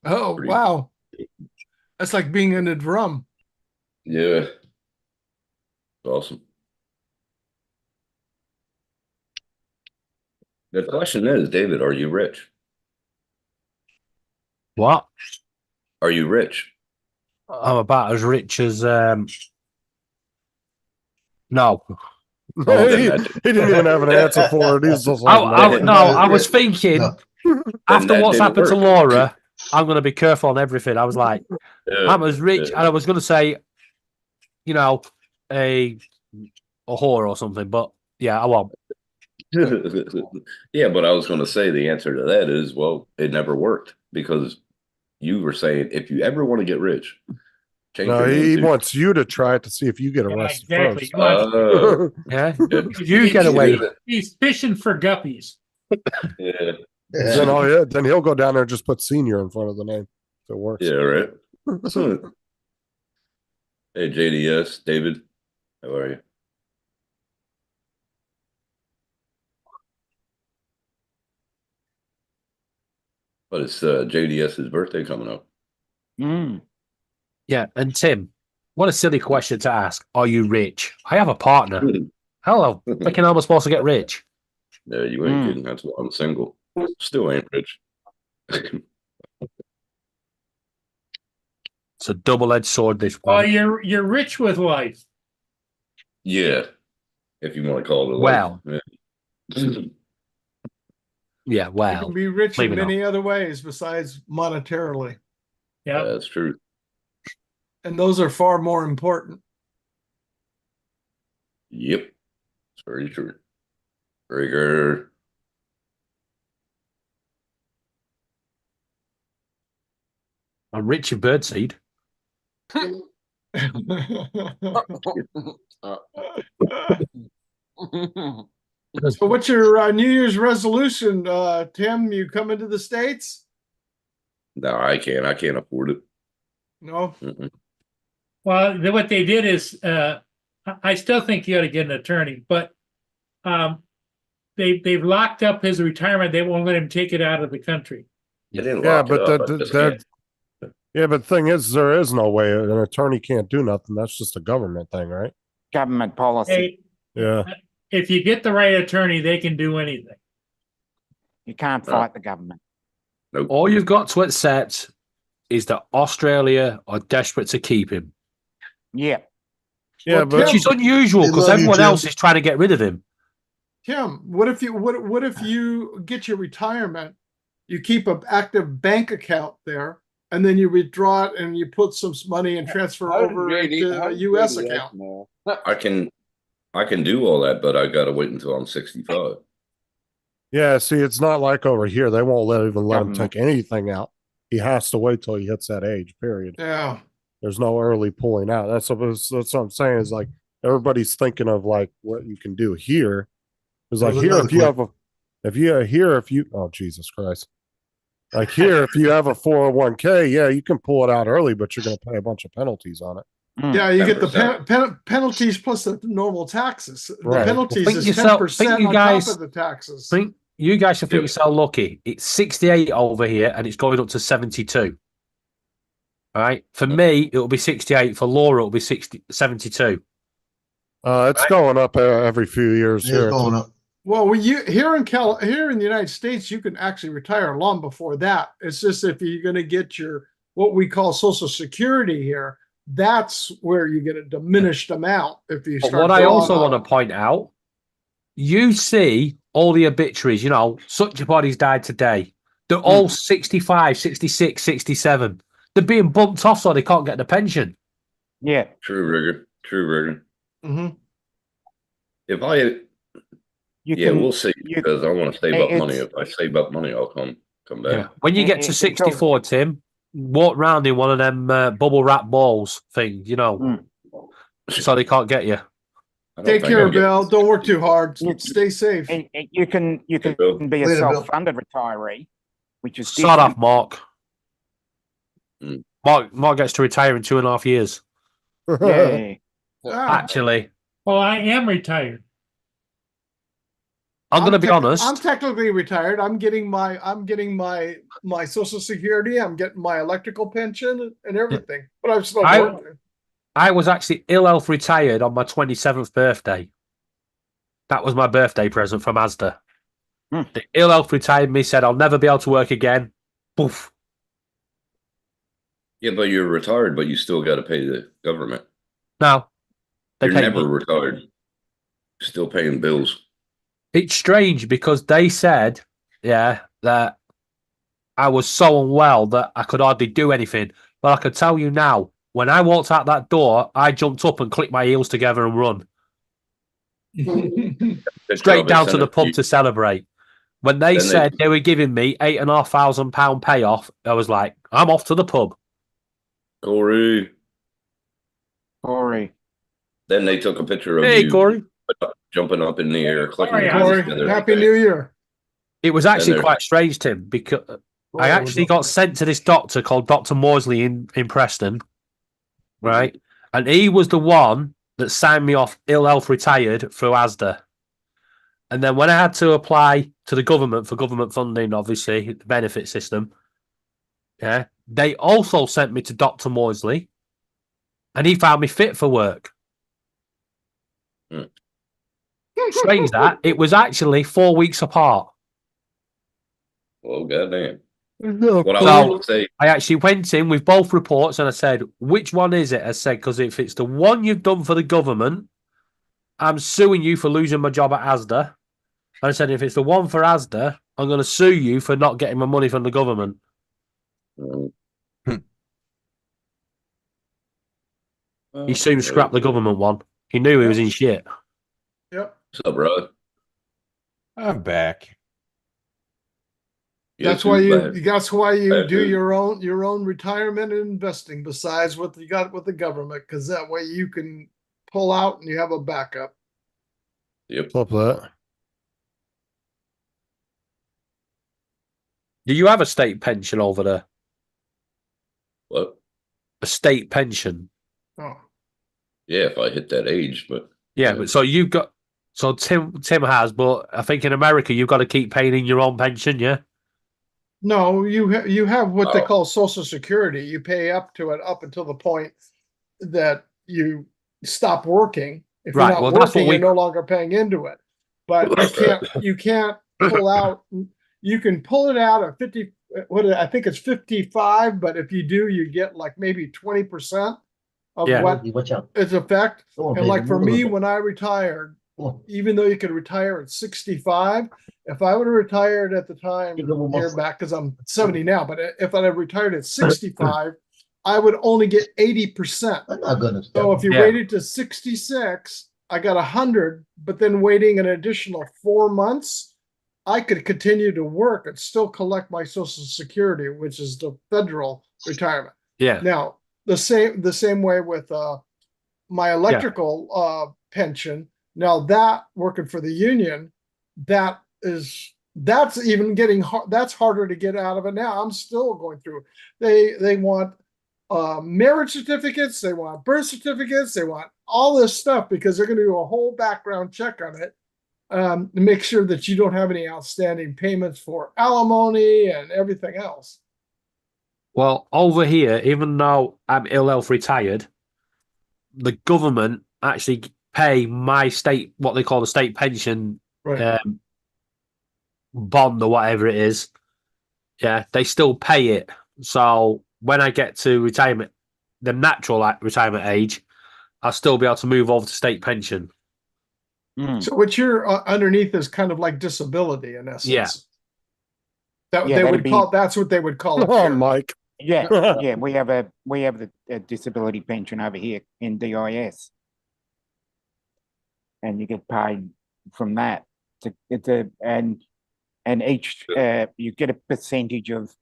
Oh, Pretty- wow. That's like being in a drum. Yeah. Awesome. The question is, David, are you rich? What? Are you rich? I'm about as rich as no. he didn't even have an answer for it. He's just like, I was thinking after that what's didn't happened to work. Laura, I'm going to be careful on everything. I was like, I'm as rich, and I was going to say, you know, a whore or something, but yeah, I won't. Yeah, but I was going to say the answer to that is, well, it never worked because you were saying if you ever want to get rich, change no, your name he to- wants you to try it to see if you get arrested exactly. first. Yeah, You get away. He's fishing for guppies. Yeah. Then he'll go down there and just put senior in front of the name if it works. Yeah, right. Hey, JDS, David, how are you? But it's JDS's birthday coming up. Yeah, and Tim, what a silly question to ask. Are you rich? I have a partner. Hello, freaking am I supposed to get rich? No, you ain't kidding. That's why I'm single. Still ain't rich. It's a double-edged sword. This Oh, one. you're rich with life. Yeah, if you want to call it a Well. life. Yeah. Yeah, You well, can be rich in maybe not. many other ways besides monetarily. Yeah, That's true. And those are far more important. Yep, it's very true. Very good. I'm rich in birdseed. So what's your New Year's resolution, Tim? You coming to the States? No, I can't afford it. No? Mm-mm. Well, what they did is, I still think you ought to get an attorney, but they've locked up his retirement. They won't let him take it out of the country. I didn't Yeah, lock it but up. I just can't. yeah, but the thing is, there is no way an attorney can't do nothing. That's just a government thing, right? Government policy. Hey, Yeah. if you get the right attorney, they can do anything. You can't fight the government. Nope. All you've got to accept is that Australia are desperate to keep him, Yeah. Yeah, Well, but which is unusual They because love you, everyone Tim. else is trying to get rid of him. Tim, what if you get your retirement, you keep an active bank account there, and then you withdraw it and you put some money and transfer over into a US account? I can do all that, but I gotta wait until I'm 65. yeah, see, it's not like over here. They won't even let him Government. take anything out. He has to wait till he hits that age, period. Yeah. There's no early pulling out. That's what I'm saying is like everybody's thinking of like what you can do here. It's like There's here, another if you clip. have oh, Jesus Christ. Like here, if you have a 401k, yeah, you can pull it out early, but you're going to pay a bunch of penalties on it. Yeah, you get the 10%. penalties plus the normal taxes. The Right. penalties Think is yourself- 10% think you on guys- top of the taxes. Think you guys should think Yep. yourself lucky. It's 68 over here and it's going up to 72. All right. For me, it'll be 68. For Laura, it'll be 72. It's going up every few years It's here. going up. Well, here in the United States, you can actually retire long before that. It's just if you're going to get your what we call Social Security here, that's where you get a diminished amount if you But start. what I drawing also out. want to point out, you see all the obituaries, such a body's died today. They're all 65, 66, 67. They're being bumped off so they can't get the pension. Yeah. True rigor. True rigor. Mhm. If I, You yeah, can, we'll see you- because I want to save up money. it's- If I save up money, I'll come back. When you get It's to all- 64, Tim, walk round in one of them bubble wrap balls thing, so they can't get you. I don't Take think care, I'm getting- Bill. Don't work too hard. You- Stay safe. you can Bill. be a Later, Bill. self-funded retiree, which is Start off, different. Mark. Mm. Mark gets to retire in 2.5 years. Yeah. Ah, Actually, Oh, I am retired. I'm going to be I'm honest. technically retired. I'm getting my Social Security. I'm getting my electrical pension and everything. But I'm still working. I was actually ill health retired on my 27th birthday. That was my birthday present from Asda. The ill health retired me, said I'll never be able to work again. Poof. Yeah, but you're retired, but you still got to pay the government. No, they You're pay never me. retired. Still paying bills. It's strange because they said, that I was so unwell that I could hardly do anything. But I can tell you now, when I walked out that door, I jumped up and clicked my heels together and run Good straight job, down to the incentive. pub to celebrate. When they Then they- said they were giving me £8,500 payoff, I was like, I'm off to the pub. Corey. Corey. Then they took a picture of Hey, you Corey. jumping up in the air, clicking Corey, your how's hands Corey, together. Happy New Year. It was actually there's- quite strange, Tim, because I actually got sent to this doctor called Dr. Morsley in Preston, right? And he was the one that signed me off ill health retired through Asda. And then when I had to apply to the government for government funding, obviously, the benefit system, they also sent me to Dr. Morsley and he found me fit for work. Strange that. It was actually 4 weeks apart. Oh, goddamn. No, What I So- was going to say, I actually went in with both reports and I said, which one is it? I said, because if it's the one you've done for the government, I'm suing you for losing my job at Asda. And I said, if it's the one for Asda, I'm going to sue you for not getting my money from the government. He soon scrapped the government one. He knew he was in shit. Yep. what's up, bro? I'm back. That's why you Bad. that's why you Bad do news. your own retirement investing besides what you got with the government, because that way you can pull out and you have a backup. Yep. Flip that. Do you have a state pension over there? What? A state pension? Oh, Yeah, if I hit that age, but Yeah, but so you've got. So Tim has, but I think in America you've got to keep paying in your own pension. Yeah. no, you have what they Oh. call Social Security. You pay up to it up until the point that you stop working. If you're Right, not well, that's what working, you're we- no longer paying into it. But you can't pull out. You can pull it out at 50. I think it's 55. But if you do, you get like maybe 20% of Yeah. what Watch out. is effect. Come on, And like baby, for move a me, little bit. when I retired, Come on. even though you could retire at 65, if I would have retired at the time Give it a little here more. back, because I'm 70 now, but if I had retired at 65, I would only get 80%. I'm not gonna. So if you Yeah. waited to 66, I got 100, but then waiting an additional 4 months, I could continue to work and still collect my Social Security, which is the federal retirement. Yeah. Now, the same way with my electrical pension. Now that working for the union, that's even getting hard. That's harder to get out of it now. I'm still going through. They want marriage certificates, they want birth certificates, they want all this stuff because they're going to do a whole background check on it to make sure that you don't have any outstanding payments for alimony and everything else. Well, over here, even though I'm ill health retired, the government actually pay my state, what they call the state pension Right. bond or whatever it is. Yeah, they still pay it. So when I get to retirement, the natural retirement age, I'll still be able to move over to state pension. Mm. So what you're underneath is kind of like disability in essence. Yeah. That Yeah, they that'd would be- call. That's what they would call it. Oh, here. Mike. Yeah, yeah, we have the disability pension over here in DIS. And you get paid from that. And each you get a percentage of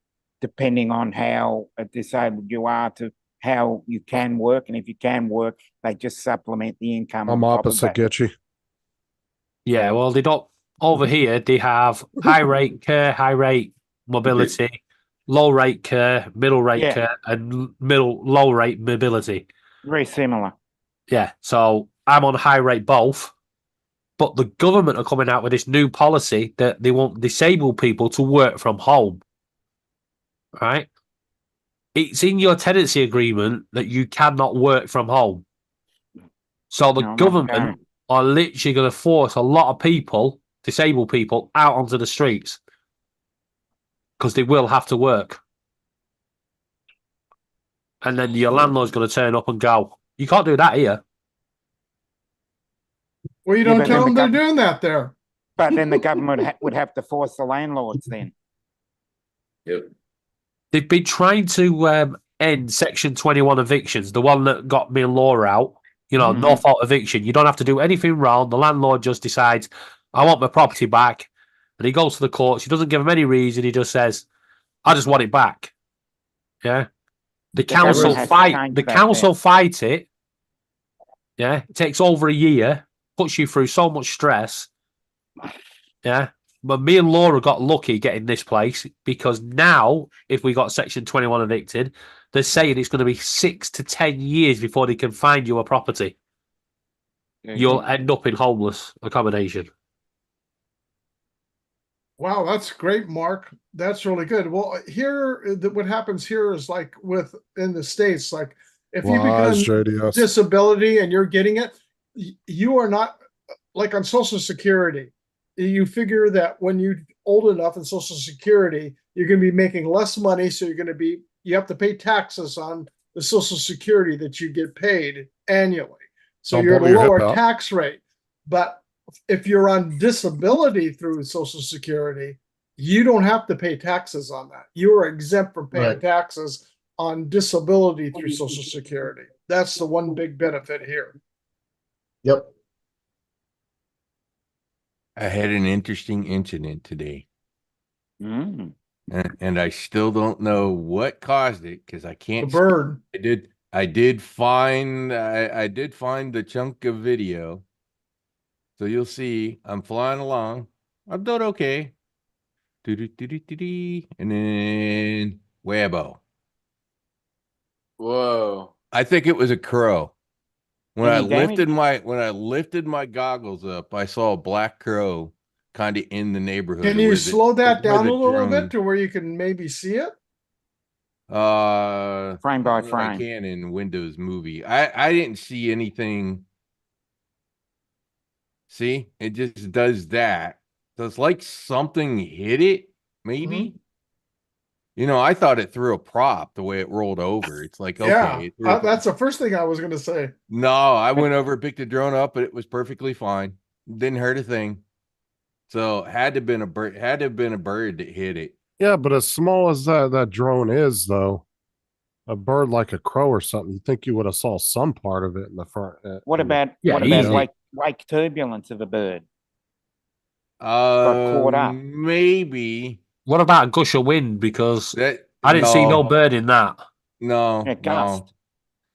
depending on how disabled you are to how you can work, and if you can work, they just supplement the income. I'm on top of opposite that. Getchy. Yeah, well, they don't. Over here, they have high rate care, high rate mobility, low rate care, middle rate Yeah. care, and low rate mobility. Very similar. Yeah, so I'm on high rate both, but the government are coming out with this new policy that they want disabled people to work from home. Right? It's in your tenancy agreement that you cannot work from home. So the No, I'm not government going. are literally going to force a lot of people, disabled people, out onto the streets because they will have to work. And then your landlord's going to turn up and go, you can't do that here. Well, you Yeah, don't but tell then them the they're doing that there. But then the government would have to force the landlords then. Yep. They've been trying to end Section 21 evictions, the one that got me and Laura out. You know, no fault eviction. You don't have to do anything wrong. The landlord just decides, I want my property back. And he goes to the courts. He doesn't give them any reason. He just says, I just want it back. Yeah. The council government has to fight. change The that council now. fight it. Yeah. It takes over a year. Puts you through so much stress. Yeah. But me and Laura got lucky getting this place because now, if we got Section 21 evicted, they're saying it's going to be 6 to 10 years before they can find you a property. You'll end up in homeless accommodation. Wow, that's great, Mark. That's really good. Well, here, what happens here is like in the States, like if you Lies, become JDS. disability and you're getting it, you are not like on Social Security. You figure that when you're old enough in Social Security, you're going to be making less money. So you have to pay taxes on the Social Security that you get paid annually. So Don't you're at blow a your hip lower out. tax rate. But if you're on disability through Social Security, you don't have to pay taxes on that. You are exempt from paying Right. taxes on disability through Social Security. That's the one big benefit here. Yep. I had an interesting incident today, Mm. and I still don't know what caused it because I The can't. bird. I did find the chunk of video. So you'll see I'm flying along. I'm doing okay. And then Wabo. Whoa. I think it was a crow. When Any damage? when I lifted my goggles up, I saw a black crow kind of in the neighborhood. Can you where slow that where down the a little drone- bit to where you can maybe see it? Frame by I frame. can in Windows Movie. I didn't see anything. See, it just does that. So it's like something hit it, maybe. You know, I thought it threw a prop the way it rolled over. It's like, okay, it threw a prop. That's the first thing I was gonna say. No, I went over, picked the drone up, but it was perfectly fine. Didn't hurt a thing. So had to have been a bird, that hit it. Yeah, but as small as that drone is, though, a bird like a crow or something, you think you would have saw some part of it in the front. What in the- about Yeah, what about easy. wake turbulence of a bird? caught up. Maybe What about a gush of wind? Because that I didn't see no bird in that. No, Yeah, no. gust.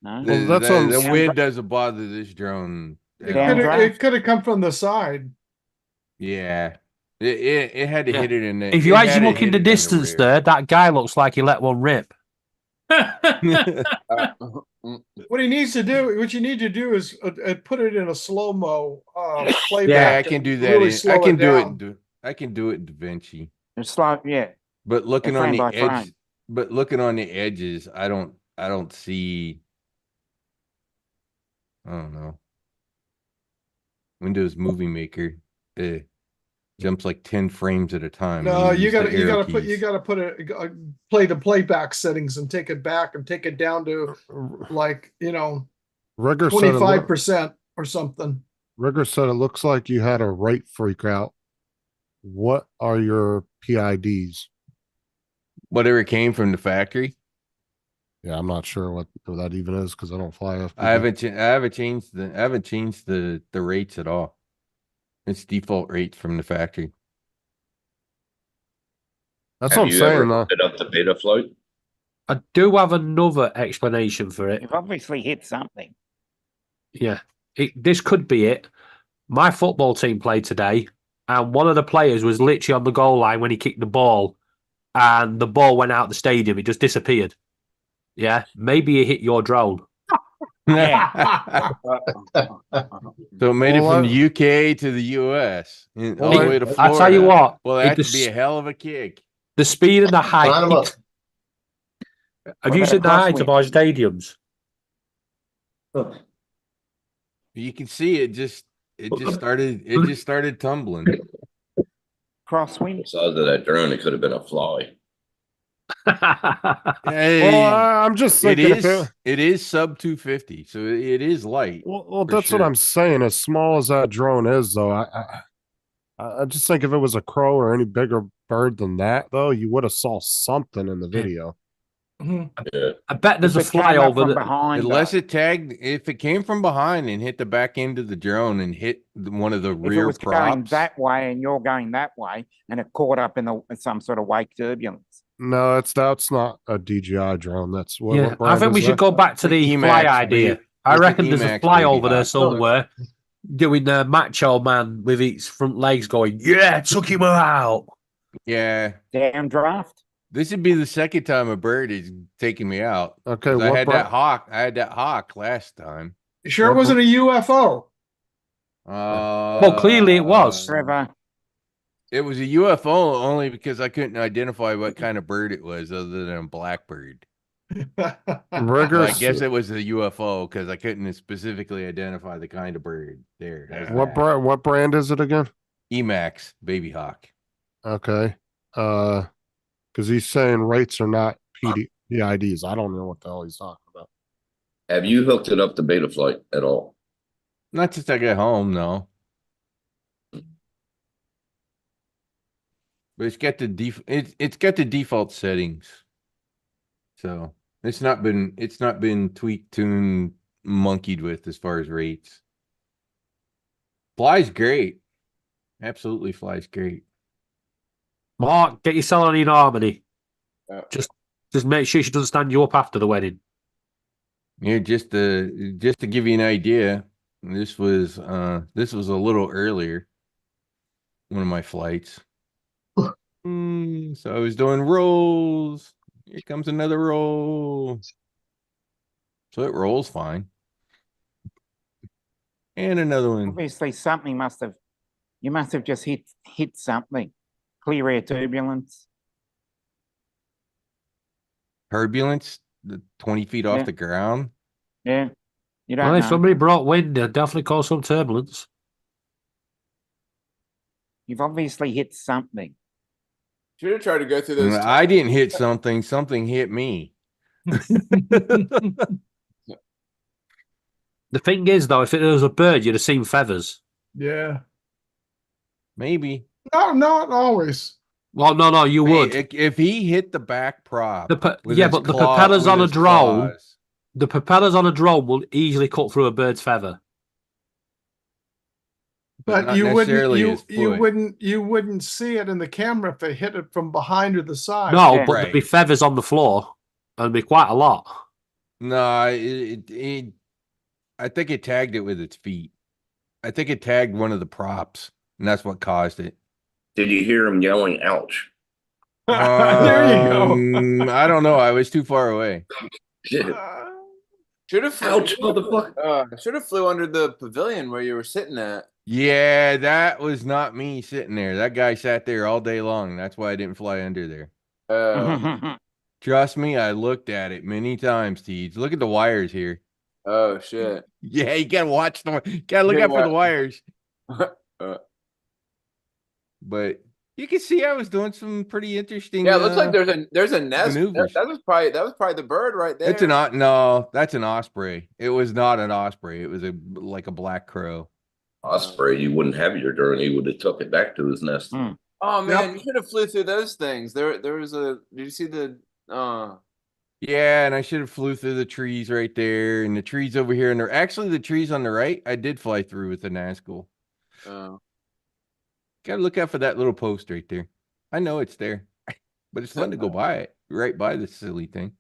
No. The, Well, that's what I'm the saying. wind doesn't bother this drone. at Damn all. right. It could have come from the side. Yeah, it had to Yeah. hit it in the. If you it had actually to look in hit the it distance rear. there, that guy looks like he let one rip. What he needs to do, what you need to do is put it in a slow-mo playback. Yeah, I can do and that. really I slow can do down. it. I can do it in DaVinci. It's like, yeah. But looking on frame the by edge, frame. but looking on the edges, I don't see. I don't know. Windows Movie Maker jumps like 10 frames at a time. No, when you use the gotta arrow put keys. play the playback settings and take it back and take it down to like Rigger said it 25% or something. Rigger said it looks like you had a rate freak out. What are your PIDs? Whatever came from the factory. Yeah, I'm not sure what that even is because I don't fly FPV. I haven't changed the rates at all. It's default rates from the factory. That's Have what I'm you saying ever though. set up the beta float? I do have another explanation for it. You've obviously hit something. Yeah, this could be it. My football team played today, and one of the players was literally on the goal line when he kicked the ball, and the ball went out the stadium. It just disappeared. Yeah, maybe it hit your drone. So it made it Well, from the UK to the US and all the way to Florida. I tell you what, Well, it that would just- be a hell of a kick. the speed and the height. Line 'em up. Have What you about seen the a height of crosswind? our stadiums? You can see it just started tumbling. Crosswind. The size of that drone, it could have been a fly. Hey, Well, I'm just it thinking. it is sub 250, so it is light. Well, for that's what sure. I'm saying. As small as that drone is, though, I just think if it was a crow or any bigger bird than that, though, you would have saw something in the video. Yeah. I bet there's a If it came fly up over from the. behind. Unless it tagged, if it came from behind and hit the back end of the drone and hit one of the if it rear was going props. that way and you're going that way, and it caught up in some sort of wake turbulence. No, that's not a DJI drone. That's what. Yeah, what I brand think we is should that? go back to the The fly Emacs idea. baby- I it's the reckon there's a Emacs fly baby over there hawk. somewhere doing the macho man with its front legs going, yeah, took him out. Yeah, Damn draft. this would be the second time a bird is taking me out. Okay, 'Cause I what had brand? I had that hawk last time. You sure it wasn't a UFO? Well, clearly it was. Trevor. It was a UFO only because I couldn't identify what kind of bird it was other than a blackbird. Rigger. I guess it was a UFO because I couldn't specifically identify the kind of bird. There. how's What that? brand? What brand is it again? Emacs baby hawk. Okay. Because he's saying rates are not PIDs. I don't know what the hell he's talking about. Have you hooked it up to beta flight at all? Not since I got home, no. But it's got the it's got the default settings. So it's not been tweaked, tuned, monkeyed with as far as rates. Flies great. Absolutely flies great. Mark, get your Celine in harmony. Yeah. Just make sure she doesn't stand you up after the wedding. Yeah, just to give you an idea, this was a little earlier. One of my flights. So I was doing rolls. Here comes another roll. So it rolls fine. And another one. Obviously, something you must have just hit something. Clear air turbulence. Turbulence, the 20 feet off Yeah. the ground. Yeah. You don't Well, if know. somebody brought wind, it'd definitely cause some turbulence. You've obviously hit something. Should have tried to go through those. I didn't hit something. Something hit me. The thing is, though, if it was a bird, you'd have seen feathers. Yeah. Maybe. No, not always. Well, no, you would. If he hit the back prop. with Yeah, his but the claw- propellers with on a his drone, claws, the propellers on a drone will easily cut through a bird's feather. But not you wouldn't necessarily you his you foot. wouldn't see it in the camera if it hit it from behind or the side. No, Yeah. but there'd be feathers on the floor, and be quite a lot. No, I think it tagged it with its feet. I think it tagged one of the props, and that's what caused it. Did you hear him yelling, ouch? There you go. I don't know. I was too far away. Shit. Should have Ouch, motherfucker. Should have flew under the pavilion where you were sitting at. Yeah, that was not me sitting there. That guy sat there all day long. That's why I didn't fly under there. Trust me, I looked at it many times, Teej. Look at the wires here. Oh shit. Yeah, you gotta watch the. Gotta look Yeah, out for the what? wires. But But you can see I was doing some pretty interesting. yeah, it looks like there's a nest. maneuvers. That was probably the bird right there. It's no, that's an osprey. It was not an osprey. It was like a black crow. Osprey, you wouldn't have your drone. He would have took it back to his nest. Oh man, you should have flew through those things. There was a. Did you see the? Yeah, and I should have flew through the trees right there, and the trees over here, and they're actually the trees on the right. I did fly through with the Nazgul. Gotta look out for that little post right there. I know it's there, but it's fun to go by it, right by the silly thing.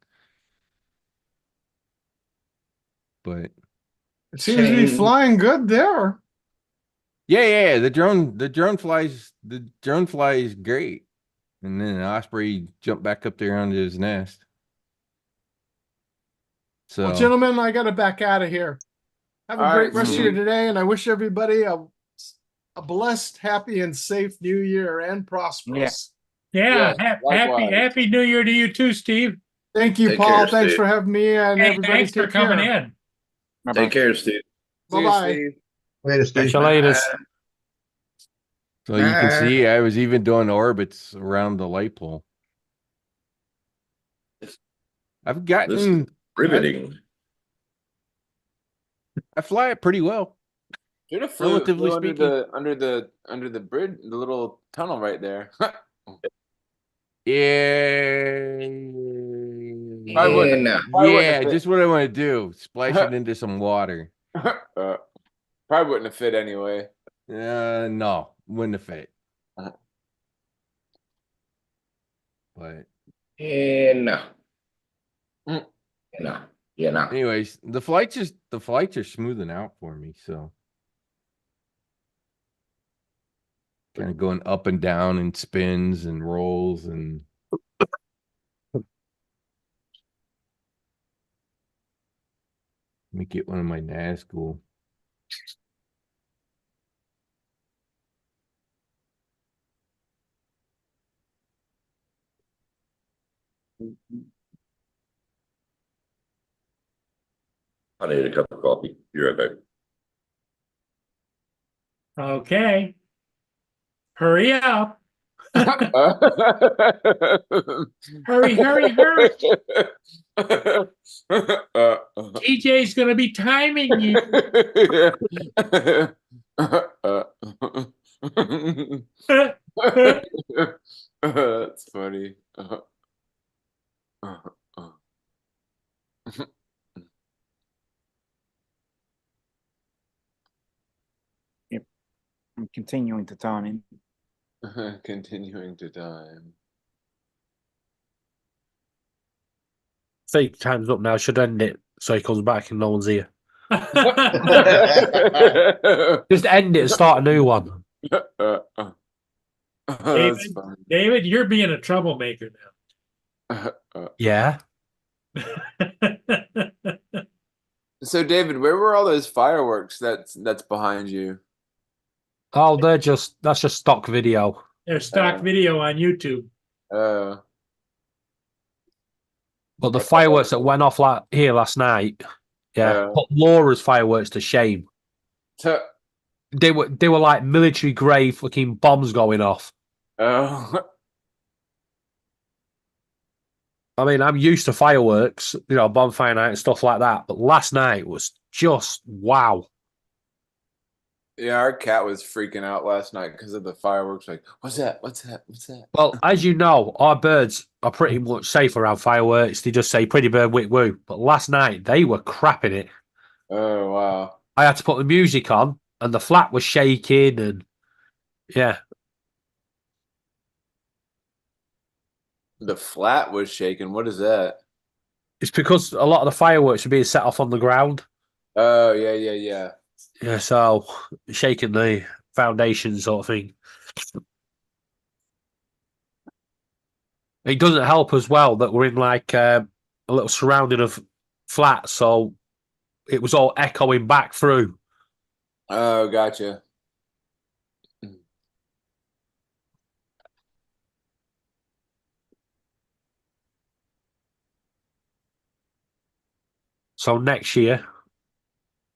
But It seems to be flying good there. yeah, the drone flies great, and then the osprey jumped back up there onto his nest. So, Well, gentlemen, I got to back out of here. Have a All great right, rest of your day, and I wish everybody a blessed, happy, and safe new year and prosperous. Yeah, Yeah, likewise. happy New Year to you too, Steve. Thank you, Take Paul. care, Thanks Steve. for having me, and Hey, everybody. thanks for take coming care. in. Bye-bye. Take care, Steve. See you, Bye-bye. Steve. Later, Steve. Catch you later. so you can see I was even doing orbits around the light pole. I've gotten Riveting. I fly it pretty well. Should have flew Relatively under speaking. under the bridge, the little tunnel right there. Yeah. Probably wouldn't- no. probably wouldn't Yeah, have fit. just what I want to do. Splash it into some water. Probably wouldn't have fit anyway. No, wouldn't have fit. Uh-huh. But No. Mm. No. Yeah, no. anyways, the flights are smoothing out for me, so kind of going up and down and spins and rolls and let me get one of my Nazgul. I need a cup of coffee. You're right back. Okay. Hurry up. Hurry. TJ's gonna be timing you. That's funny. I'm continuing to time in. Continuing to time. Fake time's up now. Should end it so he comes back and no one's here. Uh, Just end it and start a new one. That's funny. David, you're being a troublemaker Yeah. now. So David, where were all those fireworks that's behind you? Oh, that's just stock video. There's stock video on YouTube. Uh, But the fireworks that went off here last night, yeah, put Laura's fireworks to shame. They were like military grade fucking bombs going off. oh, I mean, I'm used to fireworks, bonfire night and stuff like that. But last night was just wow. yeah, our cat was freaking out last night because of the fireworks. Like, what's that? What's that? What's that? Well, as you know, our birds are pretty much safe around fireworks. They just say pretty bird, wick woo. But last night, they were crapping it. Oh, wow. I had to put the music on, and the flat was shaking, and yeah. The flat was shaking. What is that? It's because a lot of the fireworks are being set off on the ground. Oh, yeah. Yeah, so shaking the foundation sort of thing. It doesn't help as well that we're in like a little surrounding of flats, so it was all echoing back through. Oh, gotcha. So next year,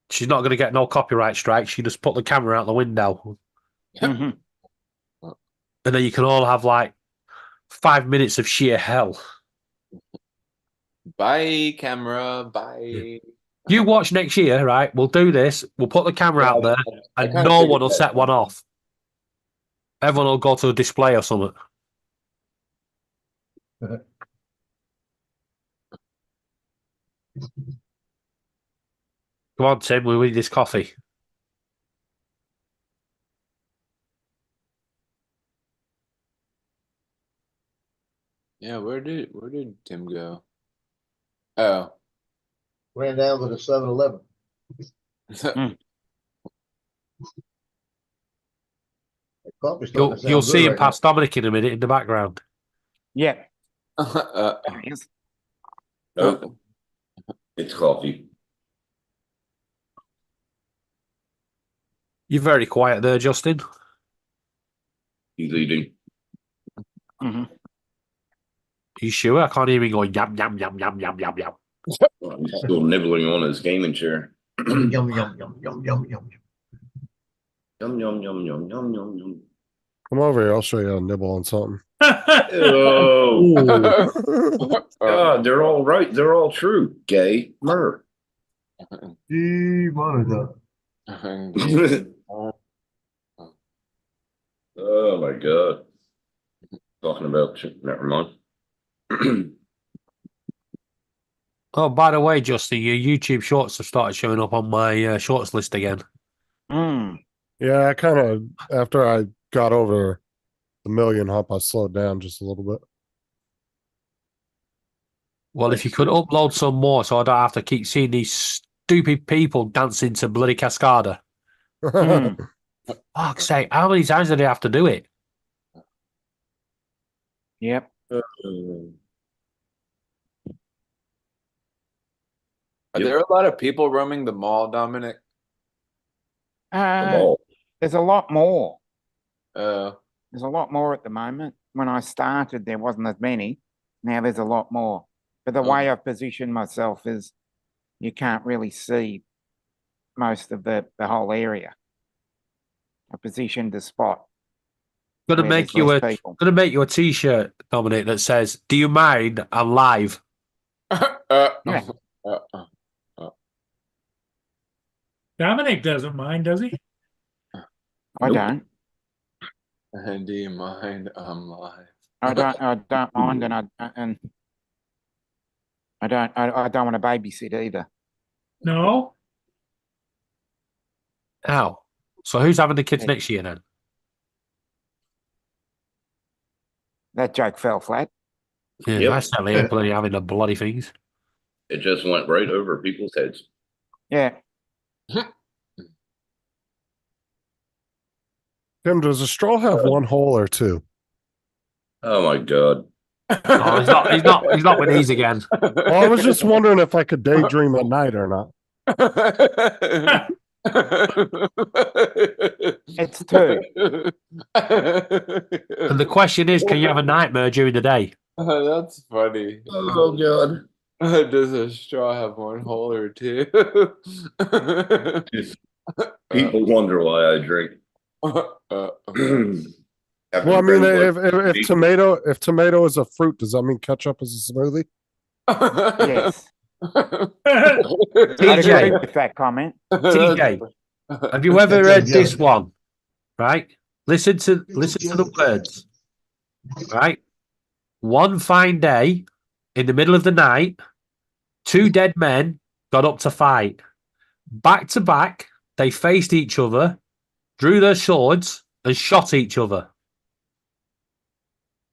she's not going to get no copyright strike. She just put the camera out the window. Mhm. And then you can all have like 5 minutes of sheer hell. Bye, camera. Bye. You watch next year, right? We'll do this. We'll put the camera out there, I and kinda no figured one will that. set one off. Everyone will go to a display or something. Come on, Tim. We need this coffee. Yeah, where did Tim go? Oh. Ran down to the 7-Eleven. You'll see him past Dominic in a minute in the background. Yeah. Nope. It's coffee. You're very quiet there, Justin. He's eating. Mhm. You sure? I can't hear him going yum yum yum yum yum yum yum. He's still nibbling on his gaming chair. Yum, yum, yum, yum, yum, yum, yum. Yum yum yum yum yum yum yum. Come over here. I'll show you how to nibble on something. Oh, God, they're all right. They're all true. Gay murder. Oh my God. Talking about shit. Never mind. Oh, by the way, Justin, your YouTube shorts have started showing up on my shorts list again. Mm. Yeah, I kind of, after I got over the million hump, I slowed down just a little bit. Well, if you could upload some more so I don't have to keep seeing these stupid people dancing to bloody Cascada. Mm. Fuck's sake, how many times do they have to do it? Yep. Are there a lot of people roaming the mall, Dominic? There's a lot more. Uh, There's a lot more at the moment. When I started, there wasn't as many. Now there's a lot more. But the way I've positioned myself is you can't really see most of the whole area. I positioned the spot. Gonna where make there's you less a people. gonna make you a t-shirt, Dominic, that says, "Do you mind? I'm live." Yeah. Dominic doesn't mind, does he? I don't. Do you mind? I'm live. I don't mind, and I don't want to babysit either. No? How? So who's having the kids Hey. next year then? That joke fell flat. Yeah, Yep. I certainly ain't bloody having the bloody things. It just went right over people's heads. Yeah. Tim, does a straw have one hole or two? Oh my God. Oh, he's not with these again. Well, I was just wondering if I could daydream at night or not. It's two. And the question is, can you have a nightmare during the day? That's funny. Oh God. Does a straw have one hole or two? People wonder why I drink. Well, I mean, if tomato is a fruit, does that mean ketchup is a smoothie? Yes. I TJ. agree with that comment. TJ, have you ever read this one? Right? Listen to the words. Right? One fine day, in the middle of the night, two dead men got up to fight. Back to back, they faced each other, drew their swords, and shot each other.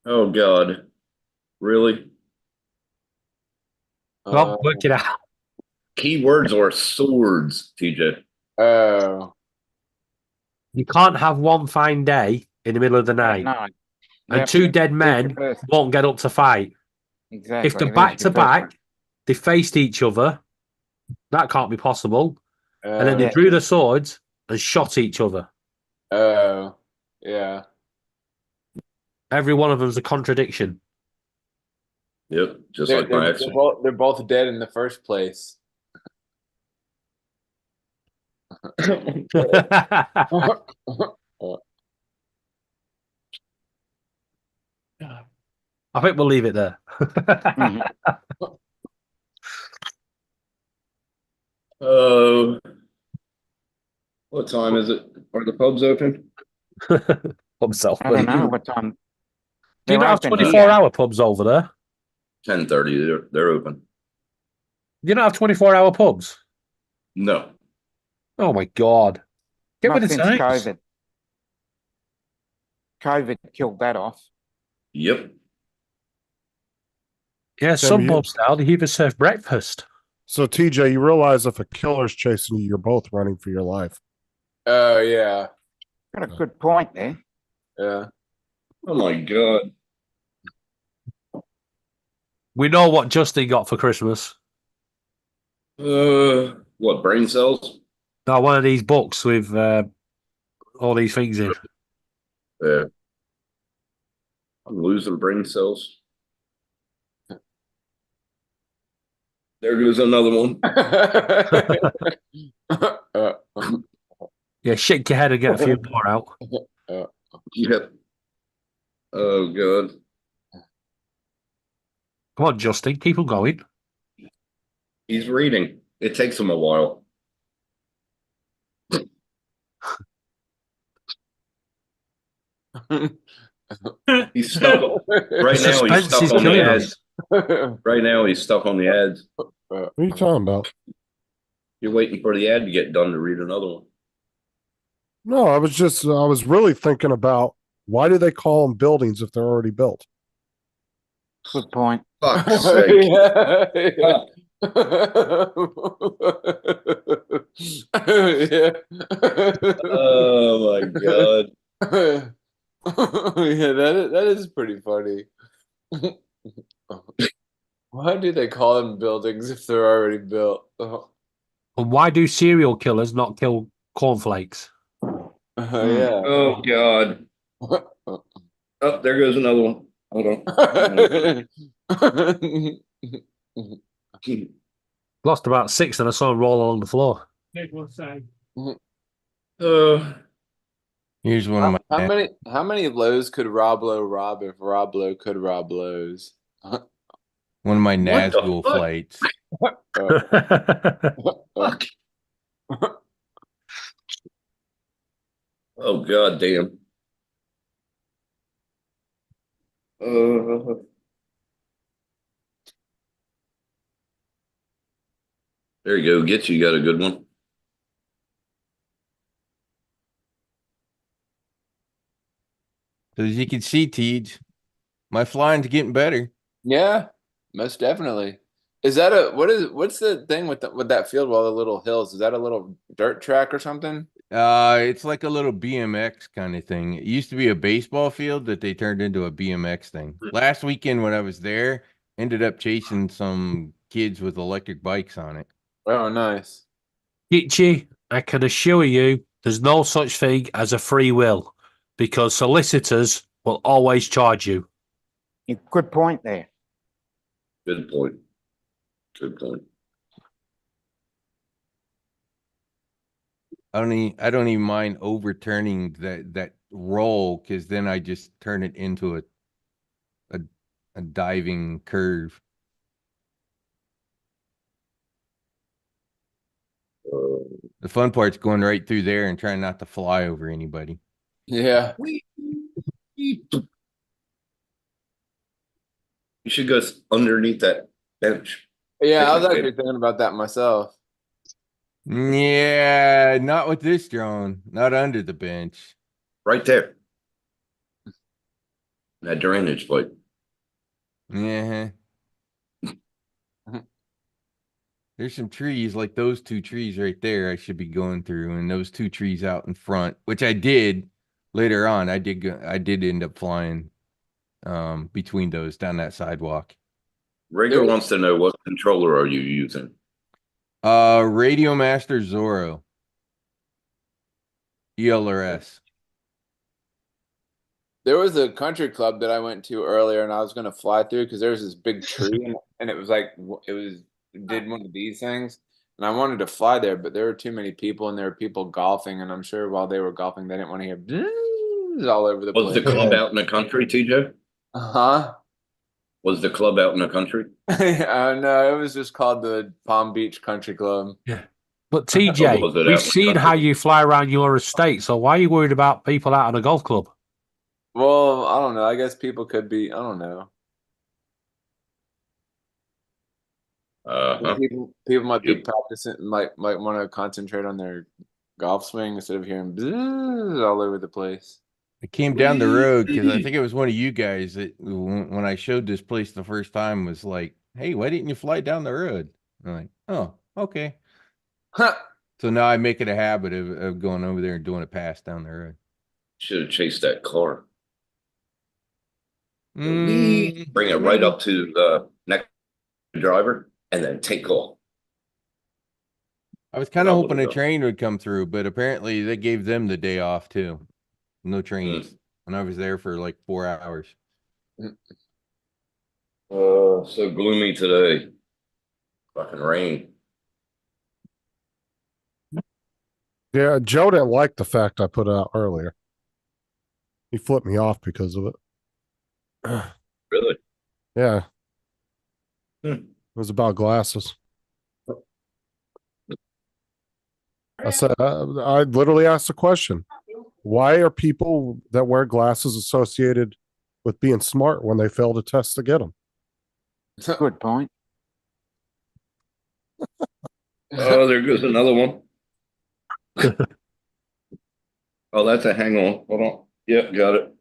Oh God. Really? Go on, work it out. Keywords are swords, TJ. Oh. You can't have one fine day in the middle of the night. No. And Yep. two dead men first. won't get up to fight. Exactly. If they're There's back your to first back, one. they faced each other. That can't be possible. And then they Yeah. drew their swords and shot each other. Oh. Yeah. Every one of them's a contradiction. Yep. Just They're, like my they're, ex. they're both dead in the first place. I think we'll leave it there. Mhm. What time is it? Are the pubs open? Himself. I don't know what time. Do you They're not have open here. 24-hour pubs over there? 10:30. They're open. Do you not have 24-hour pubs? No. Oh my God. Get Not with the since times. COVID. COVID killed that off. Yep. Yeah, some you- pubs now, they even serve breakfast. So TJ, you realize if a killer's chasing you, you're both running for your life. Oh yeah. Got a good point there. Yeah. Oh my God. We know what Justin got for Christmas. What, brain cells? Now, one of these books with all these things in. Yeah. I'm losing brain cells. There goes another one. Yeah, shake your head and get a few more out. Yep. Oh God. Come on, Justin, keep on going. He's reading. It takes him a while. He's stuck. Right now, he's Suspense stuck is on the killing ads. us. Right now, he's stuck on the ads. What are you talking about? You're waiting for the ad to get done to read another one. No, I was really thinking about why do they call them buildings if they're already built? Good point. Fuck's sake. yeah. Yeah. Oh my God. Yeah, that is pretty funny. Why do they call them buildings if they're already built? Oh, And why do serial killers not kill cornflakes? yeah. Oh God. Oh, there goes another one. Hold on. Lost about 6 and I saw him roll along the floor. Take one side. Here's one of my. How many lows could Rob Lowe rob if Rob Lowe could rob lows? One of my What the Nazgul fuck? flights. Fuck. Oh God damn. There you go. Get you got a good one. So as you can see, Tej, my flying's getting better. Yeah, most definitely. Is that what's the thing with that field with all the little hills? Is that a little dirt track or something? It's like a little BMX kind of thing. It used to be a baseball field that they turned into a BMX thing. Last weekend when I was there, ended up chasing some kids with electric bikes on it. Oh, nice. Gitchy, I can assure you there's no such thing as a free will because solicitors will always charge you. Good point there. Good point. Good point. I don't even mind overturning that roll because then I just turn it into a diving curve. The fun part's going right through there and trying not to fly over anybody. Yeah. You should go underneath that bench. Yeah, I was Picnic actually table. thinking about that myself. Yeah, not with this drone. Not under the bench. Right there. That drainage pipe. Yeah. There's some trees like those two trees right there I should be going through, and those two trees out in front, which I did later on. I did end up flying between those down that sidewalk. Rager wants to know, what controller are you using? Radio Master Zorro. ELRS. There was a country club that I went to earlier, and I was gonna fly through because there was this big tree, and it was like it did one of these things, and I wanted to fly there, but there were too many people, and there were people golfing, and I'm sure while they were golfing, they didn't want to hear bzzz all over the Was the place. club out in the country, TJ? Huh? Was the club out in the country? No, it was just called the Palm Beach Country Club. Yeah. But was it TJ, out we've in the seen country? how you fly around your estate, so why are you worried about people out on a golf club? Well, I don't know. I guess people could be. I don't know. Uh-huh. People might be Yep. practicing, might want to concentrate on their golf swing instead of hearing bzzz all over the place. I came down the road because I think it was one of you guys that when I showed this place the first time was like, "Hey, why didn't you fly down the road?" I'm like, "Oh, okay." So now I make it a habit of going over there and doing a pass down the road. Should have chased that car. Mm, Bring it right up to the next driver and then take off. I was kind of That hoping a would've done. train would come through, but apparently they gave them the day off too. No trains. And I was there for like 4 hours. So gloomy today. Fucking rain. Yeah, Joe didn't like the fact I put out earlier. He flipped me off because of it. Really? Yeah. Hmm. It was about glasses. I said, I literally asked the question. Why are people that wear glasses associated with being smart when they fail to test to get them? Good point. Oh, there goes another one. Oh, that's a hang on. Hold on. Yep, got it.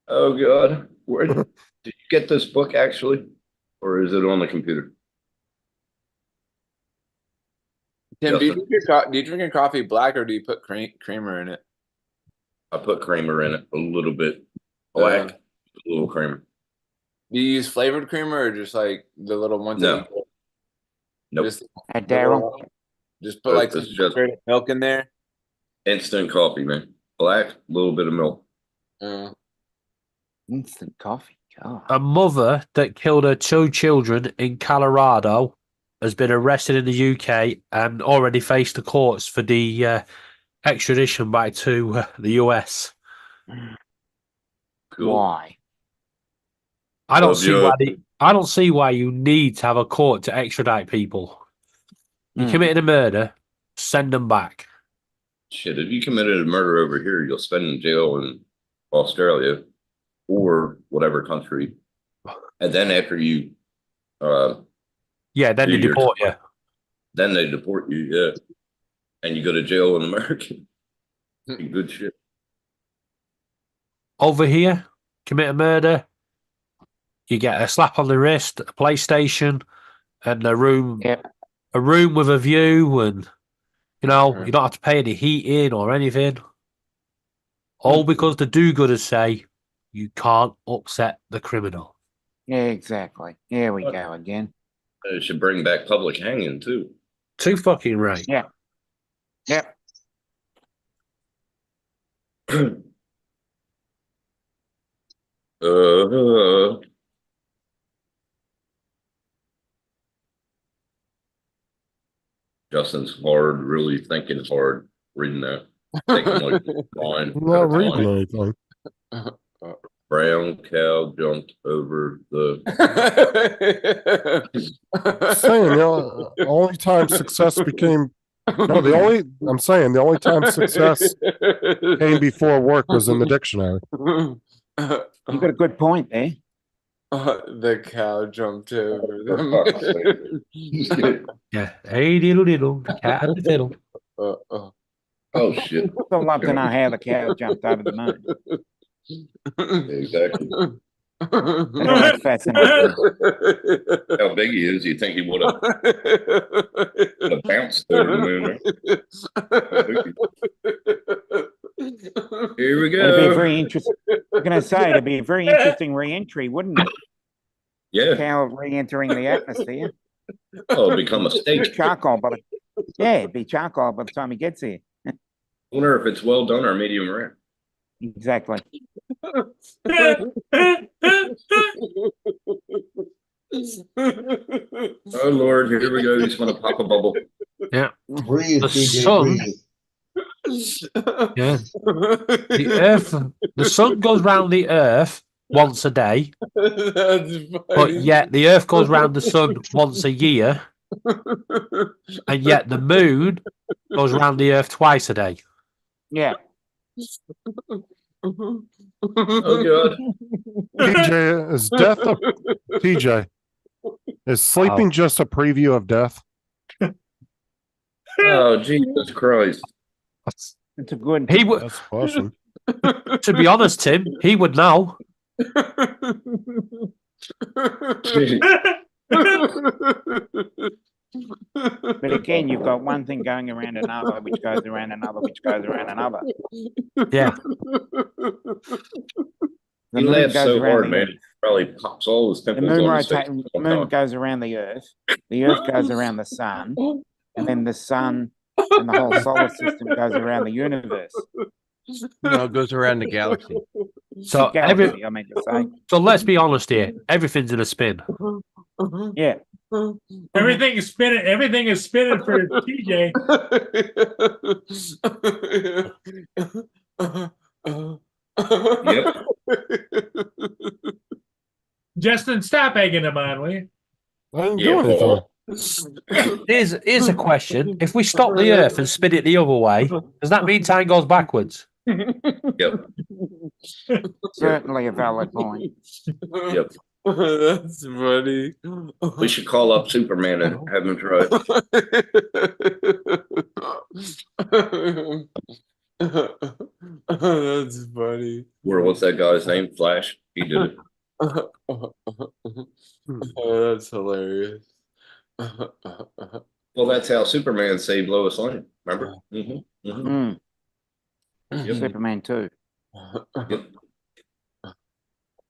Oh God. Where did you get this book actually? Or is it on the computer? Tim, do you Justin? drink your coffee black or do you put creamer in it? I put creamer in it, a little bit black, a little creamer. Do you use flavored creamer or just like the little ones? No. That you get? Nope. Just, Daryl. just put like some It's just straight milk in there. instant coffee, man. Black, a little bit of milk. Instant coffee. God. A mother that killed her 2 children in Colorado has been arrested in the UK and already faced the courts for the extradition back to the US. Cool. Why? I don't Well, see why I don't see why you need to have a court to extradite people. You committed a murder, send them back. Shit, if you committed a murder over here, you'll spend in jail in Australia or whatever country. And then after you Yeah, then do they your deport you. time, then they deport you, yeah. And you go to jail in America. Good shit. Over here, commit a murder, you get a slap on the wrist, a PlayStation, and a room Yep. with a view, and you don't have to pay any heating or anything. All because the do-gooders say you can't upset the criminal. Yeah, exactly. Here we go again. They should bring back public hanging too. Too fucking right. Yeah. Yep. Uh, Justin's hard, really thinking hard, reading that. Taking like line. I'm not reading anything. Brown cow jumped over the. Saying the only time success became I'm saying the only time success came before work was in the dictionary. You got a good point there. The cow jumped over them. Yeah. Hey, diddle diddle, the cat and the fiddle. Oh shit! I'd love to know how the cow jumped over the moon. Exactly. That's fascinating. How big he is? You think he would have bounced over the moon? Here we It'd be a go. very interesting. I'm going to say it'd be a very interesting re-entry, wouldn't it? Yeah. Cow re-entering the atmosphere. Oh, it'll become a steak. Charcoal, it'd be charcoal by the time he gets here. I wonder if it's well done or medium rare. Exactly. Oh Lord, here we go. He's gonna pop a bubble. Yeah. Breathe, The TJ, sun- breathe. Yeah. The sun goes round the earth once a day, but yet the earth goes round the sun once a year, and yet the moon goes round the earth twice a day. Yeah. Oh God. TJ, is death a TJ? Is sleeping just a preview of death? Oh Jesus Christ. It's a good. He would, That's the question. to be honest, Tim, he would know. But again, you've got one thing going around another, which goes around another, which goes around another. Yeah. The He moon laughs goes so around hard, the man. Earth. He probably pops all his The pimples moon on his face. rotates. The moon goes around the earth goes around the sun, and then the sun and the whole solar system goes around the universe. No, it goes around the galaxy. So Galaxy, I meant to say. So let's be honest here. Everything's in a spin. Yeah. Everything is spinning. Everything is spinning for TJ. Yep. Justin, stop egging him on, will you? I didn't Yeah, do anything. Paul. Here's a question. If we stop the earth and spin it the other way, does that mean time goes backwards? Yep. Certainly a valid point. Yep. That's funny. We should call up Superman and have him try it. That's funny. Or what's that guy's name? Flash. He did it. Oh, that's hilarious. Well, that's how Superman saved Lois Lane. Remember? Mm-hmm. Mm-hmm. Mm. Superman 2. Yep.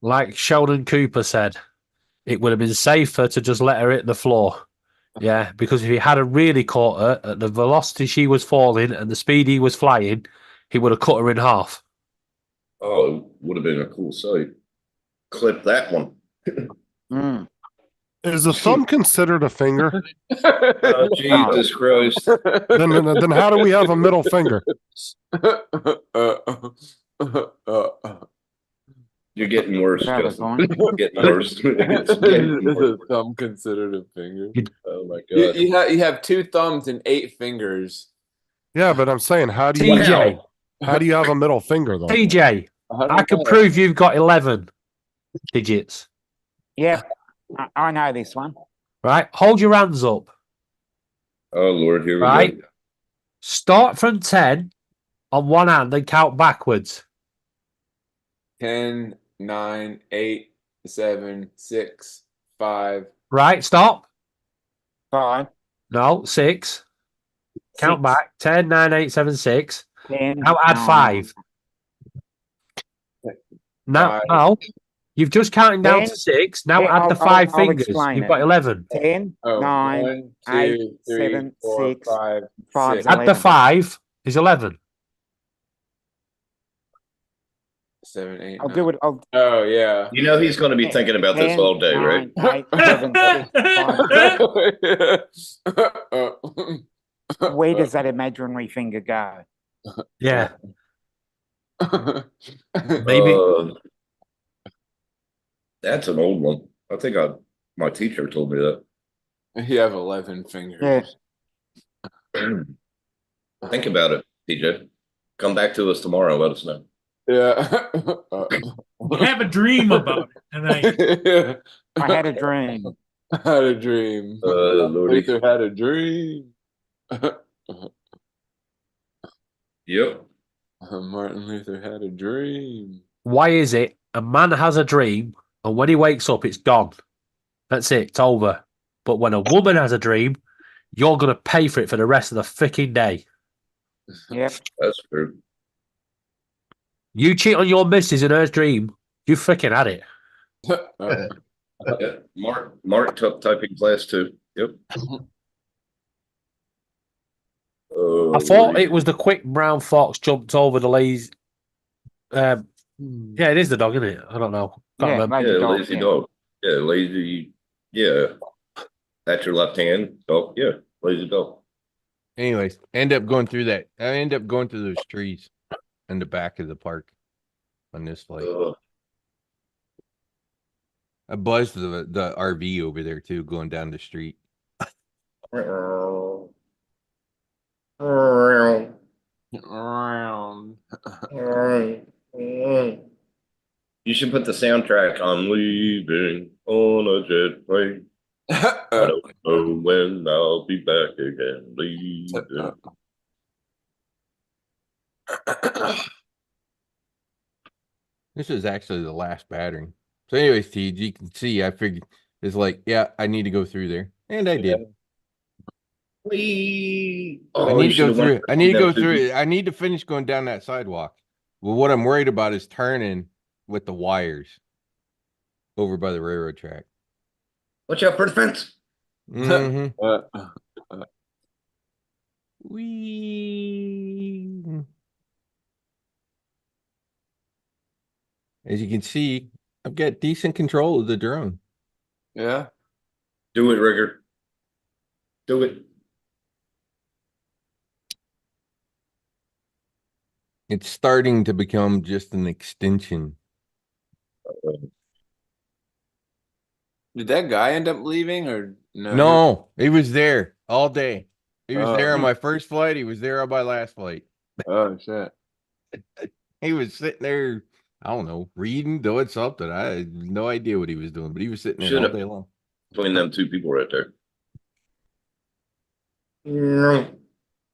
Like Sheldon Cooper said, it would have been safer to just let her hit the floor. Yeah, because if he had really caught her at the velocity she was falling and the speed he was flying, he would have cut her in half. Oh, it would have been a cool sight. Clip that one. Mm. Is the thumb considered a finger? Oh, Jesus Christ. Then how do we have a middle finger? You're getting worse, Valid Justin. point. You're getting worse. It's getting Is worse. a thumb considered a finger? Oh my You, God. you have 2 thumbs and 8 fingers. Yeah, but I'm saying, how do you TJ, how do you have a middle finger though? TJ, I can prove you've got 11 digits. Yep. I know this one. Right? Hold your hands up. Oh Lord, here we Right? go. Start from 10 on one hand and count backwards. 10, 9, 8, 7, 6, 5. Right, stop. 5, No, 6. Count 6, back. 10, 9, 8, 7, 6. 10, Now add 9, 5. Now, 5. no. You've just counted down to 10. 6. Now Yeah, add the 5 I'll fingers. explain You've it. got 11. 10, Oh, 9, 1, 8, 2, 3, 7, 4, 6, 5, 5's 6. Add the 11. 5 is 11. 7, 8, I'll 9. do it. Oh yeah. You know he's gonna be Yeah, thinking about this 10, all day, right? 9, 8, 7, 6, 5. Where does that imaginary finger go? Yeah. Maybe. That's an old one. I think my teacher told me that. You have 11 fingers. Yeah. Think about it, TJ. Come back to us tomorrow and let us know. Yeah. Have a dream about it tonight. I had a dream. I had a dream. Lordy. Luther had a dream. Yep. Martin Luther had a dream. Why is it a man has a dream and when he wakes up, it's gone? That's it. It's over. But when a woman has a dream, you're going to pay for it for the rest of the freaking day. Yep. That's true. You cheat on your missus in her dream, you freaking had it. Yeah. Mark took typing class too. Yep. I thought it was the quick brown fox jumped over the lazy. Yeah, it is the dog, isn't it? I don't know. Can't remember. lazy Yeah, dog, lazy yeah. dog. Yeah, lazy. Yeah. That's your left hand. Dog. Yeah, lazy dog. Anyways, end up going through that. I end up going through those trees in the back of the park on this flight. I buzzed the RV over there too, going down the street. You should put the soundtrack on Leaving on a Jet Plane. I don't know when I'll be back again. Leaving. This is actually the last battery. So anyways, Tej, you can see I figured it's like, yeah, I need to go through there. And I did. I need to go through it. I need to go through it. I need to finish going down that sidewalk. Well, what I'm worried about is turning with the wires over by the railroad track. Watch out for the fence. Mhm. As you can see, I've got decent control of the drone. Yeah. Do it, Rigger. Do it. It's starting to become just an extension. Did that guy end up leaving or no? No, he was there all day. He was Oh. there on my first flight. He was there on my last flight. Oh shit. He was sitting there, I don't know, reading, doing something. I had no idea what he was doing, but he was sitting there all Should've- day long. Between them two people right there.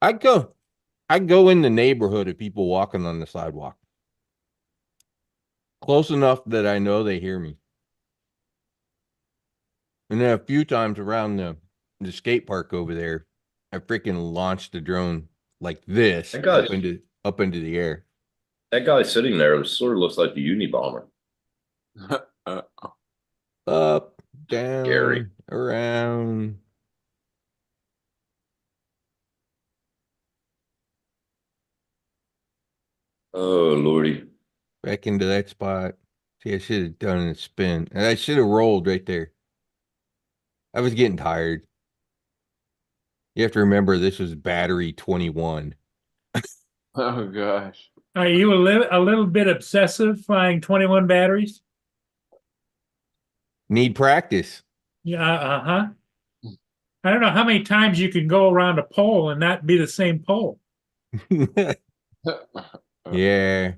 I'd go in the neighborhood of people walking on the sidewalk. Close enough that I know they hear me. And then a few times around the skate park over there, I freaking launched the drone like this That guy's- up into the air. That guy sitting there sort of looks like the Unabomber. Up, down, Scary. around. Oh, Lordy. Back into that spot. See, I should have done a spin. And I should have rolled right there. I was getting tired. You have to remember this was battery 21. Oh gosh. Are you a little bit obsessive flying 21 batteries? Need practice. Yeah, uh-huh. I don't know how many times you can go around a pole and not be the same pole. Yeah.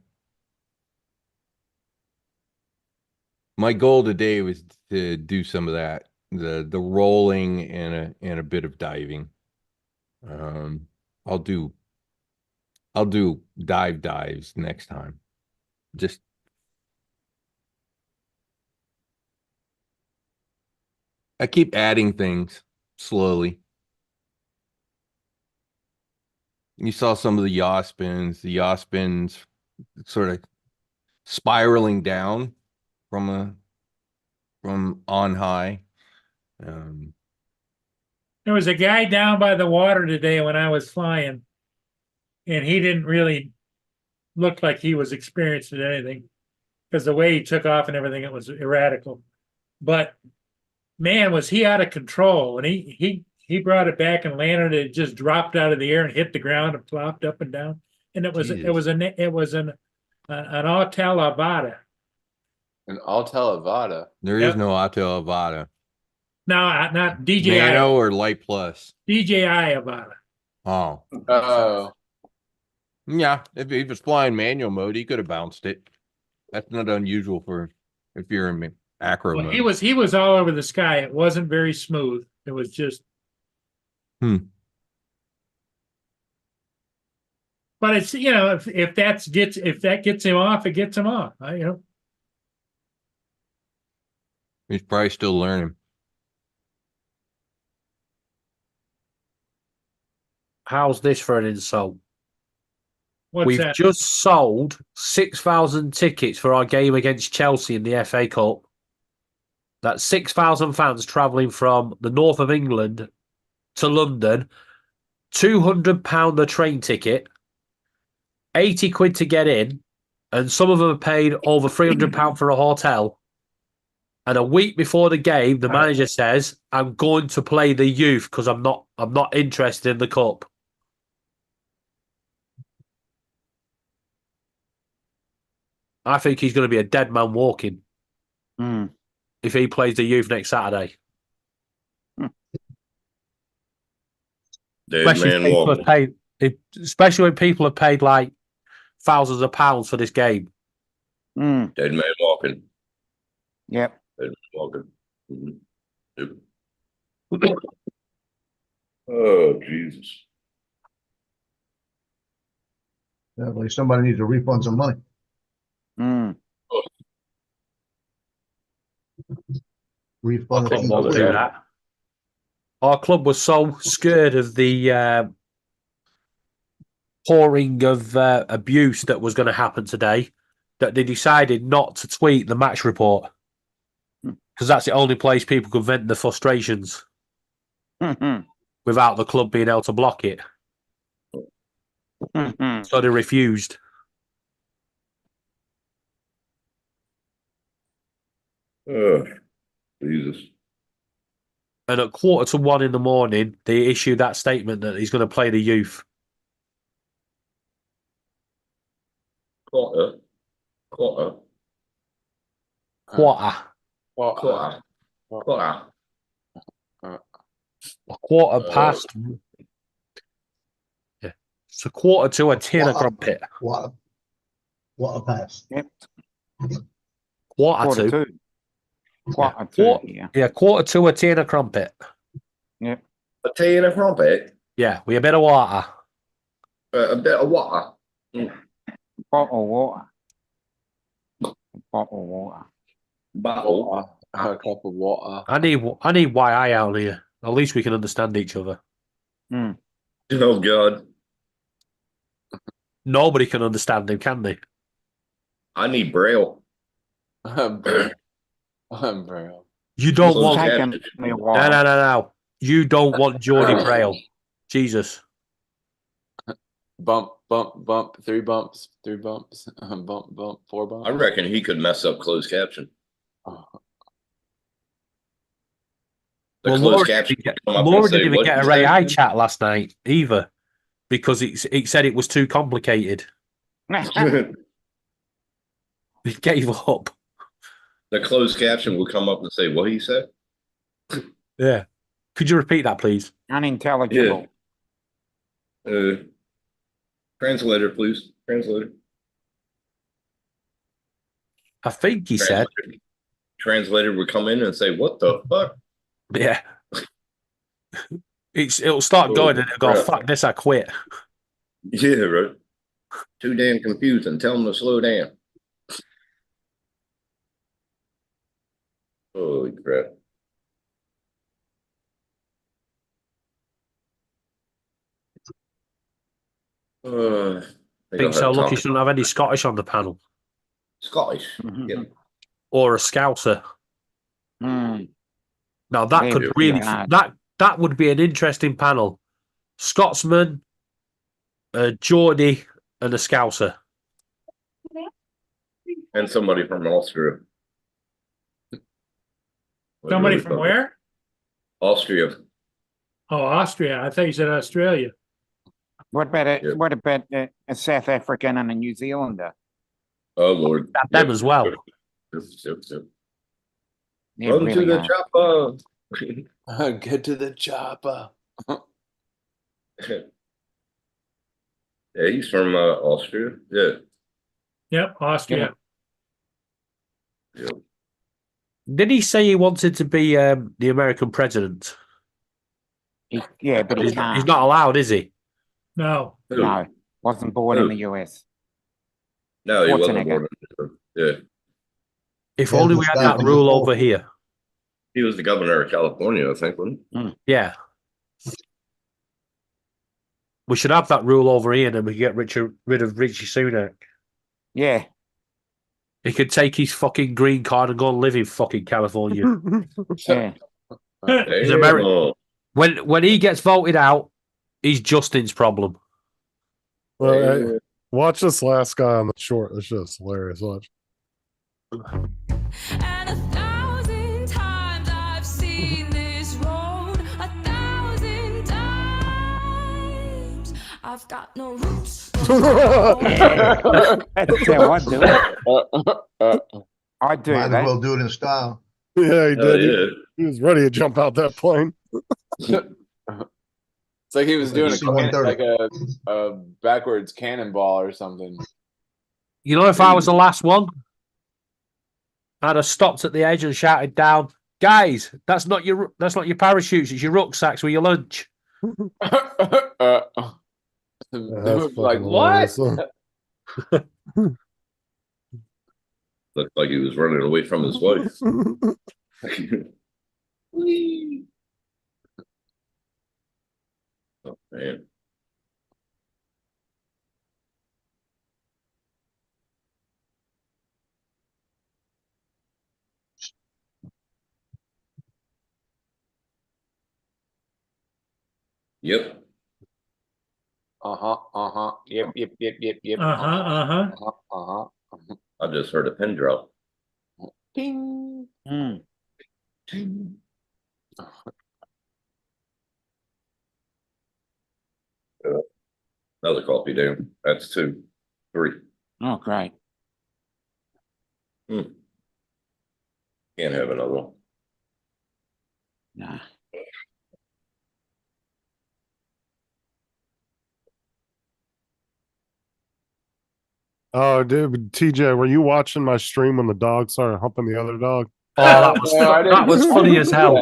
My goal today was to do some of that. The rolling and a bit of diving. I'll do dives next time. Just I keep adding things slowly. You saw some of the yaw spins sort of spiraling down from on high. There was a guy down by the water today when I was flying, and he didn't really look like he was experiencing anything because the way he took off and everything, it was erratical. But man, was he out of control! And he brought it back and landed. It just dropped out of the air and hit the ground and plopped up and down. And it was an Autel Avata. An Autel Avata. There is no Autel Avata. No, not DJI. Nano or Light Plus. DJI Avata. Oh. Oh. Yeah, if he was flying manual mode, he could have bounced it. That's not unusual for if you're in acro Well, mode. he was all over the sky. It wasn't very smooth. It was just. But it's, you know, if that gets him off, it gets him off. He's probably still learning. How's this for an insult? What's We've that? just sold 6,000 tickets for our game against Chelsea in the FA Cup. That's 6,000 fans travelling from the north of England to London. £200 a train ticket, 80 quid to get in, and some of them have paid over £300 for a hotel. And a week before the game, the manager says, "I'm going to play the youth because I'm not interested in the cup." I think he's going to be a dead man walking if he plays the youth next Saturday. Dead man walking. Especially when people have paid like thousands of pounds for this game. Dead man walking. Yep. Dead man walking. Yep. Oh, Jesus. Definitely somebody needs to refund some money. Refund. Club won't do that. Our club was so scared of the pouring of abuse that was going to happen today that they decided not to tweet the match report because that's the only place people could vent their frustrations without the club being able to block it. So they refused. Oh, Jesus. And at 1:45 in the morning, they issued that statement that he's going to play the youth. Quarter. A quarter past. Yeah. It's a quarter to a tin of crumpet. What a pass. Yep. Quarter to. Quarter to, yeah. Yeah, quarter to a tin of crumpet. Yep. A tea and a crumpet. Yeah, with a bit of water. A bit of water. Bottle of water. Bottle of water. Bottle. A cup of water. I need YI out here. At least we can understand each other. Oh, God. Nobody can understand him, can they? I need Braille. Braille. You don't Closed want. caption. No. You don't want Geordie Braille. Jesus. Bump, 3 bumps, bump, 4 bumps. I reckon he could mess up closed caption. The Well, closed caption would come up and Laura say, didn't even "What get did a you Ray say?" I chat last night either because it said it was too complicated. The It gave up. closed caption will come up and say, "What he said?" Yeah. Could you repeat that, please? Unintelligible. Translator, please. Translator. I think he said. Translator would come in and say, "What the fuck?" Yeah. It'll start going and it'll go, crap. "Fuck this, I quit." Yeah, right. Too damn confusing. Tell him to slow down. Holy crap. I Think so. Lucky shouldn't have any Scottish on the panel Scottish. Mhm. Yeah. or a Scouser. Mm. Now that Yeah, could yeah. really Yeah. that would be an interesting panel. Scotsman, a Geordie, and a Scouser. And somebody from Austria. Somebody from where? Austria. Oh, Austria. I thought you said Australia. What about Yeah. a South African and a New Zealander? Oh Lord. Got them as well. Yep. Yeah, Run to really the are. chopper. Get to the chopper. Yeah, he's from Austria. Yeah. Yep, Austria. Yep. Did he say he wanted to be the American president? Yeah, but he He's can't. not allowed, is he? No. No, wasn't born in the US. No, he wasn't Schwarzenegger. born. Yeah. If Yeah, only but we had back that in the rule fall. over here. He was the governor of California, I think, wasn't he? Yeah. We should have that rule over here, and then we get rid of Richie Sunak. Yeah. He could take his fucking green card and go and live in fucking California. Yeah. He's American. When he gets voted out, he's Justin's problem. Well, hey, watch this last guy on the short. It's just hilarious. Watch. And 1,000 times I've seen this road, 1,000 times. I've got no roots. That's how I do it. I do Might as that. well do it in style. Yeah, he did. yeah. He was ready to jump out that plane. It's like he was doing C-130. like a backwards cannonball or something. You know, if I was the last one, I'd have stopped at the edge and shouted down, "Guys, that's not your parachutes. It's your rucksacks with your lunch." They That's were like, fucking what? hilarious. Looked like he was running away from his wife. Oh man. Yep. Yep. I just heard a pin drop. Ding. Mm. Another coffee down. That's 2, 3. Oh, great. Can't have another one. Nah. Oh, dude, TJ, were you watching my stream when the dog started humping the other dog? Oh, that was funny as hell.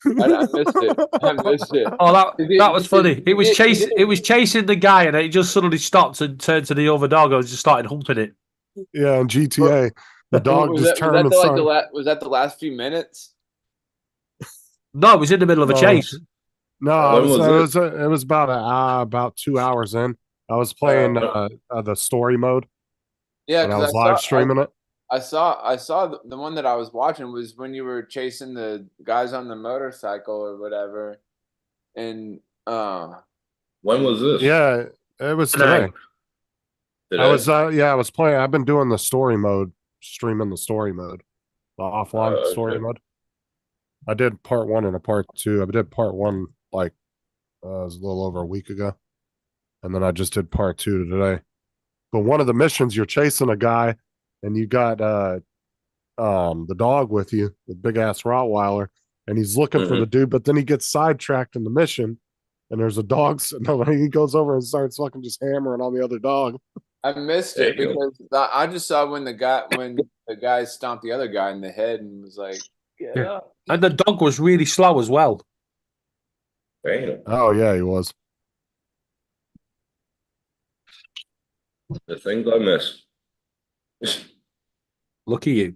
I missed it. I missed it. Oh, that was funny. It was chasing the guy, and it just suddenly stopped and turned to the other dog and just started humping it. Yeah, in GTA, the dog just turned and started. Was that the last few minutes? No, it was in the middle of a chase. No, When it was was about 2 hours in. I was playing the story mode, Yeah, and I 'cause was live streaming it. I saw the one that I was watching was when you were chasing the guys on the motorcycle or whatever, and When was this? Yeah, it was today. Today? I was playing. I've been doing the story mode, streaming the story mode, the offline story okay. mode. I did part 1 and a part 2. I did part 1 like it was a little over a week ago, and then I just did part 2 today. But one of the missions, you're chasing a guy, and you got the dog with you, the big ass Rottweiler, and he's looking for the dude, but then he gets sidetracked in the mission, and there's a dog sitting over, and he goes over and starts fucking just hammering on the other dog. I missed it because I just saw when the guy stomped the other guy in the head and was like, "Get Yeah. up." And the dog was really slow as well. Damn. Oh yeah, he was. The things I missed. Lucky you.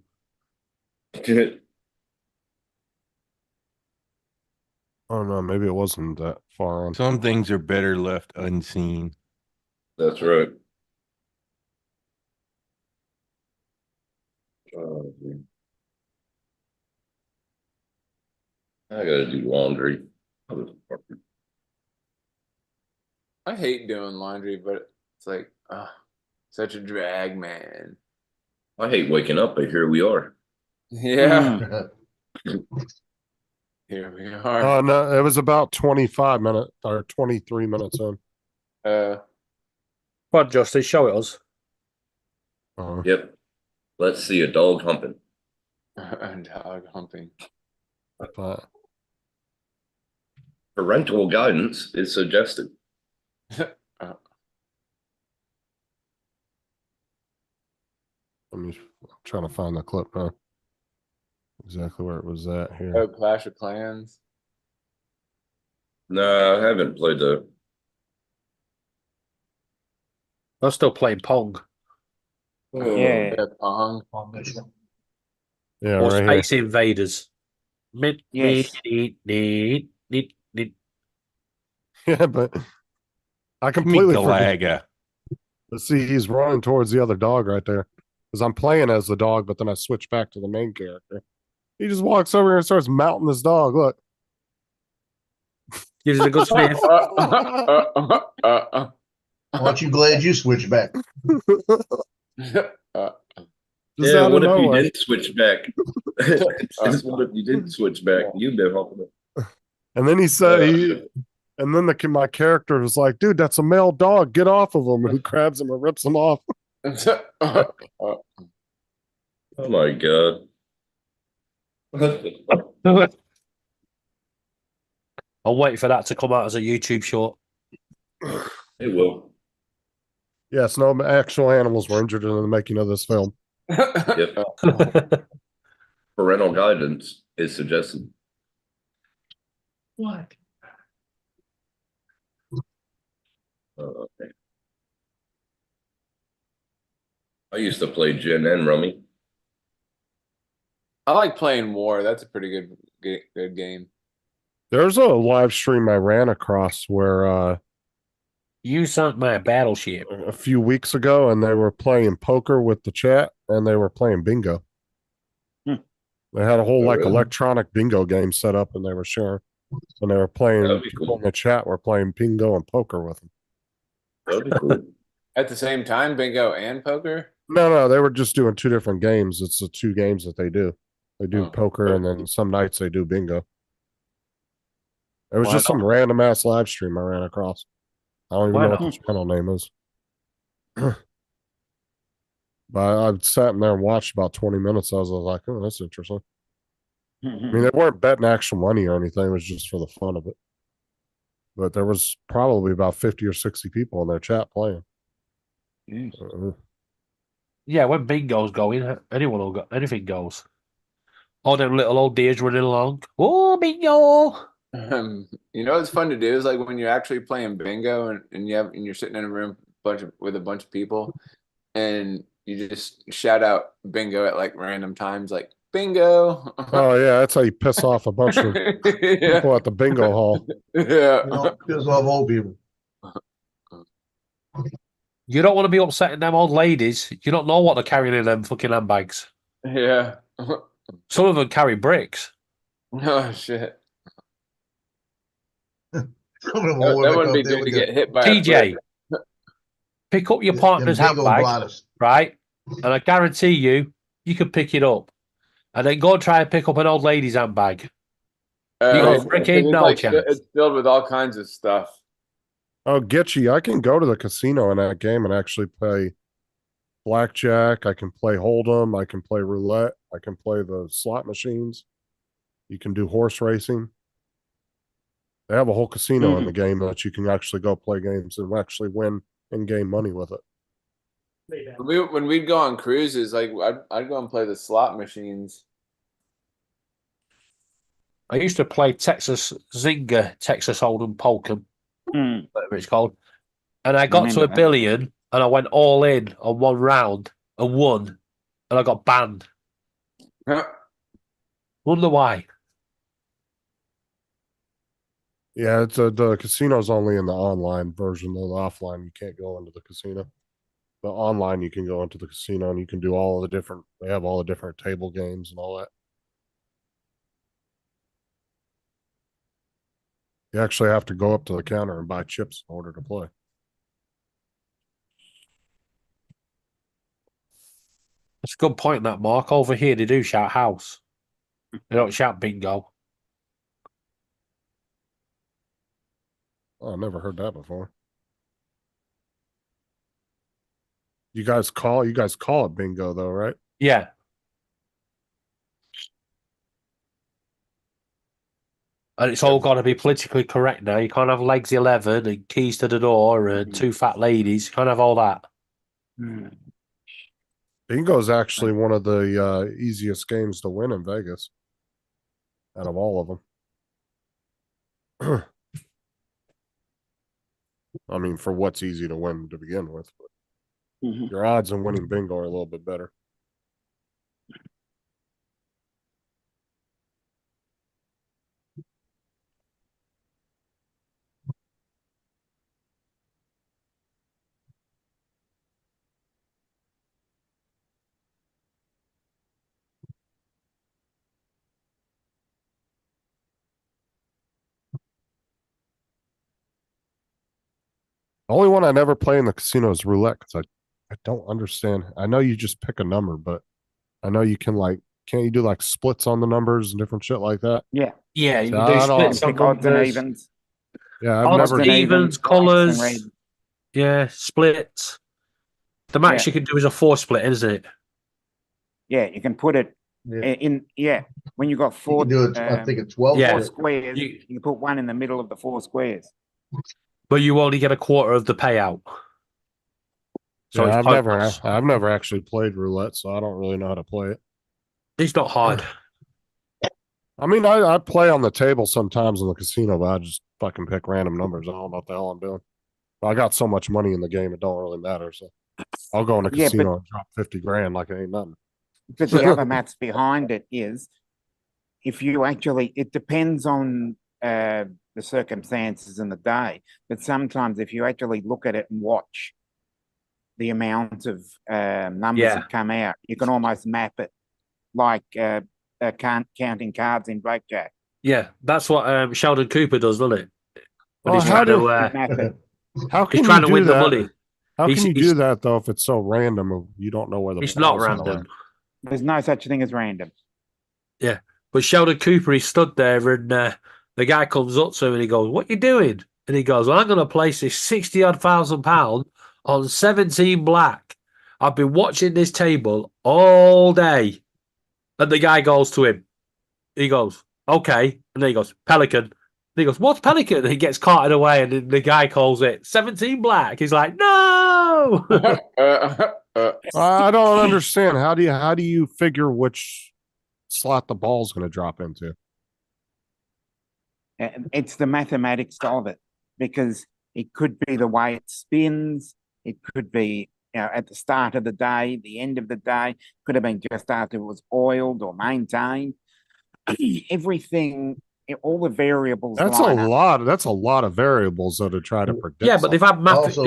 Oh no, maybe it wasn't that far on. Some things are better left unseen. That's right. Oh, man. I gotta do laundry. I hate doing laundry, but it's like, such a drag, man. I hate waking up, but here we are. Yeah, Mm. here we are. No, it was about 25 minutes or 23 minutes in. Uh, Come on, Justice, show it us. Yep. Let's see a dog humping. dog humping. But Parental guidance is suggested. I'm trying to find the clip now. Exactly where it was at here. Oh, Clash of Clans. No, I haven't played the. I'm still playing Pong. Yeah. Pong. Yeah, Or right here. Space Invaders. Yes. Yeah, but I completely forgot. Galaga. Let's see, he's running towards the other dog right there. Because I'm playing as the dog, but then I switch back to the main character. He just walks over here and starts mounting this dog. Look. Gives it a good sniff. Aren't you glad you switched back? Just Yeah, out what of if you nowhere. did switch back? What if you did switch back? You've been humping it. And then he said, and then my character was like, dude, that's a male dog. Get off of him. And he grabs him and rips him off. Oh my god. What the fuck? I'll wait for that to come out as a YouTube short. It will. Yes, no actual animals were injured in the making of this film. Yep. Parental guidance is suggested. What? Okay. I used to play gin and rummy. I like playing War. That's a pretty good game. There's a live stream I ran across where You sunk my battleship. a few weeks ago, and they were playing poker with the chat, and they were playing bingo. Hmm. They had a whole Oh, like really? electronic bingo game set up, and they were sharing. And they were playing. That'd be People cool. in the chat were playing bingo and poker with them. That'd be cool. At the same time, bingo and poker. No, they were just doing two different games. It's the two games that they do. They do Oh, poker, okay. and then some nights they do bingo. It was Why just not? some random ass live stream I ran across. I don't even Why know what the channel name is. But I sat in there and watched about 20 minutes. I was like, oh, that's interesting. I mean, they weren't betting actual money or anything. It was just for the fun of it. But there was probably about 50 or 60 people in their chat playing. Yeah, when bingo's going, anyone will go. Anything goes. All them little old dears running along. Oh, bingo! You know what's fun to do is like when you're actually playing bingo and you're sitting in a room with a bunch of people and you just shout out bingo at like random times, like bingo. Oh, yeah, that's how you piss off a bunch of Yeah. people at the bingo hall. Yeah. You know, piss off old people. You don't want to be upsetting them old ladies. You don't know what they're carrying in them fucking handbags. Yeah. Some of them carry bricks. Oh shit. Some of them That, will that work wouldn't out be there good to with get hit by a TJ, brick. pick up your them partner's bingo handbag, blotters. right? And I guarantee you can pick it up. And then go and try and pick up an old lady's handbag. You got It's- freaking it's no like chance. it's filled with all kinds of stuff. Oh, Getchy, I can go to the casino in that game and actually play blackjack. I can play Hold'em. I can play roulette. I can play the slot machines. You can do horse racing. They have a whole casino in the game that you can actually go play games and actually win in-game money with it. When we'd go on cruises, like I'd go and play the slot machines. I used to play Texas Zinger, Texas Hold'em Polkum, whatever it's called. And I got to Remember a that. billion and I went all in on one round and won. And I got banned. Wonder why. Yeah, it's the casino's only in the online version though. The offline, you can't go into the casino. The online, you can go into the casino and you can do all the different. They have all the different table games and all that. You actually have to go up to the counter and buy chips in order to play. It's a good point, that Mark. Over here, they do shout house. They don't shout bingo. Oh, I never heard that before. You guys call it bingo though, right? Yeah. And it's all got to be politically correct now. You can't have legs 11 and keys to the door and two fat ladies. You can't have all that. Bingo is actually one of the easiest games to win in Vegas out of all of them. I mean, for what's easy to win to begin with, but your odds on winning bingo are a little bit better. The only one I never play in the casino is roulette because I don't understand. I know you just pick a number, but I know you can can't you do like splits on the numbers and different shit like that? Yeah. Yeah, you So can do I don't- splits on Pick odds and numbers. evens. Yeah, I've Odds never. and evens, colours. red. Yeah, splits. The max Yeah. you can do is a 4 split, isn't it? Yeah, you can put it in. Yeah, when you got You four, can do it, I think it's 12. Yeah. four or- squares, You- you can put one in the middle of the 4 squares. But you only get a quarter of the payout. So Yeah, it's I've never actually played roulette, so I don't really know how to play it. It's not hard. I mean, I play on the table sometimes in the casino, but I just fucking pick random numbers. I don't know what the hell I'm doing. But I got so much money in the game, it don't really matter. So I'll go in a Yeah, casino and drop 50 grand like it ain't nothing. But the other maths behind it is, if you actually, it depends on the circumstances in the day. But sometimes, if you actually look at it and watch the amount of numbers Yeah. that come out, you can almost map it like counting cards in blackjack. Yeah, that's what Sheldon Cooper does, doesn't it? When Well, he's how trying do- to, Map it. How can he's trying you to do win the that? money. How He's- can you he's- do that though if it's so random? You don't know where the It's not balls are random. going? There's no such thing as random. Yeah, but Sheldon Cooper, he stood there and the guy comes up to him and he goes, "What you doing?" And he goes, "Well, I'm going to place this 60-odd thousand pound on 17 black. I've been watching this table all day." And the guy goes to him. He goes, "Okay." And then he goes, "Pelican." And he goes, "What's Pelican?" And he gets carted away and then the guy calls it 17 black. He's like, "No!" I don't understand. How do you figure which slot the ball's going to drop into? It's the mathematics of it, because it could be the way it spins. It could be, at the start of the day, the end of the day. Could have been just after it was oiled or maintained. Everything, all the variables. That's a line up. lot. That's a lot of variables though to try to predict. Yeah, but they've had Also-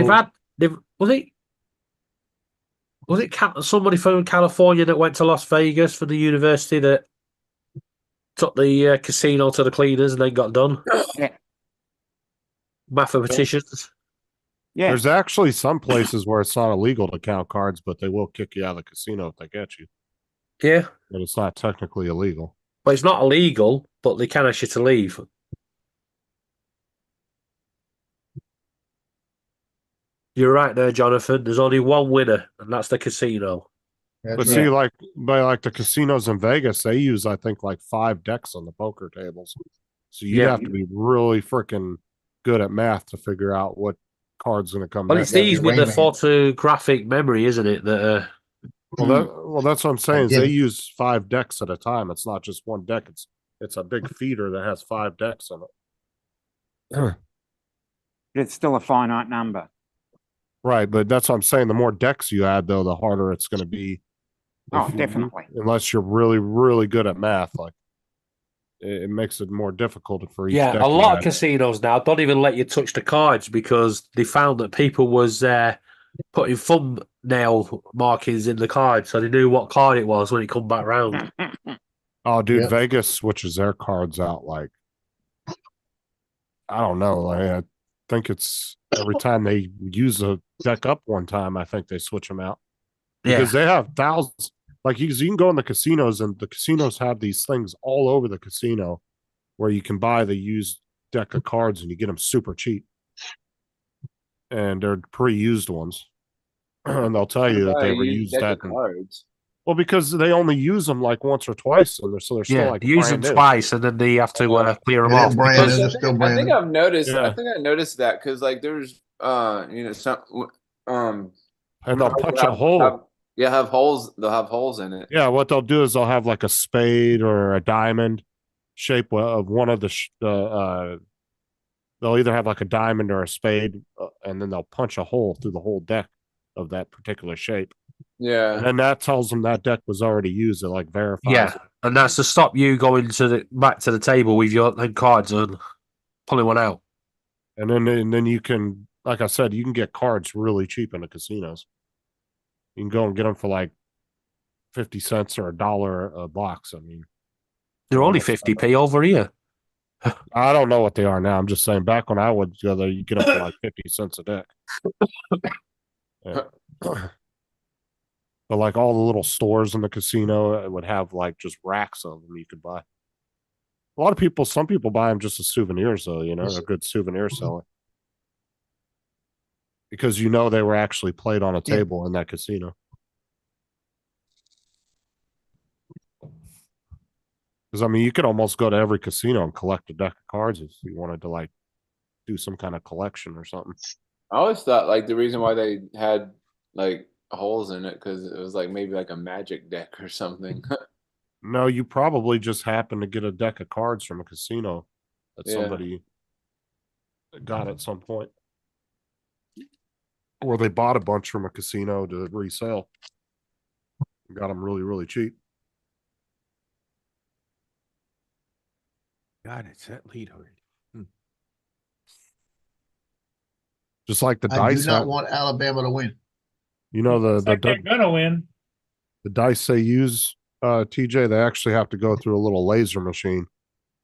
was it somebody from California that went to Las Vegas for the university that took the casino to the cleaners and then got done? Yeah. Mathematicians. Yeah, There's actually some places where it's not illegal to count cards, but they will kick you out of the casino if they get you. Yeah, But it's not technically illegal. but it's not illegal, but they can ask you to leave. You're right there, Jonathan. There's only one winner, and that's the casino. That's But right. see, like the casinos in Vegas, they use I think like 5 decks on the poker tables. So you Yeah. have to be really freaking good at math to figure out what card's going to come Well, next. it's these with the Wayman. photographic memory, isn't it? That Well, that's what I'm saying. Is Yeah. they use 5 decks at a time. It's not just one deck. It's a big feeder that has 5 decks in it. but it's still a finite number. Right, but that's what I'm saying. The more decks you add, though, the harder it's going to be. Oh, definitely. Unless you're really, really good at math. Like, it makes it more difficult for each Yeah, deck a you lot of had. casinos now don't even let you touch the cards because they found that people was putting thumbnail markings in the card, so they knew what card it was when it come back round. Oh, dude, Yep. Vegas switches their cards out like I don't know. Like, I think it's every time they use a deck up one time, I think they switch them out because they have thousands. Like you can go in the casinos, and the casinos have these things all over the casino where you can buy the used deck of cards and you get them super cheap, and they're pre-used ones, and they'll tell you that they Use reused deck that. of cards. Well, because they only use them like once or twice, and so they're still Yeah, like you use them brand new. twice and then they have to clear them Yeah, off. they're brand Because new. I They're still think, brand new. I've noticed. Yeah. I think I noticed that because like there's some And they'll cards punch that a hole. have holes. They'll have holes in it. Yeah, what they'll do is they'll have like a spade or a diamond shape of one of they'll either have like a diamond or a spade, and then they'll punch a hole through the whole deck of that particular shape. Yeah. And then that tells them that deck was already used. It like verifies yeah, it. and that's to stop you going back to the table with your cards and pulling one out. And then you can, like I said, you can get cards really cheap in the casinos. You can go and get them for like 50 cents or $1 a box. I mean, They're only 50p over here. I don't know what they are now. I'm just saying back when I would go there, you get them for like 50 cents a deck. Yeah. But like all the little stores in the casino would have like just racks of them you could buy. A lot of people, some people buy them just as souvenirs, though. You know, a good souvenir seller because you know they were actually played on a table in that casino. Because I mean, you could almost go to every casino and collect a deck of cards if you wanted to like do some kind of collection or something. I always thought like the reason why they had like holes in it because it was like maybe like a magic deck or something. No, you probably just happened to get a deck of cards from a casino that Yeah. somebody got at some point. Or they bought a bunch from a casino to resell. Got them really, really cheap. God, it's that lead already. Just like the I dice. do not want Alabama to win. You know Looks like they're gonna win. the dice they use, TJ, they actually have to go through a little laser machine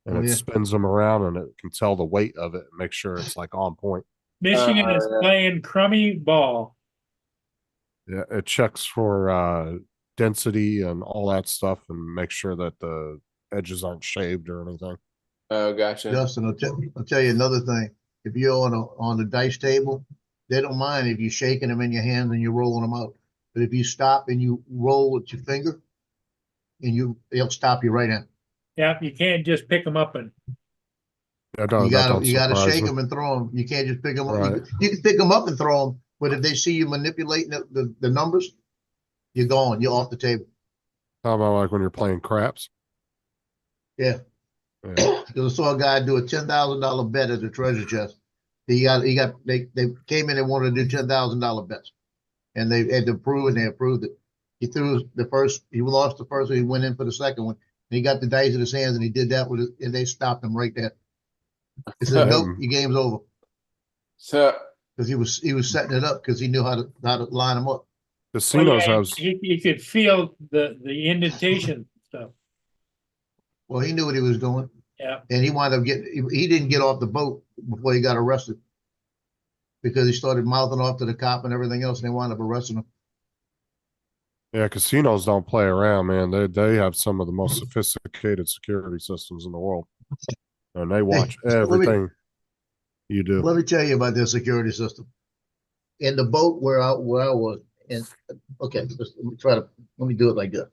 and Oh, it yeah. spins them around and it can tell the weight of it and make sure it's like on point. Michigan is playing crummy ball. Yeah, it checks for density and all that stuff and make sure that the edges aren't shaved or anything. Oh, gotcha. Justin, I'll tell you another thing. If you're on the dice table, they don't mind if you're shaking them in your hands and you're rolling them out. But if you stop and you roll with your finger, and they'll stop you right in. Yeah, you can't just pick them up and Yeah, no, You that don't gotta surprise shake me. them and throw them. You can't just pick them up. Right. You can pick them up and throw them, but if they see you manipulating the numbers, you're gone. You're off the table. How about like when you're playing craps? Yeah. Yeah. Because I saw a guy do a $10,000 bet at the treasure chest. They came in and wanted to do $10,000 bets, and they had to approve it. And they approved it. He lost the first one. He went in for the second one. And he got the dice in his hands, and he did that with it, and they stopped him right there. He said, "Nope, your game's over." So because he was setting it up because he knew how to line them up. Casinos have you could feel the indentation stuff. Well, he knew what he was doing. Yeah. And he wound up he didn't get off the boat before he got arrested because he started mouthing off to the cop and everything else, and they wound up arresting him. Yeah, casinos don't play around, man. They have some of the most sophisticated security systems in the world, and they watch everything you do. Let me tell you about their security system. In the boat where I was, and okay, let me do it like this.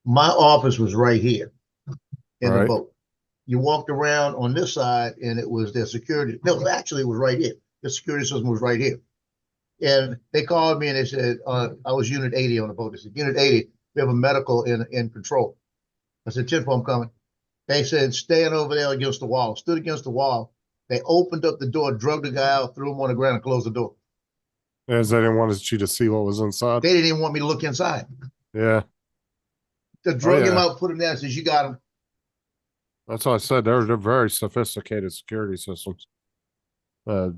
My office was right here in the Right. boat. You walked around on this side, and it was their security. No, actually, it was right here. The security system was right here. And they called me and they said, I was Unit 80 on the boat. They said, Unit 80, we have a medical in control. I said, 10-4, I'm coming. They said, stand over there against the wall. Stood against the wall. They opened up the door, drug the guy out, threw him on the ground, and closed the door. As they didn't want you to see what was inside. They didn't even want me to look inside. Yeah. They drug him yeah. out, put him down, says, you got him. That's why I said they're very sophisticated security systems. Because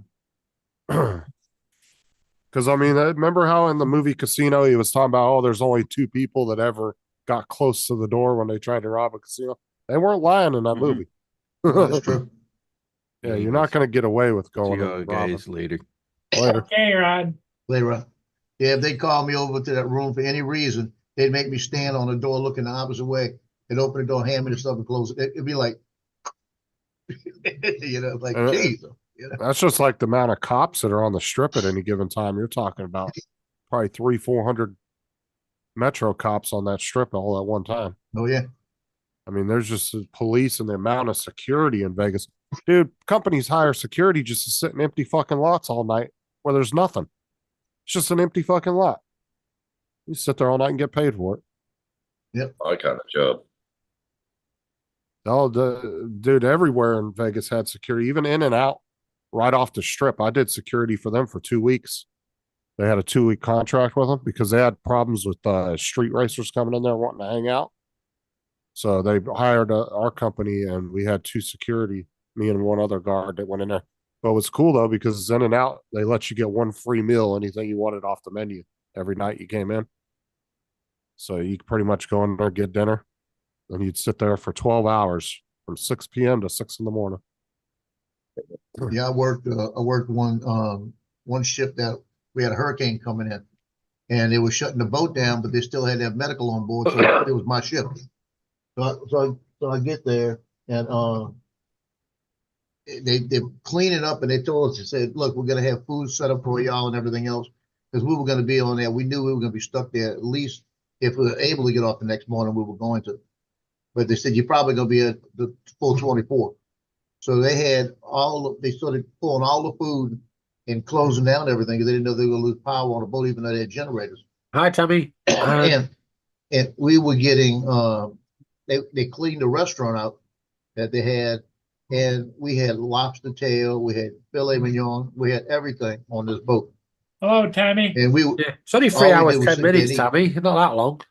I mean, remember how in the movie Casino he was talking about, oh, there's only 2 people that ever got close to the door when they tried to rob a casino. They weren't lying in that movie. That's true. Yeah, you're not going to get away with going See you and robbing. guys later. Later. Okay, Rod. Later. Yeah, if they called me over to that room for any reason, they'd make me stand on the door looking the opposite way. They'd open the door, hand me the stuff and close it. It'd be like, you know, like, Uh, geez. You know? That's just like the amount of cops that are on the strip at any given time. You're talking about probably 300-400 Metro cops on that strip all at one time. Oh, yeah. I mean, there's just the police and the amount of security in Vegas. Dude, companies hire security just to sit in empty fucking lots all night where there's nothing. It's just an empty fucking lot. You sit there all night and get paid for it. My kind of job. Oh, dude, everywhere in Vegas had security, even in and out, right off the strip. I did security for them for 2 weeks. They had a 2-week contract with them because they had problems with street racers coming in there wanting to hang out. So they hired our company, and we had 2 security, me and one other guard that went in there. But it was cool though because it's in and out. They let you get 1 free meal, anything you wanted off the menu every night you came in. So you could pretty much go in there, get dinner, and you'd sit there for 12 hours from 6 p.m. to 6 in the morning. Yeah, I worked one shift that we had a hurricane coming in and they were shutting the boat down, but they still had to have medical on board. So it was my shift. So I get there and they clean it up and they told us, they said, look, we're gonna have food set up for y'all and everything else. Because we were gonna be on there. We knew we were gonna be stuck there at least if we were able to get off the next morning, we were going to. But they said you're probably gonna be at the full 24. So they had they started pulling all the food and closing down everything because they didn't know they were gonna lose power on the boat, even though they had generators. Hi, Tommy. And we were getting they cleaned the restaurant out that they had, and we had lobster tail, we had filet mignon, we had everything on this boat. Hello, Tommy. And we Yeah, it's only 3 all we hours, did was 10 sit there minutes, and eat. Tommy. Not that long.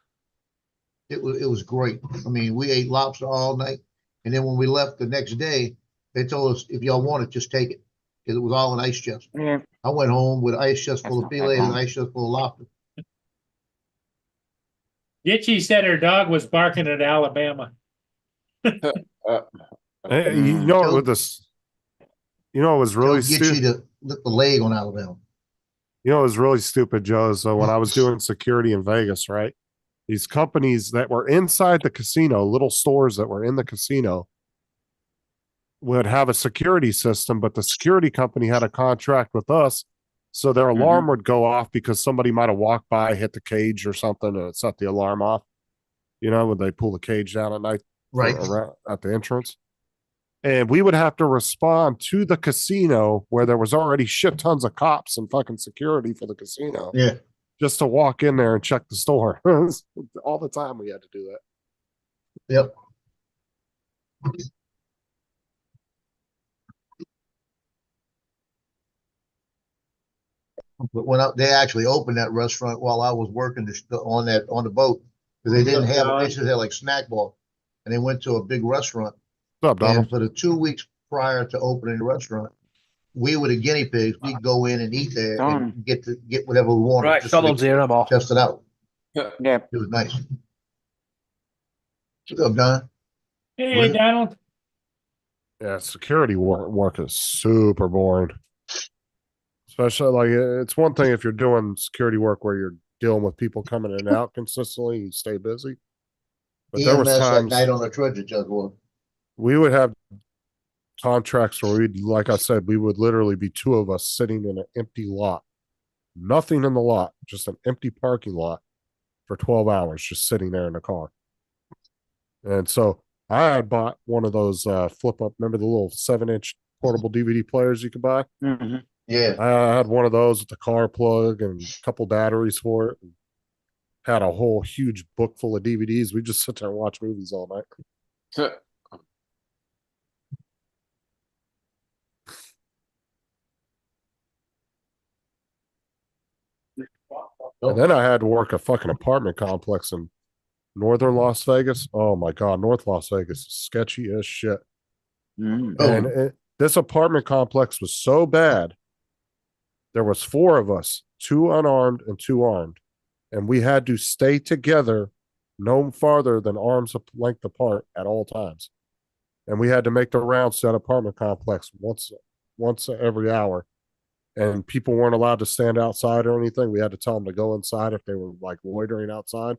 It was great. I mean, we ate lobster all night, and then when we left the next day, they told us if y'all want it, just take it because it was all an ice chest. Yeah. I went home with an ice chest full of That's not filet that and an long. ice chest full of lobster. Gitchy said her dog was barking at Alabama. Hey, you know what, with this, you know, it was really Get you stupid. to lick the leg on Alabama. You know, it was really stupid, Joe. So when I was doing security in Vegas, right? These companies that were inside the casino, little stores that were in the casino, would have a security system, but the security company had a contract with us. So their alarm would go off because somebody might have walked by, hit the cage or something, and it set the alarm off. You know, when they pull the cage down at night Right. at the entrance. And we would have to respond to the casino where there was already shit tons of cops and fucking security for the casino. Yeah. Just to walk in there and check the store. All the time we had to do that. Yep. But when they actually opened that restaurant while I was working on the boat, because they didn't have it, they just had like snack bar, and they went to a big restaurant. What's up, Donald? And for the 2 weeks prior to opening the restaurant, we were the guinea pigs. We'd go in and eat there and get whatever we wanted. Right, just so we Donald's here, I'm off. could test it out. Yeah. It was nice. What's up, Don? Hey, Really? Donald. Yeah, security work is super boring. Especially like it's one thing if you're doing security work where you're dealing with people coming in and out consistently, you stay busy. But there was EMS at times night on the treasure chest was. we would have contracts where we'd, like I said, we would literally be 2 of us sitting in an empty lot, nothing in the lot, just an empty parking lot for 12 hours, just sitting there in the car. And so I had bought one of those flip up, remember the little 7-inch portable DVD players you could buy? Mm-hmm. Yeah. I had one of those with the car plug and a couple batteries for it. And had a whole huge book full of DVDs. We just sit there and watch movies all night. And then I had to work a fucking apartment complex in Northern Las Vegas. Oh my God, North Las Vegas is sketchy as shit. Mm. Oh. And this apartment complex was so bad. There was 4 of us, 2 unarmed and 2 armed, and we had to stay together no farther than arm's length apart at all times. And we had to make the rounds to that apartment complex once every hour. And people weren't allowed to stand outside or anything. We had to tell them to go inside if they were like loitering outside.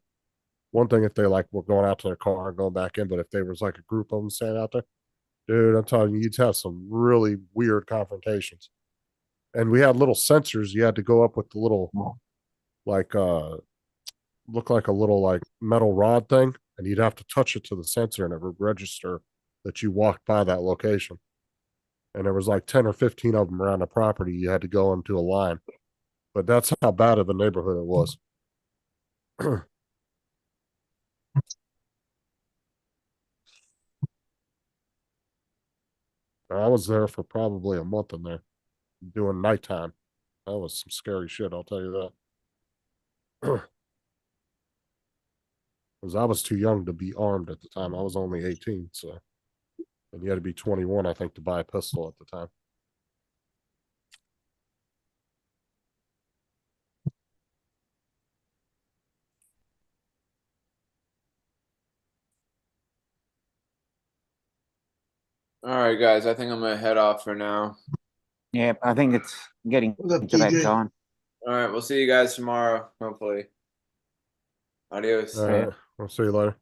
One thing if they like were going out to their car and going back in, but if there was like a group of them standing out there, dude, I'm telling you, you'd have some really weird confrontations. And we had little sensors. You had to go up with the little, like, look like a little like metal rod thing, and you'd have to touch it to the sensor, and it would register that you walked by that location. And there was like 10 or 15 of them around the property. You had to go into a line, but that's how bad of a neighborhood it was. I was there for probably a month in there doing nighttime. That was some scary shit, I'll tell you that. Because I was too young to be armed at the time. I was only 18, so and you had to be 21, I think, to buy a pistol at the time. All right, guys. I think I'm gonna head off for now. Yeah, I think it's getting What's up, into that TJ? time. All right, we'll see you guys tomorrow. Hopefully. Adios. All right, I'll see you later.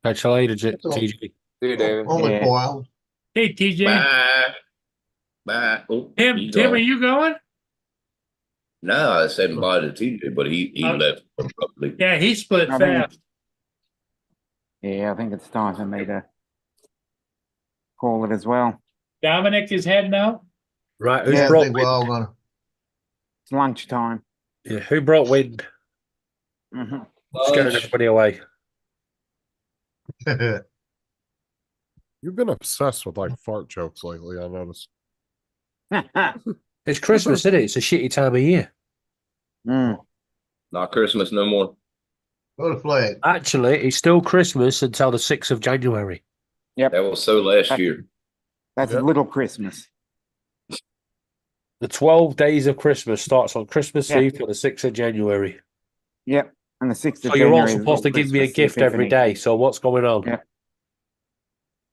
Catch you later, That's all. TJ. See you, David. Only Yeah. 4 hours. Hey, TJ. Bye. Bye. Oh, Tim, he's Tim, are gone. you going? No, I said bye to TJ, but he Oh. left abruptly. Yeah, he split I think fast. Yeah, I think it's time for me to call it as well. Dominic is heading out. Right, who's Yeah, I brought think we're wind? all gonna. It's lunchtime. Yeah, who brought wind? Hmm Scaring everybody away. You've been obsessed with like fart jokes lately, I noticed. It's Christmas, isn't it? It's a shitty time of year. Mm. Not Christmas no more. Go to flag. Actually, it's still Christmas until the 6th of January. That was so last year. That's Yep. Little Christmas. The 12 days of Christmas starts on Christmas Yeah. Eve till the 6th of January. Yep. And the 6th of So you're all January is supposed to Little give me a Christmas, the gift every Epiphany. day. So what's going on? Yeah.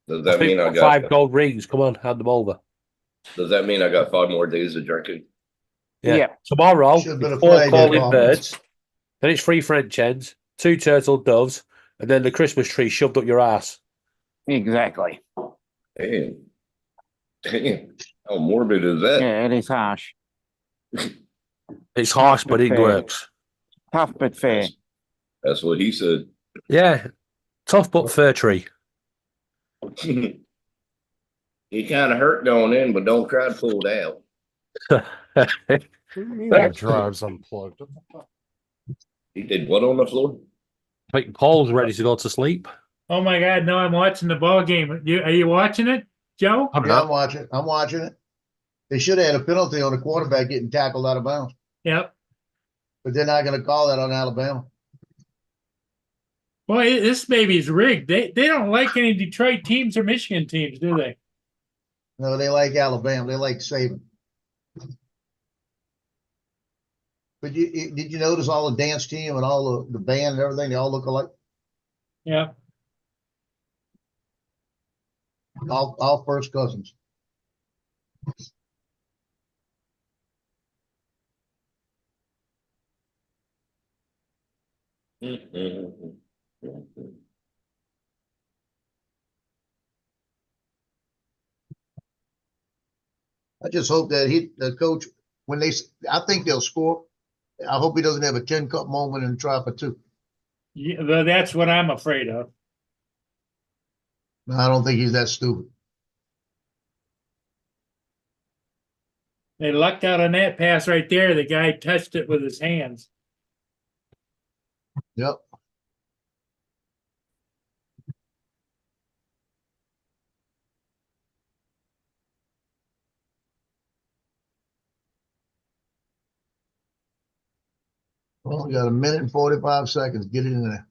Does I that think mean I I've got 5 got? gold rings. Come on, hand them over. Does that mean I got 5 more days of drinking? Yeah. Yeah. Tomorrow, Should've been it's a 4 flag calling involved. birds. Then it's 3 French hens, 2 turtle doves, and then the Christmas tree shoved up your ass. Exactly. Damn. Damn. How morbid is that? Yeah, it is harsh. It's harsh, but it Fair. works. Tough but fair. That's what he said. Yeah. Tough but fir tree. He kind of hurt going in, but don't try to pull it out. What do you mean the drive's unplugged? What the fuck? He did what on the floor? I think Paul's ready to go to sleep. Oh my God, no, I'm watching the ball game. Are you watching it, Joe? I'm Yeah, not. I'm watching. I'm watching it. They should have had a penalty on the quarterback getting tackled out of bounds, Yep. but they're not gonna call that on Alabama. Boy, this baby's rigged. They don't like any Detroit teams or Michigan teams, do they? No, they like Alabama. They like Saban. But did you notice all the dance team and all the band and everything? They all look alike. Yeah. All first cousins. I just hope that the coach, I think they'll score. I hope he doesn't have a 10-cup moment and try for 2. Yeah, well, that's what I'm afraid of. I don't think he's that stupid. They lucked out on that pass right there. The guy touched it with his hands. Yep. Well, we got a minute and 45 seconds. Get it in there.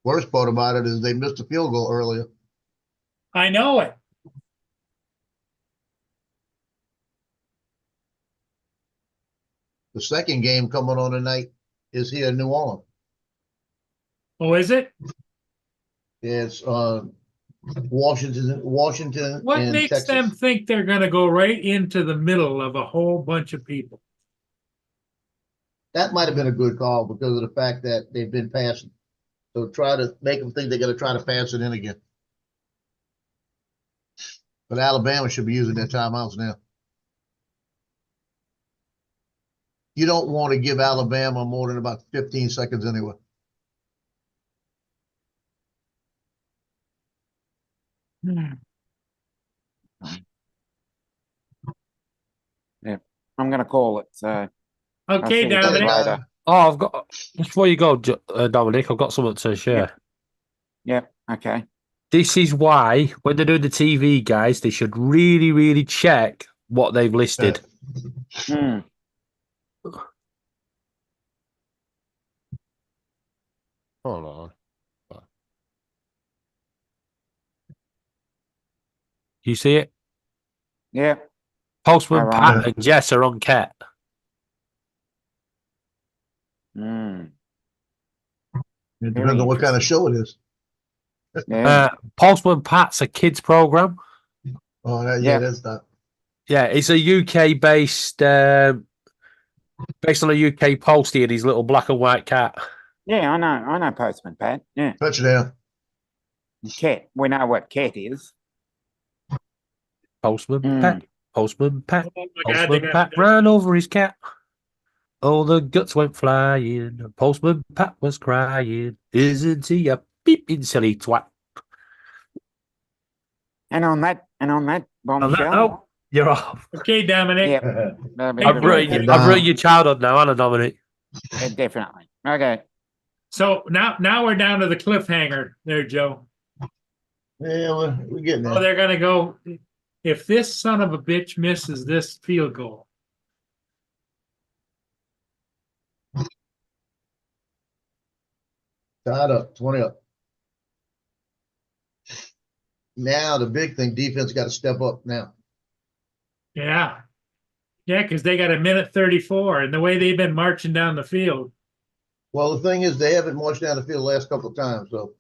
Worst part about it is they missed a field goal earlier. I know it. The second game coming on tonight is here in New Orleans. Oh, is it? It's Washington What and makes Texas. them think they're gonna go right into the middle of a whole bunch of people? That might have been a good call because of the fact that they've been passing. So try to make them think they're gonna try to pass it in again. But Alabama should be using their timeouts now. You don't want to give Alabama more than about 15 seconds anyway. I'm gonna call it, so. I'll Okay, see you guys Dominic. later. Oh, I've got before you go, Dominic. I've got something to share. Yep, okay. This is why when they're doing the TV, guys, they should really, really check what they've listed. Hmm. Hold on. You see it? Yep. Postman All right. Pat and Jess are on Ket. Hmm. It depends on what kind of show it is. Yeah. Postman Pat's a kids program. Oh, Yeah. that's not. Yeah, it's a UK based, based on a UK postie and his little black and white cat. Yeah, I know Postman Pat. Yeah. Touchdown. Cat. We know what cat is. Postman Mm. Pat. Postman Pat. Oh my God, they Postman got Pat ran over his cat. All the guts went flying. Postman Pat was crying. Isn't he a beeping silly twat? And on that bombshell. Oh, you're off. Okay, Dominic. Yep. I've ruined your childhood now, Anna Dominic. Yeah, definitely. Okay. So now we're down to the cliffhanger there, Joe. Yeah, we're getting Oh, there. they're gonna go. If this son of a bitch misses this field goal, Tied up, 20 up. Now the big thing, defense got to step up now. yeah, because they got a minute 34, and the way they've been marching down the field. Well, the thing is, they haven't marched down the field the last couple of times, so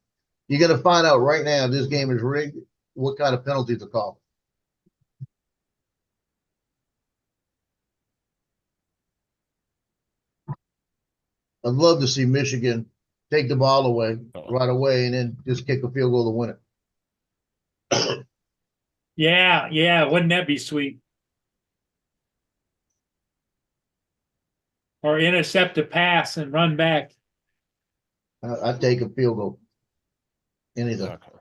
you're going to find out right now if this game is rigged, what kind of penalties are called. I'd love to see Michigan take the ball away right away and then just kick a field goal to win it. Yeah, wouldn't that be sweet? Or intercept a pass and run back. I'd take a field goal. Anything. Okay.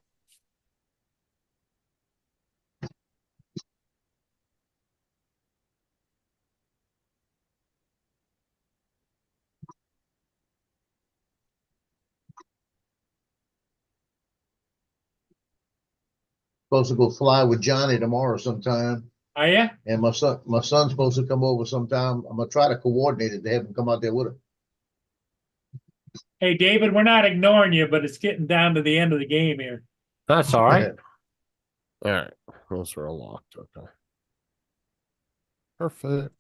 Supposed to go fly with Johnny tomorrow sometime. Are you? And my son's supposed to come over sometime. I'm gonna try to coordinate it to have him come out there with him. Hey, David, we're not ignoring you, but it's getting down to the end of the game here. That's all right. All right. Those are all locked. Okay. Perfect.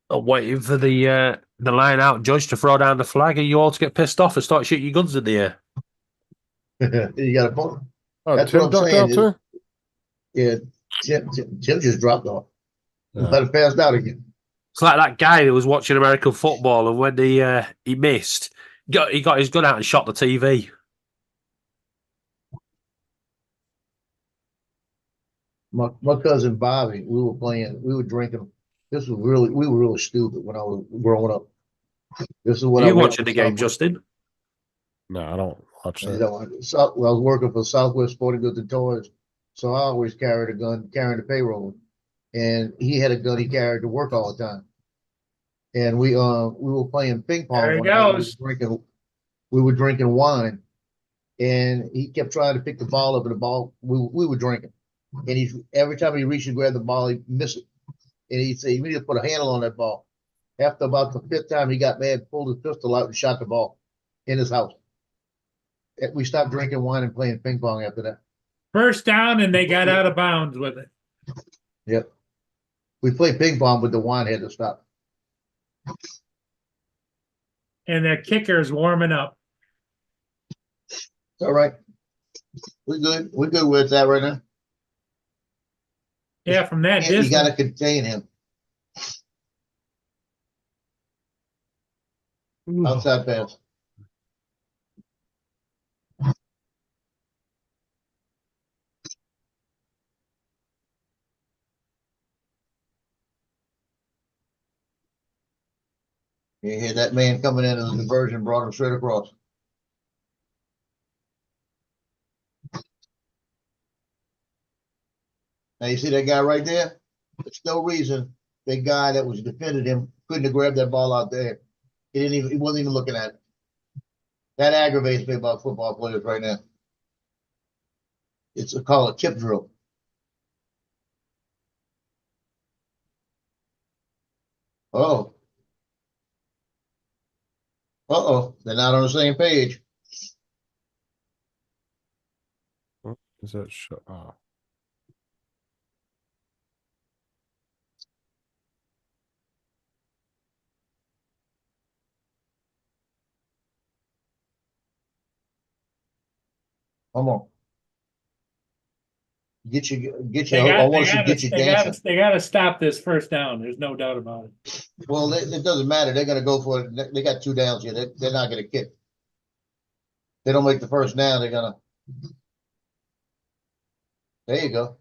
I'm waiting for the line out judge to throw down the flag and you all to get pissed off and start shooting your guns in the air. You got a point. Oh, That's Tim what I'm ducked saying, out dude. too? Yeah, Tim just dropped off. Yeah. Let it pass out again. It's like that guy who was watching American football and when he missed, he got his gun out and shot the TV. My cousin Bobby, we were drinking. We were really stupid when I was growing up. This is what Are I you worked watching for the game, Southwest- Justin? No, I don't watch I that. I was working for Southwest Sporting Goods and Toys, so I always carried a gun, carrying the payroll. And he had a gun he carried to work all the time. And we were playing ping pong. There he one night. goes. We were drinking wine, and he kept trying to pick the ball up, and the ball we were drinking. And every time he reached to grab the ball, he'd miss it. And he'd say, "You need to put a handle on that ball." After about the fifth time, he got mad, pulled his pistol out, and shot the ball. in his house. We stopped drinking wine and playing ping pong after that. First down and they got out of bounds with it. Yep. We played ping pong, but the wine had to stop. And their kicker's warming up. All right. We're good. We're good with that right now. Yeah, from that And you got to distance. contain him. Outside pass. You hear that man coming in as a diversion, brought him straight across. Now you see that guy right there? There's no reason that guy that was defending him couldn't have grabbed that ball out there. He wasn't even looking at it. That aggravates me about football players right now. It's called a tip drill. Oh. Uh-oh. They're not on the same page. Is that Come on. Get They your, got, I they want to see got, get you they got, dancing. they got to stop this first down. There's no doubt about it. Well, it doesn't matter. They're going to go for it. They got 2 downs here. They're not going to kick. They don't make the first down. They're going to. There you go.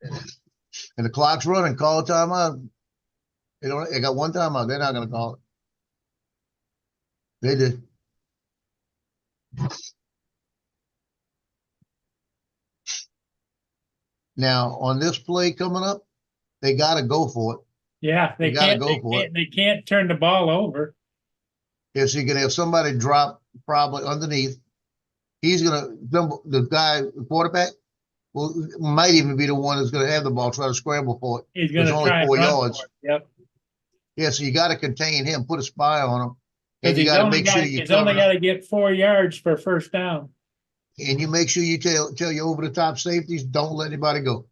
And the clock's running. Call a timeout. They got 1 timeout. They're not going to call it. They did. Now on this play coming up, they got to go for it. Yeah, they You gotta can't, go for it. they can't turn the ball over. Yeah, so you're gonna have somebody drop probably underneath. He's gonna the guy, the quarterback, might even be the one that's gonna have the ball, try to scramble for it. He's There's going to only try and 4 run yards. for it. Yep. Yeah, so you got to contain him, put a spy on him, Because and you he's got to only make got, sure you he's only cover got him. to get 4 yards for first down. And you make sure you tell your over the top safeties, don't let anybody go,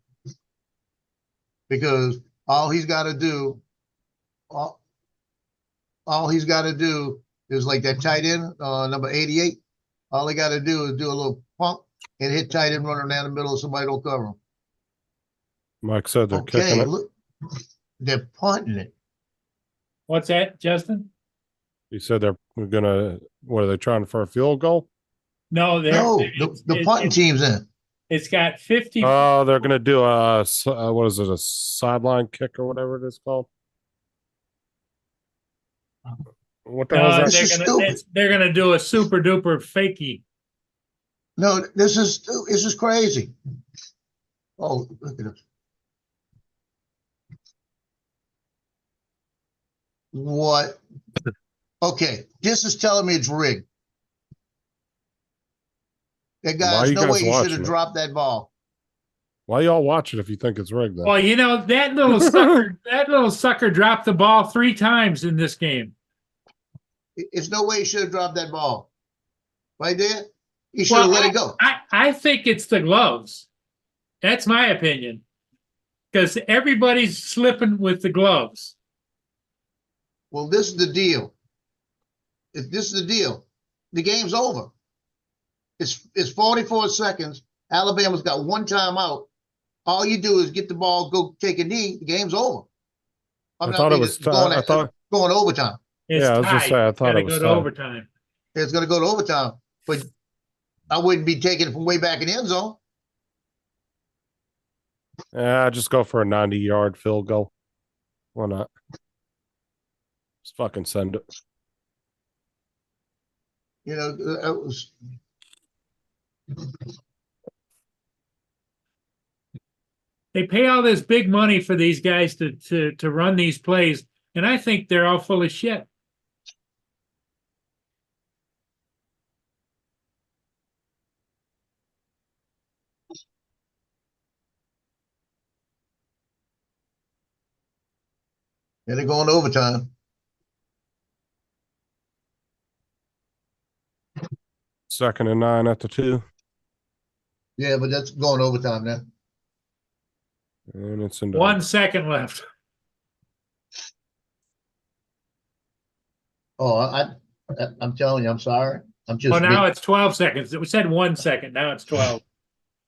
because all he's got to do, all he's got to do is like that tight end, number 88. All he got to do is do a little pump and hit tight end running down the middle, so somebody don't cover him. Mike said they're kicking Okay, it? look, they're punting it. What's that, Justin? You said they're gonna. What are they trying for a field goal? No, No, the punting team's in. It's got 50. Oh, they're gonna do what is it? A sideline kick or whatever it is called. What the hell No, is that? This is stupid. they're gonna do a super duper fakey. No, this is crazy. Oh, look at this. What? Okay, this is telling me it's rigged. That Why guy, are there's you no guys way he should watching have it? dropped that ball. Why y'all watch it if you think it's rigged? Then Well, you know, that little sucker, that little sucker dropped the ball 3 times in this game. It's no way he should have dropped that ball. Right there, he should have let it go. I think it's the gloves. That's my opinion. Because everybody's slipping with the gloves. Well, this is the deal. If this is the deal, the game's over. It's 44 seconds. Alabama's got 1 timeout. All you do is get the ball, go take a knee. The game's over. I thought it was. I thought going to overtime. It's yeah, I was tied. just saying. I thought Gotta it was go to tied. overtime. It's going to go to overtime, but I wouldn't be taking it from way back in the end zone. Yeah, just go for a 90-yard field goal. Why not? Just fucking send it. You know, it was. They pay all this big money for these guys to run these plays, and I think they're all full of shit. And they're going to overtime. Second and 9 at the 2. Yeah, but that's going overtime now. And it's in 1 second left. Oh, I'm telling you, I'm sorry. I'm just. Oh, now it's 12 seconds. We said 1 second. Now it's 12.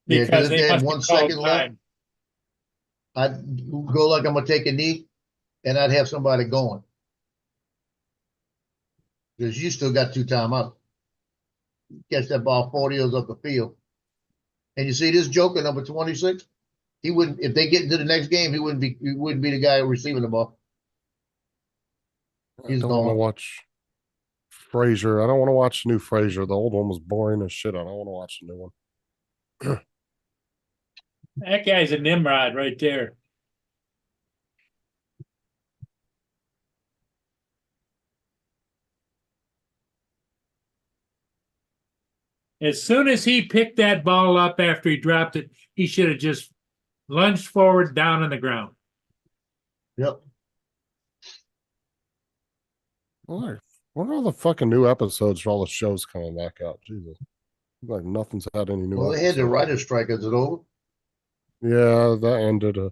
Yeah, 'cause Because if they they had must 1 have called second left, time. I'd go like I'm gonna take a knee, and I'd have somebody going. Because you still got 2 timeouts. Catch that ball 40 yards up the field. And you see this joker, number 26, he wouldn't, if they get into the next game, he wouldn't be the guy receiving the ball. I He's don't want to gone. watch Frasier. I don't want to watch the new Frasier. The old one was boring as shit. I don't want to watch the new one. That guy's a Nimrod right there. As soon as he picked that ball up after he dropped it, he should have just lunged forward down on the ground. Yep. What are all the fucking new episodes for all the shows coming back out? Jesus. Like nothing's had any new Well, they had the episodes. writer's strike. Is it over? Yeah, that ended I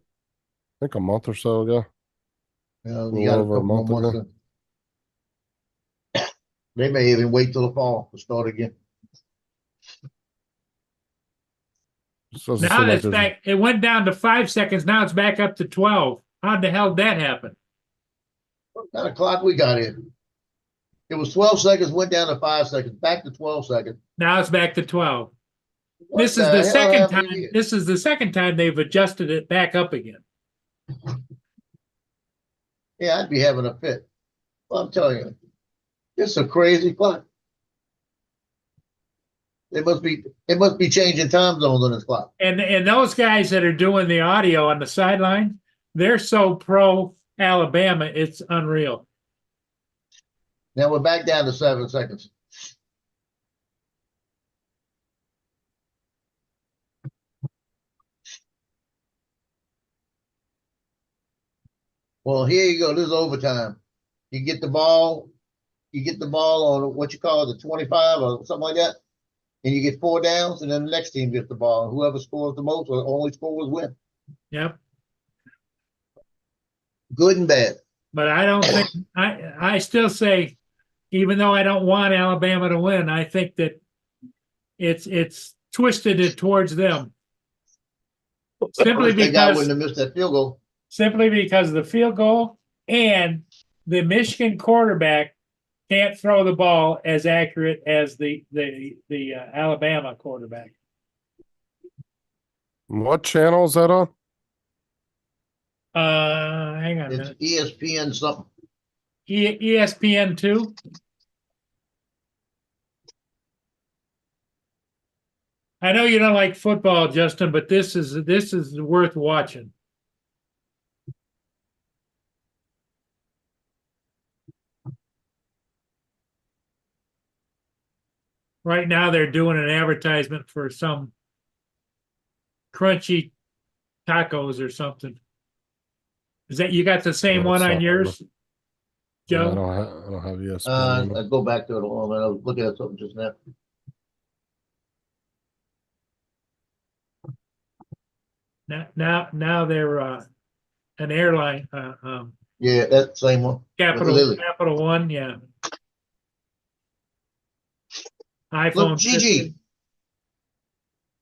think a month or so ago. Yeah, A we little got a over a couple more month months. ago. They may even wait till the fall to start again. Just doesn't Now seem like it's there's back. It went down to 5 seconds. Now it's back up to 12. How the hell did that happen? What kind of clock we got in? It was 12 seconds, went down to 5 seconds, back to 12 seconds. Now it's back to 12. What This is the the hell second happened time. here? This is the second time they've adjusted it back up again. Yeah, I'd be having a fit. Well, I'm telling you, it's a crazy clock. It must be changing time zones on this clock. And those guys that are doing the audio on the sideline, they're so pro Alabama, it's unreal. Now we're back down to 7 seconds. Well, here you go. This is overtime. You get the ball on what you call it, the 25 or something like that, and you get 4 downs, and then the next team gets the ball. And whoever scores the most or only scores win. Yep. Good and bad. But I don't think I still say, even though I don't want Alabama to win, I think that it's twisted it towards them. Simply They got wouldn't because have missed that field goal. simply because of the field goal and the Michigan quarterback can't throw the ball as accurate as the Alabama quarterback. what channel is that on? Hang on a It's minute. ESPN something. ESPN 2. I know you don't like football, Justin, but this is worth watching. Right now, they're doing an advertisement for some crunchy tacos or something. Is that you got the same Oh, one on something. yours, I Joe? don't have ESPN. anymore. I go back to it a moment. I was looking at something just now. Now they're an airline Yeah, that same one. Capital Lily. One, yeah. Look, iPhone Gigi. 15.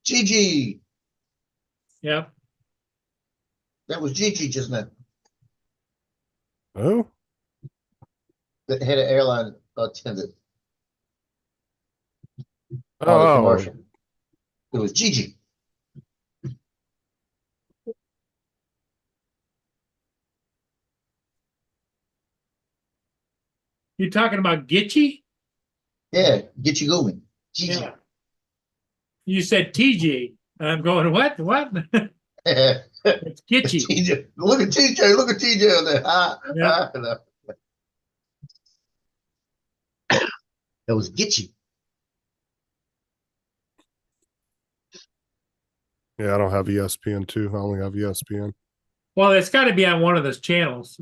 Gigi. Yep. That was Gigi just now. Who? That had an airline attendant on the Oh, commercial. It was Gigi. You talking about Gitchy? Yeah, get you going. Gigi. Yeah. You said TG. I'm going, what? What? It's Gitchy. TJ. Look at TJ. Look at TJ on there. Yeah. That was Gitchy. yeah, I don't have ESPN 2. I only have ESPN. Well, it's got to be on one of those channels.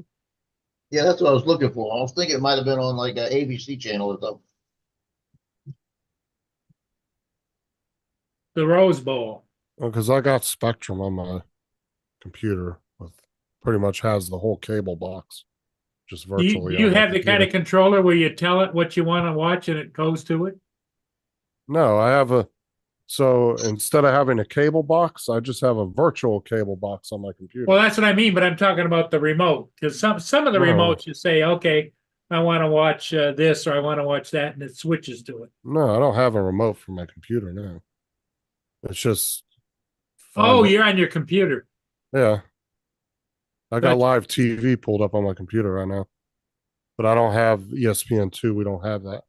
Yeah, that's what I was looking for. I was thinking it might have been on like an ABC channel or something. the Rose Bowl. Because I got Spectrum on my computer with pretty much has the whole cable box, just Do you, virtually. do you on my have the kind of computer. controller where you tell it what you want to watch and it goes to it? No, I have a. So instead of having a cable box, I just have a virtual cable box on my computer. Well, that's what I mean, but I'm talking about the remote, because some of the No. remotes you say, okay, I want to watch this or I want to watch that, and it switches to it. No, I don't have a remote for my computer now. It's just. Oh, find it- you're on your computer. Yeah. I got Gotcha. live TV pulled up on my computer right now, but I don't have ESPN2. We don't have that.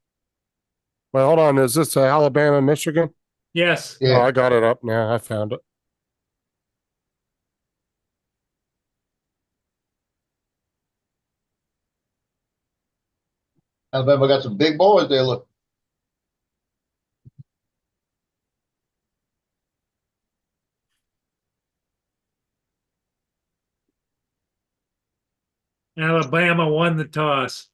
Wait, hold on. Is this Alabama, Michigan? Yes. Oh, Yeah. I got it up now. I found it. Alabama got some big boys there, look. Alabama won the toss.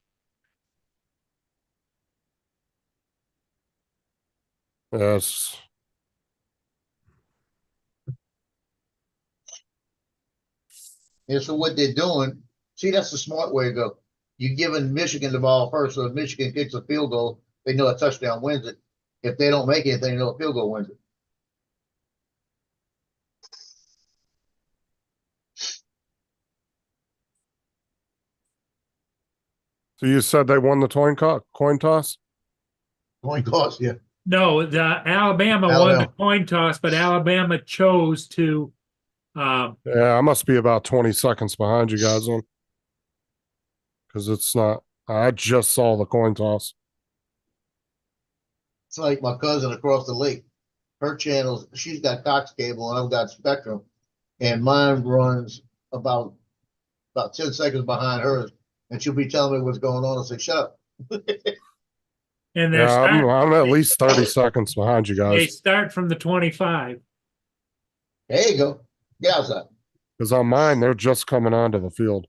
Yes. Yeah, so what they're doing, see, that's the smart way to go. You're giving Michigan the ball first, so if Michigan kicks a field goal, they know a touchdown wins it. If they don't make it, they know a field goal wins it. So you said they won the coin toss? Coin toss, yeah. No, the Alabama won the Alabama. coin toss, but Alabama chose to. Yeah, I must be about 20 seconds behind you guys on. Because it's not. I just saw the coin toss. It's like my cousin across the lake. Her channels, she's got Cox cable and I've got Spectrum. And mine runs about 10 seconds behind hers. And she'll be telling me what's going on. I say, shut up. And they're Yeah, start, I'm at least 30 seconds behind you they guys. start from the 25. There you go. Get outside. Because on mine, they're just coming onto the field.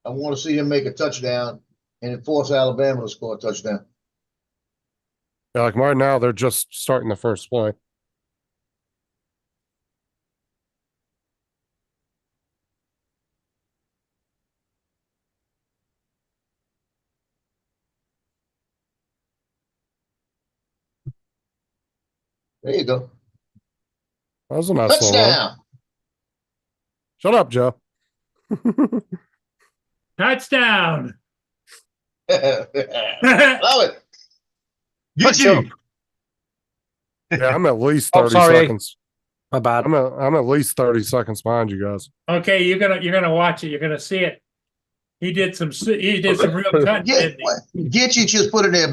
I want to see him make a touchdown and force Alabama to score a touchdown. Yeah, like right now, they're just starting the first play. There you go. That was a nice little run. Touchdown. Shut up, Joe. Touchdown. Love it. Get Touch up. you. Yeah, I'm at least Oh, 30 sorry. seconds. My bad. I'm at least 30 seconds behind you guys. Okay, you're gonna watch it. You're gonna see it. He did some real cutting. Yeah, didn't he? Gitchy just put it there.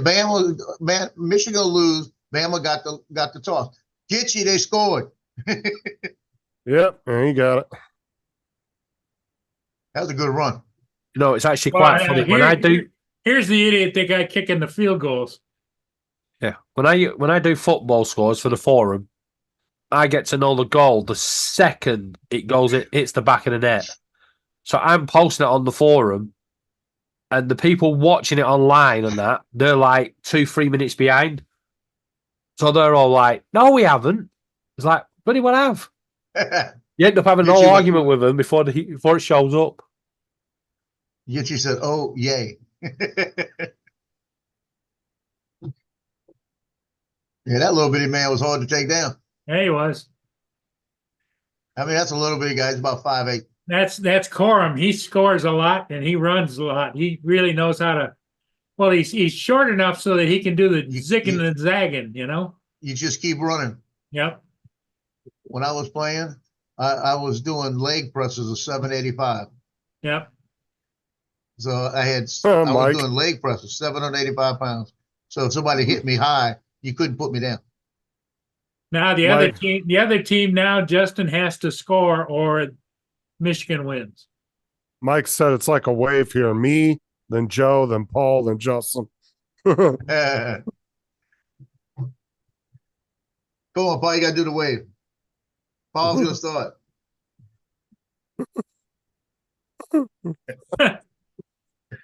Michigan will lose. Bama got the toss. Gitchy, they scored. Yep, and he got it. That was a good run. No, it's actually Well, quite funny. When I do, here's the idiot, the guy kicking the field goals. yeah, when I do football scores for the forum, I get to know the goal the second it goes, it hits the back of the net. So I'm posting it on the forum, and the people watching it online and that, they're like 2-3 minutes behind. So they're all like, "No, we haven't." It's like, "Bloody well have." You end up having Get no you a- argument with them before it shows up. Gitchy said, "Oh, yay." Yeah, that little bitty man was hard to take down. Yeah, he was. I mean, that's a little bitty guy. He's about 5'8". That's Corum. He scores a lot and he runs a lot. He really knows how to. Well, he's short enough so that he can do the zigging and zagging. You know. You just keep running. Yep. When I was playing, I was doing leg presses of 785. Yep. So I Oh, was Mike. doing leg presses, 785 pounds. So if somebody hit me high, you couldn't put me down. Now the other team now, Justin has to score or Michigan wins. Mike said it's like a wave here. Me, then Joe, then Paul, then Justin. Come on, Paul, you gotta do the wave. Paul's gonna start.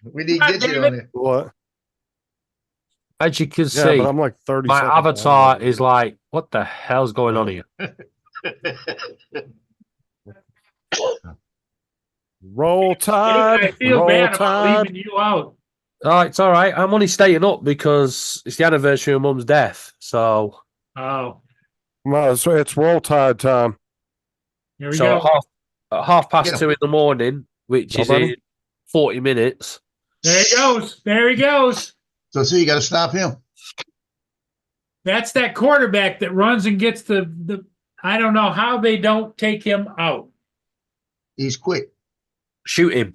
We didn't get you on there. What? As you can Yeah, see, but I'm like 30 my seconds avatar behind. is like, what the hell's going on here? Roll I Tide. feel Roll bad about Tide. leaving you out. Oh, it's all right. I'm only staying up because it's the anniversary of Mum's death. So, Oh, Well, it's Roll Tide time. here we so go. half past Get 'em. 2 in the morning, which is Nobody? in 40 minutes. There he goes. There he goes. So see, you got to stop him. That's that quarterback that runs and gets the. I don't know how they don't take him out. He's quick. Shoot him.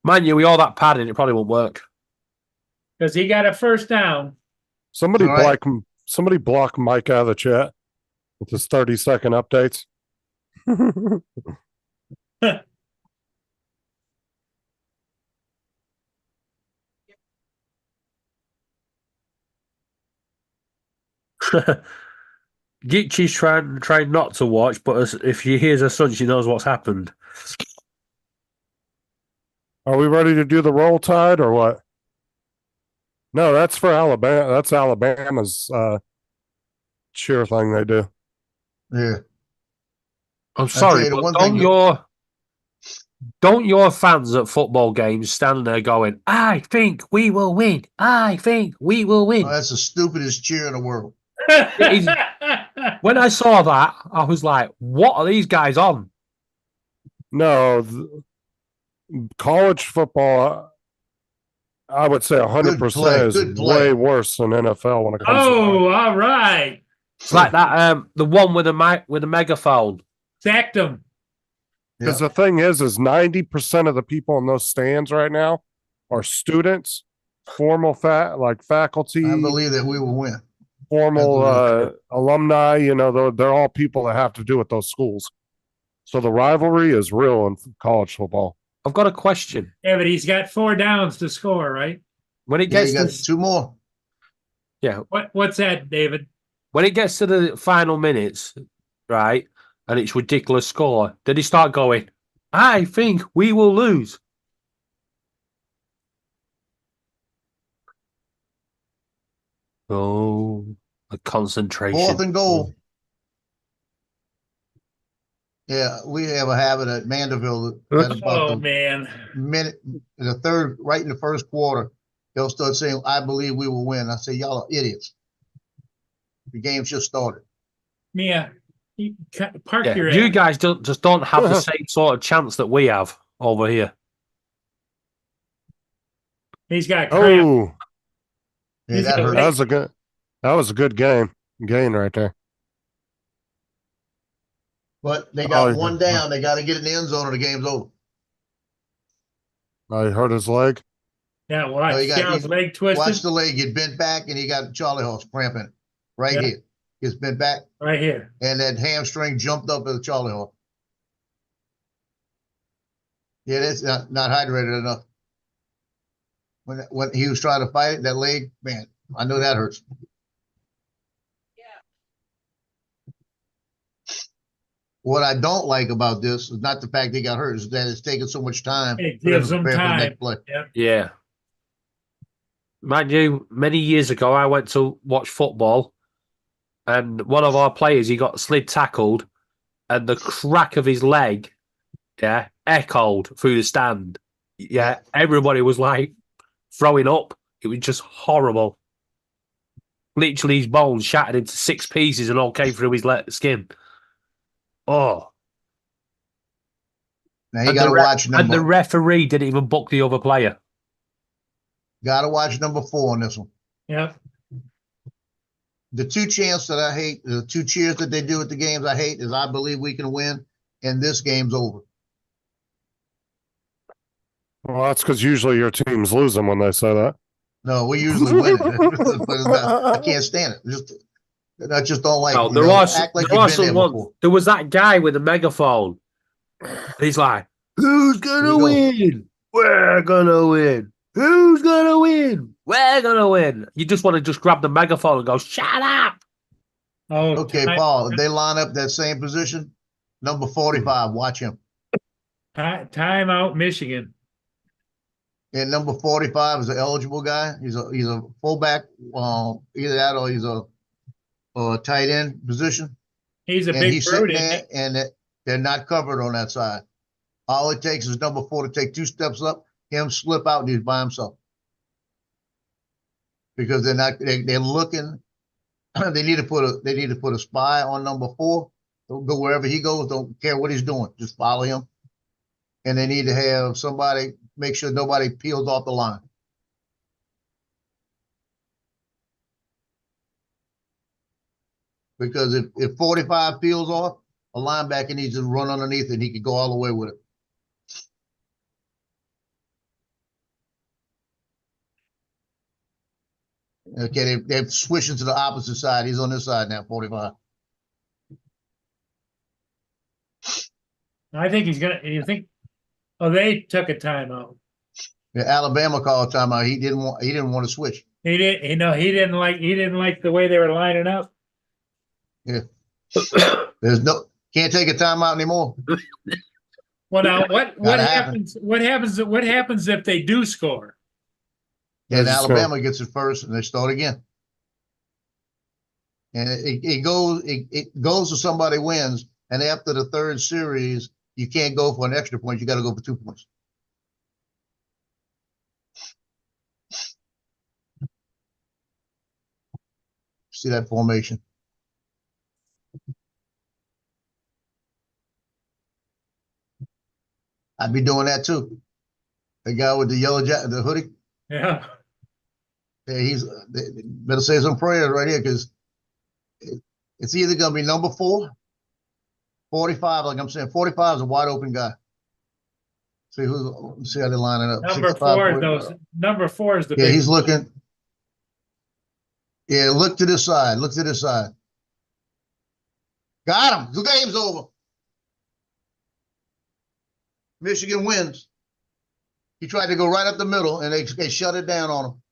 Mind you, with all that padding, it probably won't work. Because he got a first down. Somebody All right. block Mike out of the chat with his 30-second updates. Geechi's trying not to watch, but if she hears her son, she knows what's happened. Are we ready to do the Roll Tide or what? No, that's for Alabama. That's Alabama's cheer thing they do. Yeah. I'm tell sorry, you the but one thing don't your fans at football games stand there going, I think we will win. I think we will win. Oh, that's the stupidest cheer in the world. It is- when I saw that, I was like, what are these guys on? No, college football, I would say 100% is Good play. way worse than NFL when it comes to Oh, all right. It's like that the one with the megaphone. Sacked him. because the thing is 90% of the people in those stands right now are students, formal faculty, I believe that we will win. formal alumni. You know, they're all people that have to do with those schools. So the rivalry is real in college football. I've got a question. Yeah, but he's got 4 downs to score, right? When it Yeah, gets you got to, 2 more. yeah, What's that, David? when it gets to the final minutes, right, and it's ridiculous score, did he start going, I think we will lose? Oh, the concentration. 4th and goal. Yeah, we have a habit at Mandeville. That's about Oh, the man. minute, the third, right in the first quarter, they'll start saying, I believe we will win. I say, y'all are idiots. The game's just started. Yeah. Park Yeah, your you ass. guys don't have the same sort of chance that we have over here. He's got cramp. Oh, Yeah, He's that got hurt. that was a good gain right there. But they got Oh, one down. They got to get in the end zone or the game's over. I hurt his leg. Yeah, watch. Oh, you got- See how his you- leg twisted? Watch the leg get bent back, and he got Charlie horse cramping right Yeah. here. Gets bent back, Right here. and that hamstring jumped up at the Charlie horse. Yeah, that's not hydrated enough. When he was trying to fight it, that leg, man, I know that hurts. What I don't like about this is not the fact they got hurt, is that it's taking so much time. It for gives to them prepare for the time. next play. Yep. Yeah. Mind you, many years ago, I went to watch football, and one of our players, he got slid tackled, and the crack of his leg, yeah, echoed through the stand. Yeah, everybody was like throwing up. It was just horrible. Literally, his bones shattered into 6 pieces and all came through his skin. Oh. Now you And got to the watch and the number. referee didn't even book the other player. Got to watch number 4 on this one. Yep. The 2 chants that I hate, the 2 cheers that they do at the games I hate is I believe we can win, and this game's over. Well, that's because usually your team's losing when they say that. No, we usually win it, but it's not, I can't stand it. I just don't like. Oh, it. there You know, was act like there you've was been there someone. before. There was that guy with a megaphone. He's like, "Who's gonna win? We're gonna win. Who's gonna win? We're gonna win." You just want to just grab the megaphone and go, "Shut up!" Oh, Okay, Paul, if they line up that same position, number 45, watch him. Time out, Michigan. And number 45 is an eligible guy. He's a fullback, either that or he's a tight end position. He's a And big he's brute, sitting isn't there he? and they're not covered on that side. All it takes is number 4 to take 2 steps up, him slip out, and he's by himself. Because they're looking, they need to put a spy on number 4. Don't go wherever he goes, don't care what he's doing, just follow him. And they need to have somebody make sure nobody peels off the line. Because if 45 peels off, a linebacker needs to run underneath and he could go all the way with it. Okay, they're switching to the opposite side. He's on this side now, 45. I think you think, oh, they took a timeout. Yeah, Alabama called timeout. He didn't want to switch. He didn't like the way they were lining up. Yeah. Can't take a timeout anymore. Well, now what Gotta happen. happens? What happens if they do score? And That's Alabama gets it first, and they start again. And it goes to somebody wins, and after the third series, you can't go for an extra point. You got to go for 2 points. See that formation? I'd be doing that too. The guy with the yellow jacket, the hoodie. Yeah. Yeah, better say some prayers right here because it's either going to be number 4, 45, like I'm saying. 45 is a wide open guy. See how they're lining up. Number 65, 4 is 45. number 4 is the Yeah, big he's looking. Yeah, look to this side. Look to this side. Got him. The game's over. Michigan wins. He tried to go right up the middle, and they shut it down on him.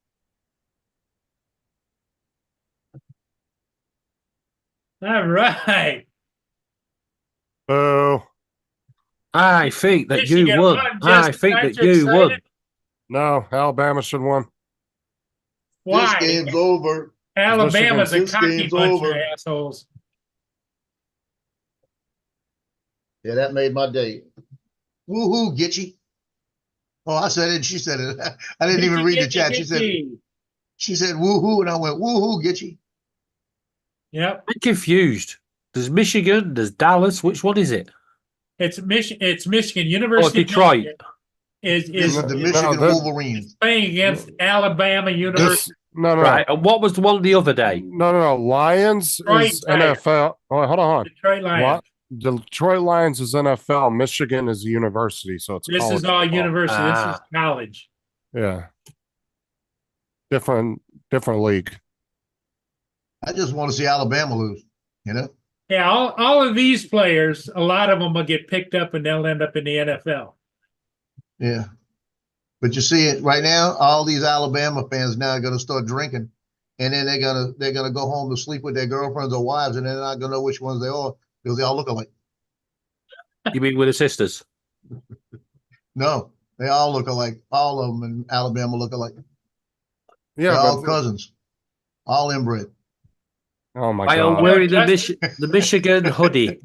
All right. Oh, I think that you Michigan won. won, I Justin. think Aren't that you you won. excited? no, Alabama should win. Why? This game's over. Alabama's a This cocky game's bunch over. of assholes. Yeah, that made my day. Woohoo, Gitchy. Oh, I said it, and she said it. I didn't even read the chat. She said woohoo, and I went woohoo, Gitchy. Yep. I'm confused. There's Michigan, there's Dallas. Which one is it? It's Michigan University. Oh, Detroit. Is This is the No, Michigan this- Wolverines. playing against Alabama University. No, Right. And what was the one the other day? no. Lions Detroit is Tigers. NFL. Oh, hold on. Detroit Lions. Detroit Lions is NFL. Michigan is a university, so it's This college is all football. university. This is college. Yeah, different league. I just want to see Alabama lose, you know? Yeah, all of these players, a lot of them will get picked up and they'll end up in the NFL. Yeah. But you see it right now, all these Alabama fans now are gonna start drinking. And then they're gonna go home to sleep with their girlfriends or wives, and they're not gonna know which ones they are because they all look alike. You mean with the sisters? No, they all look alike. All of them in Alabama look alike. Yeah, They're all but cousins, all inbred. oh my I am god. wearing the Michigan hoodie.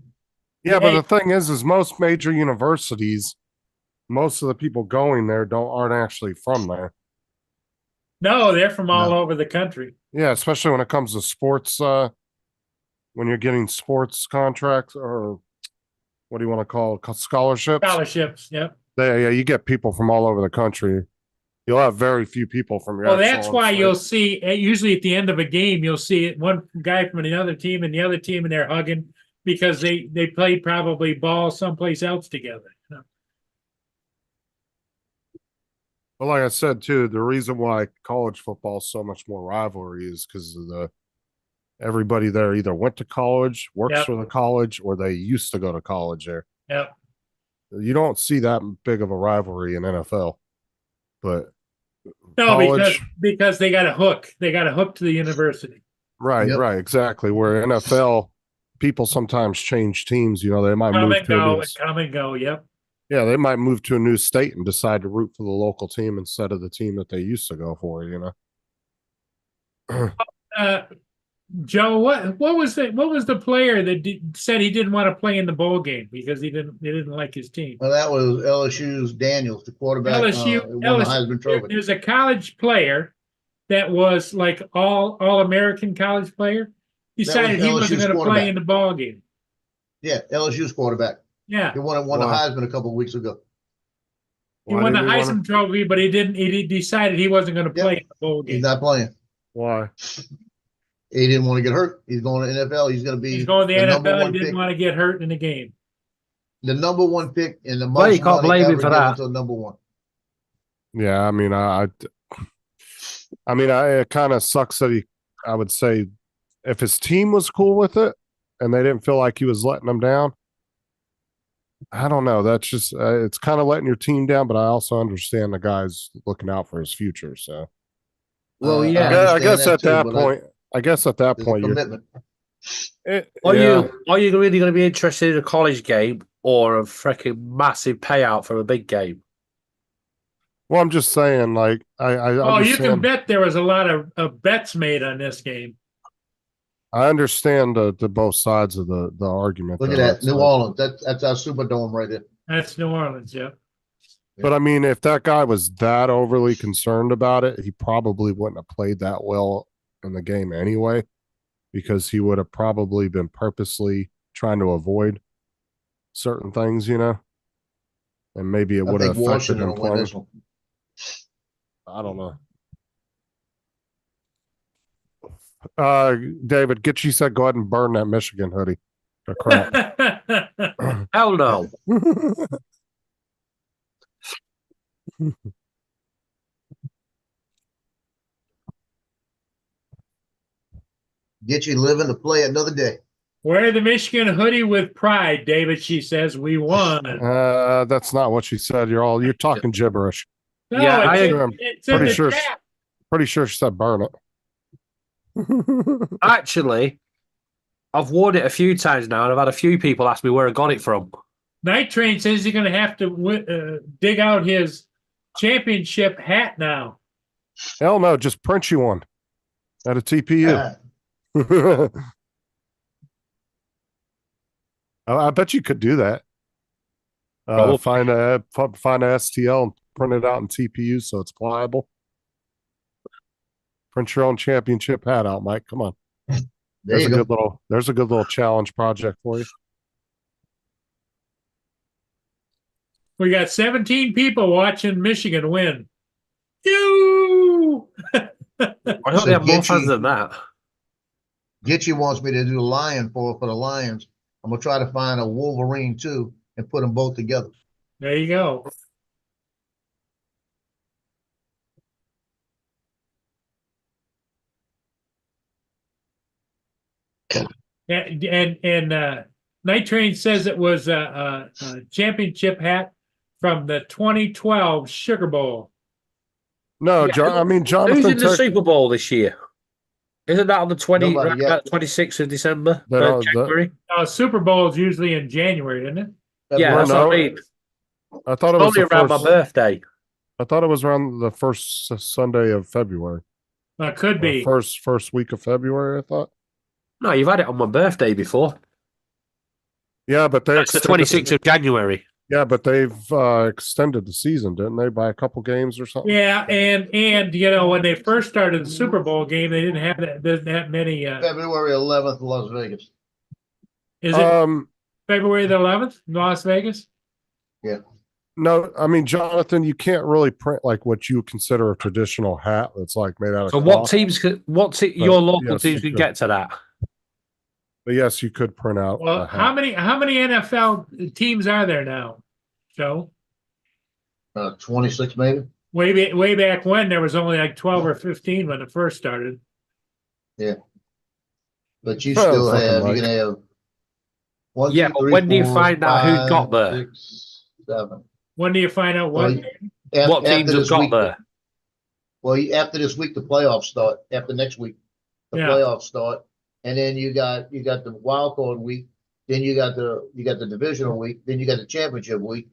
Yeah, but the thing is most major universities, most of the people going there aren't actually from there. No, they're from all No. over the country. Yeah, especially when it comes to sports. When you're getting sports contracts or what do you want to call it? Scholarships? Scholarships, yep. Yeah, you get people from all over the country. You'll have very few people from your. Well, that's actual why state. you'll see, usually at the end of a game, you'll see one guy from another team and the other team, and they're hugging because they played probably ball someplace else together. You know? Well, like I said too, the reason why college football is so much more rivalry is because of everybody there either went to college, works Yep. for the college, or they used to go to college there. Yep. You don't see that big of a rivalry in NFL, but No, college, because they got a hook. They got a hook to the university. right, Yep. right, exactly. Where NFL people sometimes change teams. You know, they might Come move and to go, this. come and go. Yep. Yeah, they might move to a new state and decide to root for the local team instead of the team that they used to go for, you know. Joe, what was the player that said he didn't want to play in the bowl game because he didn't like his team? Well, that was LSU's Daniels, the quarterback. Won the Heisman Trophy. There's a college player that was like all American college player. Decided he wasn't LSU's going to play in the ball game. Yeah, LSU's quarterback. Yeah, He won the Heisman a couple of weeks ago. he won the Heisman Trophy, but he didn't. He decided he wasn't going to play in the bowl game. He's not playing. Why? He didn't want to get hurt. He's going to NFL. He's going to be. He's going to the number NFL. one He didn't pick. want to get hurt in the game. The number one pick in the Well, you most can't money blame him ever for given that. to number one. Yeah, I mean, it kind of sucks that I would say if his team was cool with it and they didn't feel like he was letting them down, I don't know. That's just, it's kind of letting your team down, but I also understand the guy's looking out for his future. So, Well, yeah. I guess at that but point, there's a you're, commitment. Are yeah. you really going to be interested in a college game or a freaking massive payout for a big game? Well, I'm just saying, like, I Oh, you can understand. bet there was a lot of bets made on this game. I understand the both sides of the argument. Look at though. that, It's New like- Orleans. That's our Superdome right there. That's New Orleans, yeah. But I mean, if that guy was that overly concerned about it, he probably wouldn't have played that well in the game anyway, because he would have probably been purposely trying to avoid certain things, you know, and maybe it I would have think affected Washington him will win playing. this one. I don't know. David, get you said go ahead and burn that Michigan hoodie. The crap. Hell no. Get you living to play another day. Wear the Michigan hoodie with pride, David. She says we won. That's not what she said. You're talking gibberish. No, Yeah, it's in pretty the sure chat. Pretty sure she said burn it. Actually, I've worn it a few times now, and I've had a few people ask me where I got it from. Night Train says you're going to have to dig out his championship hat now. Hell no, just print you one at a TPU. I bet you could do that. Probably. Find a STL and print it out in TPU so it's pliable. Print your own championship hat out, Mike. Come on. There you go. There's a good little challenge project for you. We got 17 people watching Michigan win. You! I hope they have more fans than that. Gitchy wants me to do the lion for the Lions. I'm gonna try to find a Wolverine too and put them both together. There you go. And Night Train says it was a championship hat from the 2012 Sugar Bowl. No, Who's Jonathan in the Super Bowl this year? Isn't that on the Nobody yet. 26th of December? The- Super Bowl is usually in January, isn't it? Yeah, that's what I No, mean. I thought it was Only the around my first, birthday. I thought it was around the first Sunday of February. Could Or be. first week of February, I thought. No, you've had it on my birthday before. Yeah, but they That's the extended- 26th of January. Yeah, but they've extended the season, didn't they, by a couple games or something? Yeah, and you know when they first started the Super Bowl game, they didn't have that many. February 11th, Las Vegas. Is it February the 11th, Las Vegas? Yeah. No, I mean, Jonathan, you can't really print like what you consider a traditional hat that's like made out of So cloth. what teams could your local yes, teams you could could. get to that? But yes, you could print out. Well, a hat. how many NFL teams are there now, Joe? 26 maybe. Way back when there was only like 12 or 15 when it first started. Yeah. But you Oh, still fucking have, you Mike. can have one, Yeah, two, but three, when do you 4, find out who 5, got there? 6, 7. When do you find out what? Well, What teams after have this got week- there? Well, after this week, the playoffs start. After next week, the Yeah. playoffs start, and then you got the wild card week. Then you got the divisional week. Then you got the championship week.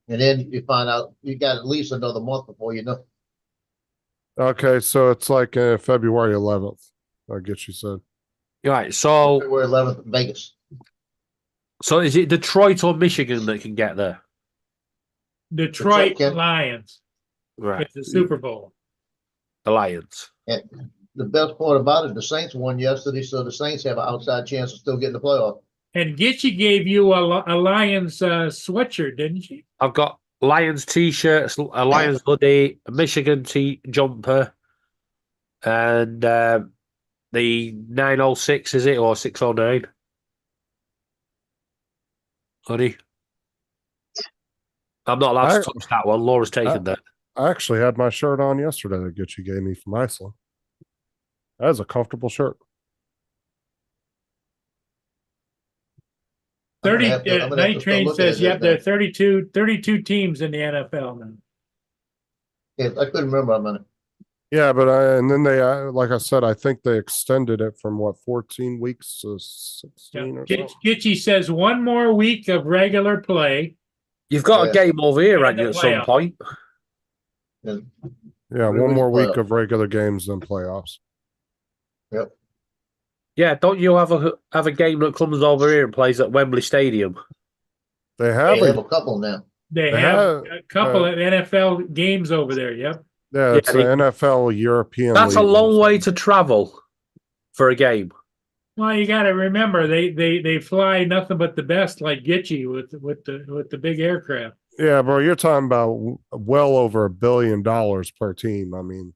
And then you find out you got at least another month before you know. Okay, so it's like February 11th. I get you said. Right. So February 11th, Vegas. is it Detroit or Michigan that can get there? Detroit Detroit, Lions. Right. It's the Super Bowl. The Lions. And the best part about it, the Saints won yesterday, so the Saints have an outside chance of still getting the playoff. And Gitchy gave you a Lions sweatshirt, didn't she? I've got Lions t-shirts, a Lions hoodie, a Michigan jumper, and the 906, is it, or 609 hoodie. I'm not allowed to touch that one. Laura's taken that. I actually had my shirt on yesterday that Gucci gave me from Iceland. That is a comfortable shirt. 30 I'm gonna have to Night start Train looking at says, yep, that there are now. 32 teams in the NFL now. Yeah, I couldn't remember how many. Yeah, but and then they, like I said, I think they extended it from 14 weeks to 16 or something. Gitchy says one more week of regular play. You've got a game over here, haven't you, at some playoff. point? And Yeah, Three one more weeks week playoff. of regular games than playoffs. Yep. Yeah, don't you have a game that comes over here and plays at Wembley Stadium? They They have have a, a couple now. They They have have, a couple of NFL games over there. Yep. yeah, it's they- the NFL European That's a League or long way to something. travel for a game. Well, you got to remember they fly nothing but the best, like Gitchy with the big aircraft. Yeah, bro, you're talking about well over $1 billion per team. I mean,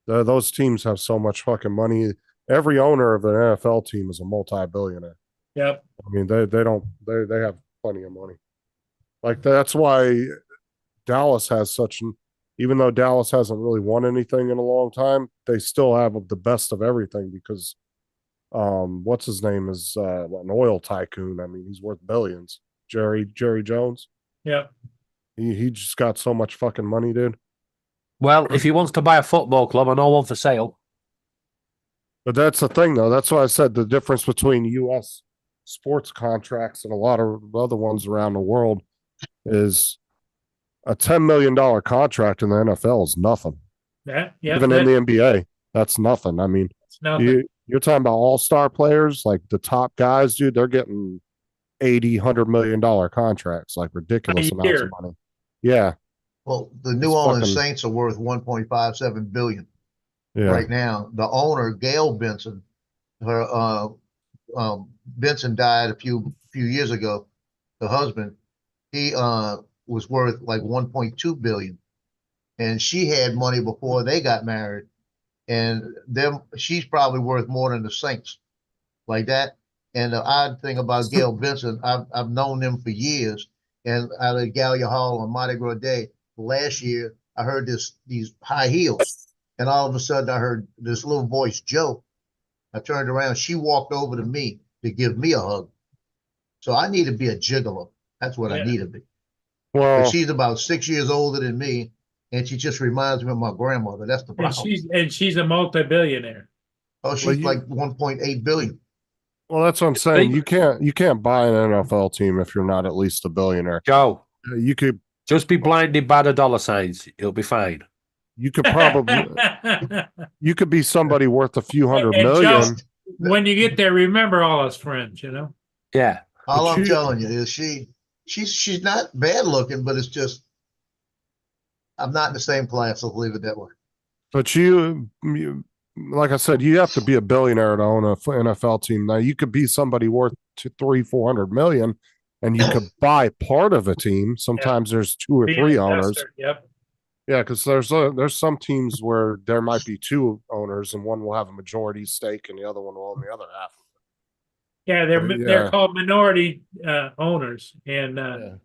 those teams have so much fucking money. Every owner of an NFL team is a multi-billionaire. Yep. I mean, they have plenty of money. Like that's why Dallas has such an, even though Dallas hasn't really won anything in a long time, they still have the best of everything because what's his name is an oil tycoon. I mean, he's worth billions. Jerry Jones. Yep. He just got so much fucking money, dude. Well, if he wants to buy a football club, I know one for sale. But that's the thing, though. That's why I said the difference between U.S. sports contracts and a lot of other ones around the world is a $10 million contract in the NFL is nothing. Even in the NBA, that's nothing. I mean, you're talking about all-star players, like the top guys, dude, they're getting $80-100 million contracts, like ridiculous amounts of money. Yeah. Well, the New Orleans Saints are worth 1.57 billion right now. The owner, Gail Benson, her Benson died a few years ago. The husband, he was worth like 1.2 billion, and she had money before they got married, and she's probably worth more than the Saints, like that. And the odd thing about Gail Benson, I've known them for years, and out of Gallia Hall on Mardi Gras Day last year, I heard these high heels, and all of a sudden I heard this little voice, Joe. I turned around, she walked over to me to give me a hug. So I need to be a gigolo. That's what I need to be. Well, but she's about 6 years older than me, and she just reminds me of my grandmother. That's the problem. And she's a multi-billionaire. Oh, she's like 1.8 billion. Well, that's what I'm saying. You can't buy an NFL team if you're not at least a billionaire. Joe, you could just be blinded by the dollar signs. It'll be fine. You could probably you could be somebody worth a few hundred million. Just, when you get there, remember all us friends, you know? Yeah. All I'm telling you is she's not bad looking, but it's just I'm not in the same class. Let's leave it that way. But you like I said, you have to be a billionaire to own a NFL team. Now you could be somebody worth 200-400 million, and you could buy part of a team. Sometimes there's 2 or 3 owners. Yep. Yeah, because there's some teams where there might be 2 owners, and one will have a majority stake, and the other one will own the other half. Yeah, they're called minority owners, and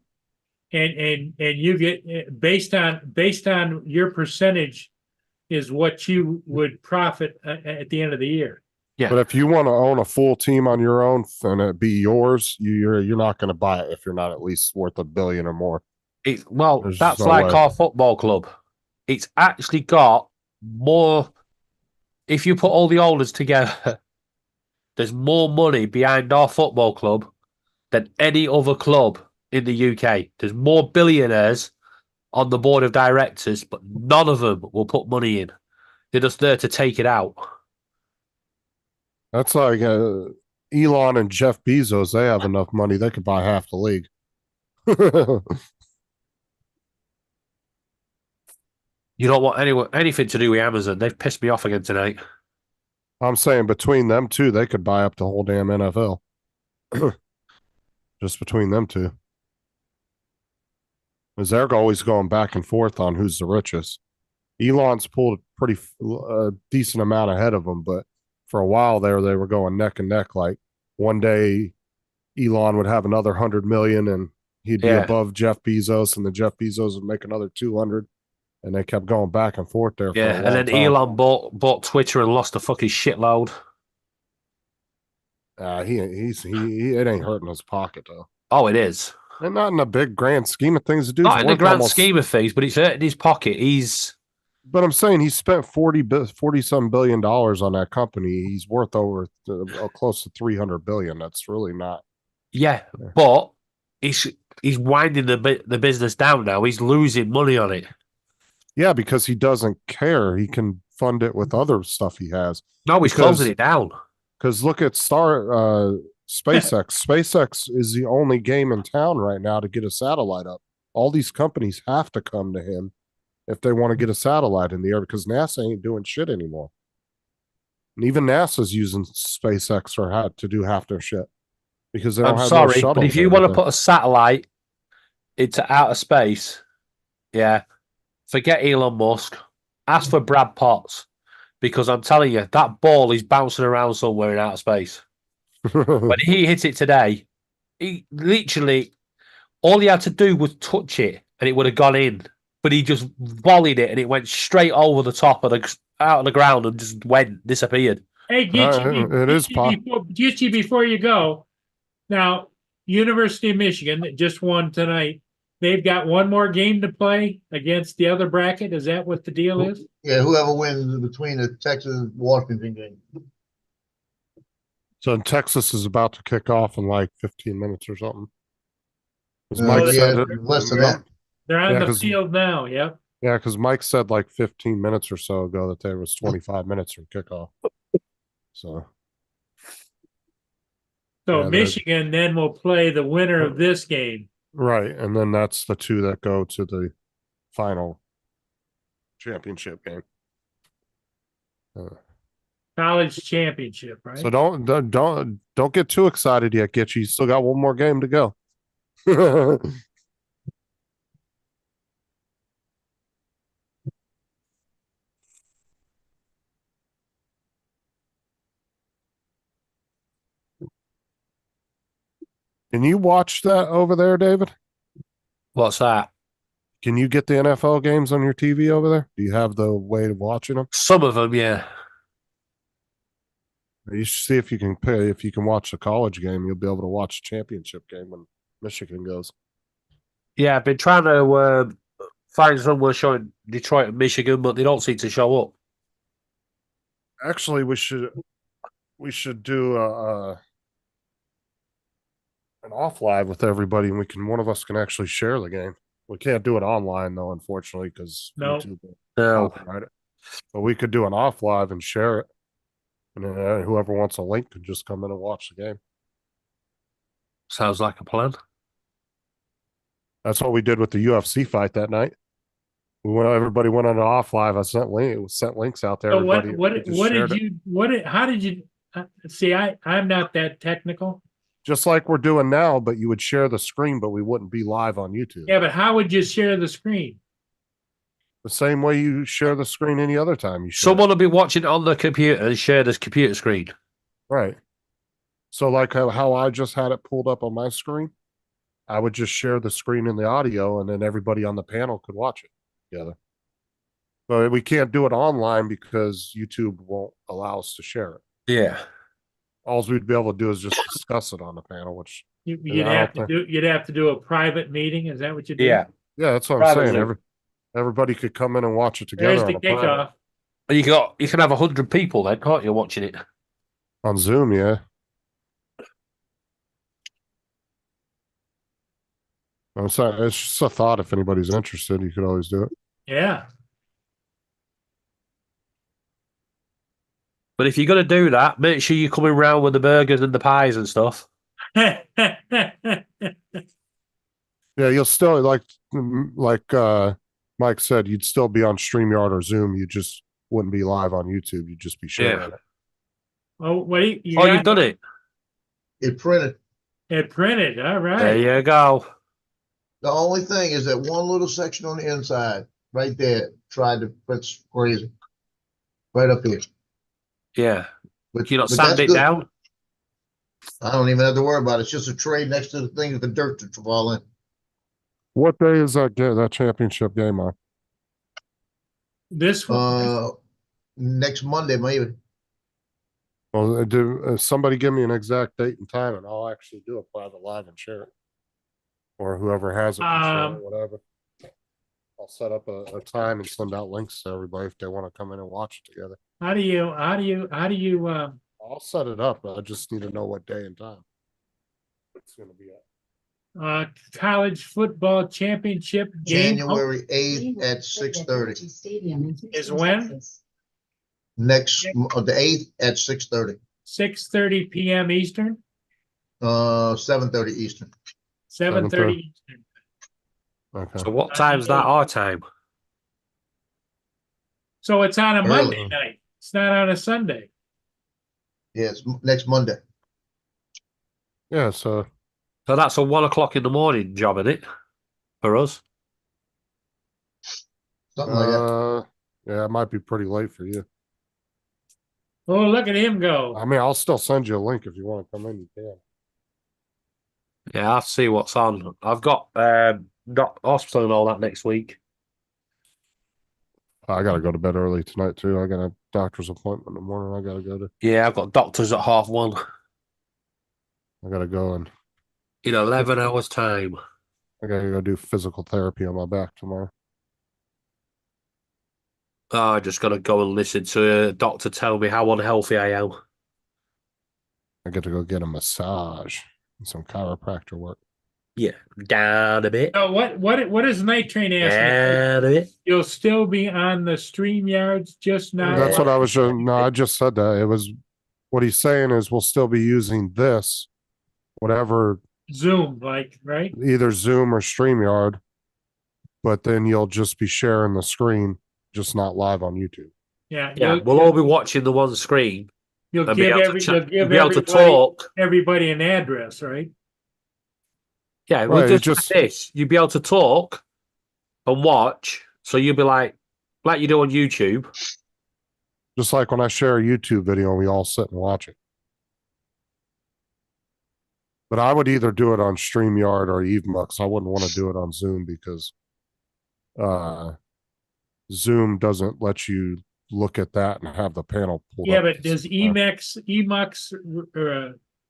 you get based on your percentage is what you would profit at the end of the year. Yeah. But if you want to own a full team on your own and it be yours, you're not going to buy it if you're not at least worth $1 billion or more. That's no like way. Our football club. It's actually got more. If you put all the owners together, there's more money behind our football club than any other club in the UK. There's more billionaires on the board of directors, but none of them will put money in. They're just there to take it out. That's like Elon and Jeff Bezos. They have enough money; they could buy half the league. You don't want anything to do with Amazon. They've pissed me off again tonight. I'm saying between them two, they could buy up the whole damn NFL. Just between them two. Because they're always going back and forth on who's the richest. Elon's pulled a pretty decent amount ahead of him, but for a while there, they were going neck and neck. Like one day, Elon would have another 100 million and he'd be above Jeff Bezos, and then Jeff Bezos would make another 200. And they kept going back and forth there. Yeah, and then Elon bought Twitter and lost a fucking shitload. It ain't hurting his pocket though. Oh, it is. And not in the big grand scheme of things. The Not in the grand scheme of things, but it's hurting his pocket. But I'm saying he spent 40 some billion dollars on that company. He's worth over close to 300 billion. That's really not. Yeah, but he's winding the business down now. He's losing money on it. Yeah, because he doesn't care. He can fund it with other stuff he has. No, he's closing it down. Because look at SpaceX. SpaceX is the only game in town right now to get a satellite up. All these companies have to come to him if they want to get a satellite in the air, because NASA ain't doing shit anymore. And even NASA's using SpaceX to do half their shit because they don't have no shuttles. But if you want to put a satellite into outer space, yeah, forget Elon Musk. Ask for Brad Potts, because I'm telling you, that ball is bouncing around somewhere in outer space. When he hit it today, he literally, all he had to do was touch it and it would have gone in. But he just volleyed it and it went straight over the top of out of the ground and just disappeared. Hey, Gitchy, before you go, now, University of Michigan that just won tonight, they've got one more game to play against the other bracket. Is that what the deal is? Yeah, whoever wins between the Texas and Washington game. So Texas is about to kick off in like 15 minutes or something. Less than that. They're on the field now, yep. Yeah, because Mike said like 15 minutes or so ago that there was 25 minutes from kickoff. So Michigan then will play the winner of this game. Right, and then that's the two that go to the final championship game. College championship, right? So don't get too excited yet, Gitchy. You still got one more game to go. Can you watch that over there, David? What's that? Can you get the NFL games on your TV over there? Do you have the way of watching them? Some of them, yeah. You should see if you can pay. If you can watch the college game, you'll be able to watch the championship game when Michigan goes. Yeah, I've been trying to find somewhere showing Detroit and Michigan, but they don't seem to show up. Actually, we should do an off live with everybody, and one of us can actually share the game. We can't do it online though, unfortunately, because YouTube will copyright it. But we could do an off live and share it, and then whoever wants a link could just come in and watch the game. Sounds like a plan. That's what we did with the UFC fight that night. Everybody went on an off live. I sent links out there. So how did you see? I'm not that technical. Just like we're doing now, but you would share the screen, but we wouldn't be live on YouTube. Yeah, but how would you share the screen? The same way you share the screen any other time. Someone will be watching it on the computer and share this computer screen. Right. So like how I just had it pulled up on my screen, I would just share the screen and the audio, and then everybody on the panel could watch it together. But we can't do it online because YouTube won't allow us to share it. Yeah. All we'd be able to do is just discuss it on the panel, which you'd have to do a private meeting. Is that what you do? Yeah. Yeah, that's what I'm saying. Everybody could come in and watch it together. There's the kickoff. You can have 100 people then, can't you, watching it? On Zoom, yeah. I'm saying it's just a thought. If anybody's interested, you could always do it. Yeah. But if you're gonna do that, make sure you're coming round with the burgers and the pies and stuff. Yeah, you'll still like Mike said, you'd still be on StreamYard or Zoom. You just wouldn't be live on YouTube. You'd just be sharing it. Oh, wait. Oh, you've done it. It printed. It printed. All right. There you go. The only thing is that one little section on the inside, right there, tried to print crazy. Right up here. Yeah. But, Can you not but sand that's it good. down? I don't even have to worry about it. It's just a tray next to the thing with the dirt to fall in. What day is that championship game on? This one. Next Monday, maybe. Well, somebody give me an exact date and time, and I'll actually do a private live and share it, or whoever has it, can share it, whatever. I'll set up a time and send out links to everybody if they want to come in and watch it together. How do you I'll set it up. I just need to know what day and time it's going to be at. college football championship game January 8th at 6:30. is when? Next, the 8th at 6:30. 6:30 p.m. Eastern. 7:30 Eastern. 7:30 Eastern. Okay. So what time's that our time? So it's on a Early. Monday night. It's not on a Sunday. Yeah, it's next Monday. Yeah, so that's a 1 o'clock in the morning job, isn't it? For us. Something like that. yeah, it might be pretty late for you. Oh, look at him go. I mean, I'll still send you a link if you want to come in. You can. Yeah, I'll see what's on. I've got hospital and all that next week. I got to go to bed early tonight too. I got a doctor's appointment in the morning. I got to go to. Yeah, I've got doctors at 1:30. I got to go and. In 11 hours' time. I got to go do physical therapy on my back tomorrow. Oh, I just got to go and listen to a doctor tell me how unhealthy I am. I get to go get a massage and some chiropractor work. Yeah, down a bit. So what is Night Train asking? Down a bit. You'll still be on the StreamYards just now. That's what I was just. No, I just said that. It was what he's saying is we'll still be using this, whatever, Zoom, like, right? either Zoom or StreamYard, but then you'll just be sharing the screen, just not live on YouTube. Yeah. Yeah, we'll all be watching the one screen. You'll and give everybody an address, right? Yeah, Right, we'll it just like this. You'll be able to talk and watch. So you'll be like you do on YouTube. Just like when I share a YouTube video and we all sit and watch it. But I would either do it on StreamYard or Evemux. I wouldn't want to do it on Zoom because Zoom doesn't let you look at that and have the panel pulled Yeah, up. but does Emux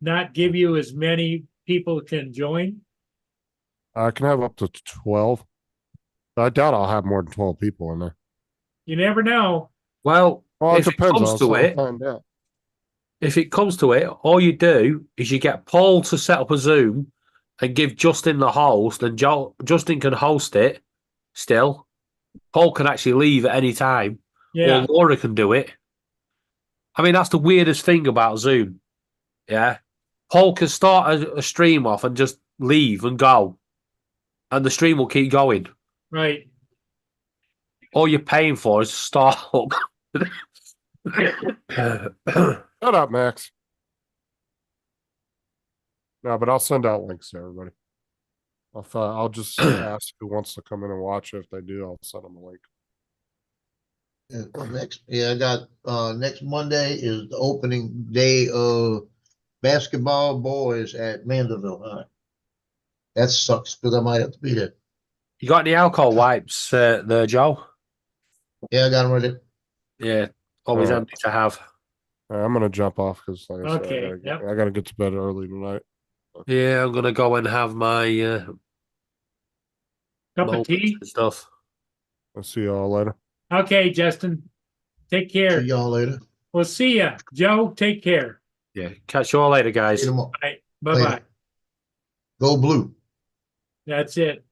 not give you as many people can join? I can have up to 12. I doubt I'll have more than 12 people in there. You never know. Well, Well, it if it depends. comes to it, Find out. if it comes to it, all you do is you get Paul to set up a Zoom and give Justin the host, and Justin can host it still. Paul can actually leave at any time. Yeah. Or Laura can do it. I mean, that's the weirdest thing about Zoom. Yeah. Paul can start a stream off and just leave and go. And the stream will keep going. Right. All you're paying for is start up. Shut up, Max. No, but I'll send out links to everybody. I'll just ask who wants to come in and watch it. If they do, I'll send them a link. I got next Monday is the opening day of basketball boys at Mandeville High. That sucks because I might have to be there. You got any alcohol wipes there, Joe? Yeah, I got them ready. Yeah, always handy to have. I'm gonna jump off because like I said, Okay, I gotta get to bed early tonight. Yeah, I'm gonna go and have my Cup of tea. and stuff. I'll see y'all later. Okay, Justin. Take care. See y'all later. We'll see ya. Joe, take care. Yeah, catch you all later, guys. See you tomorrow. Bye. Bye-bye. Go blue. That's it.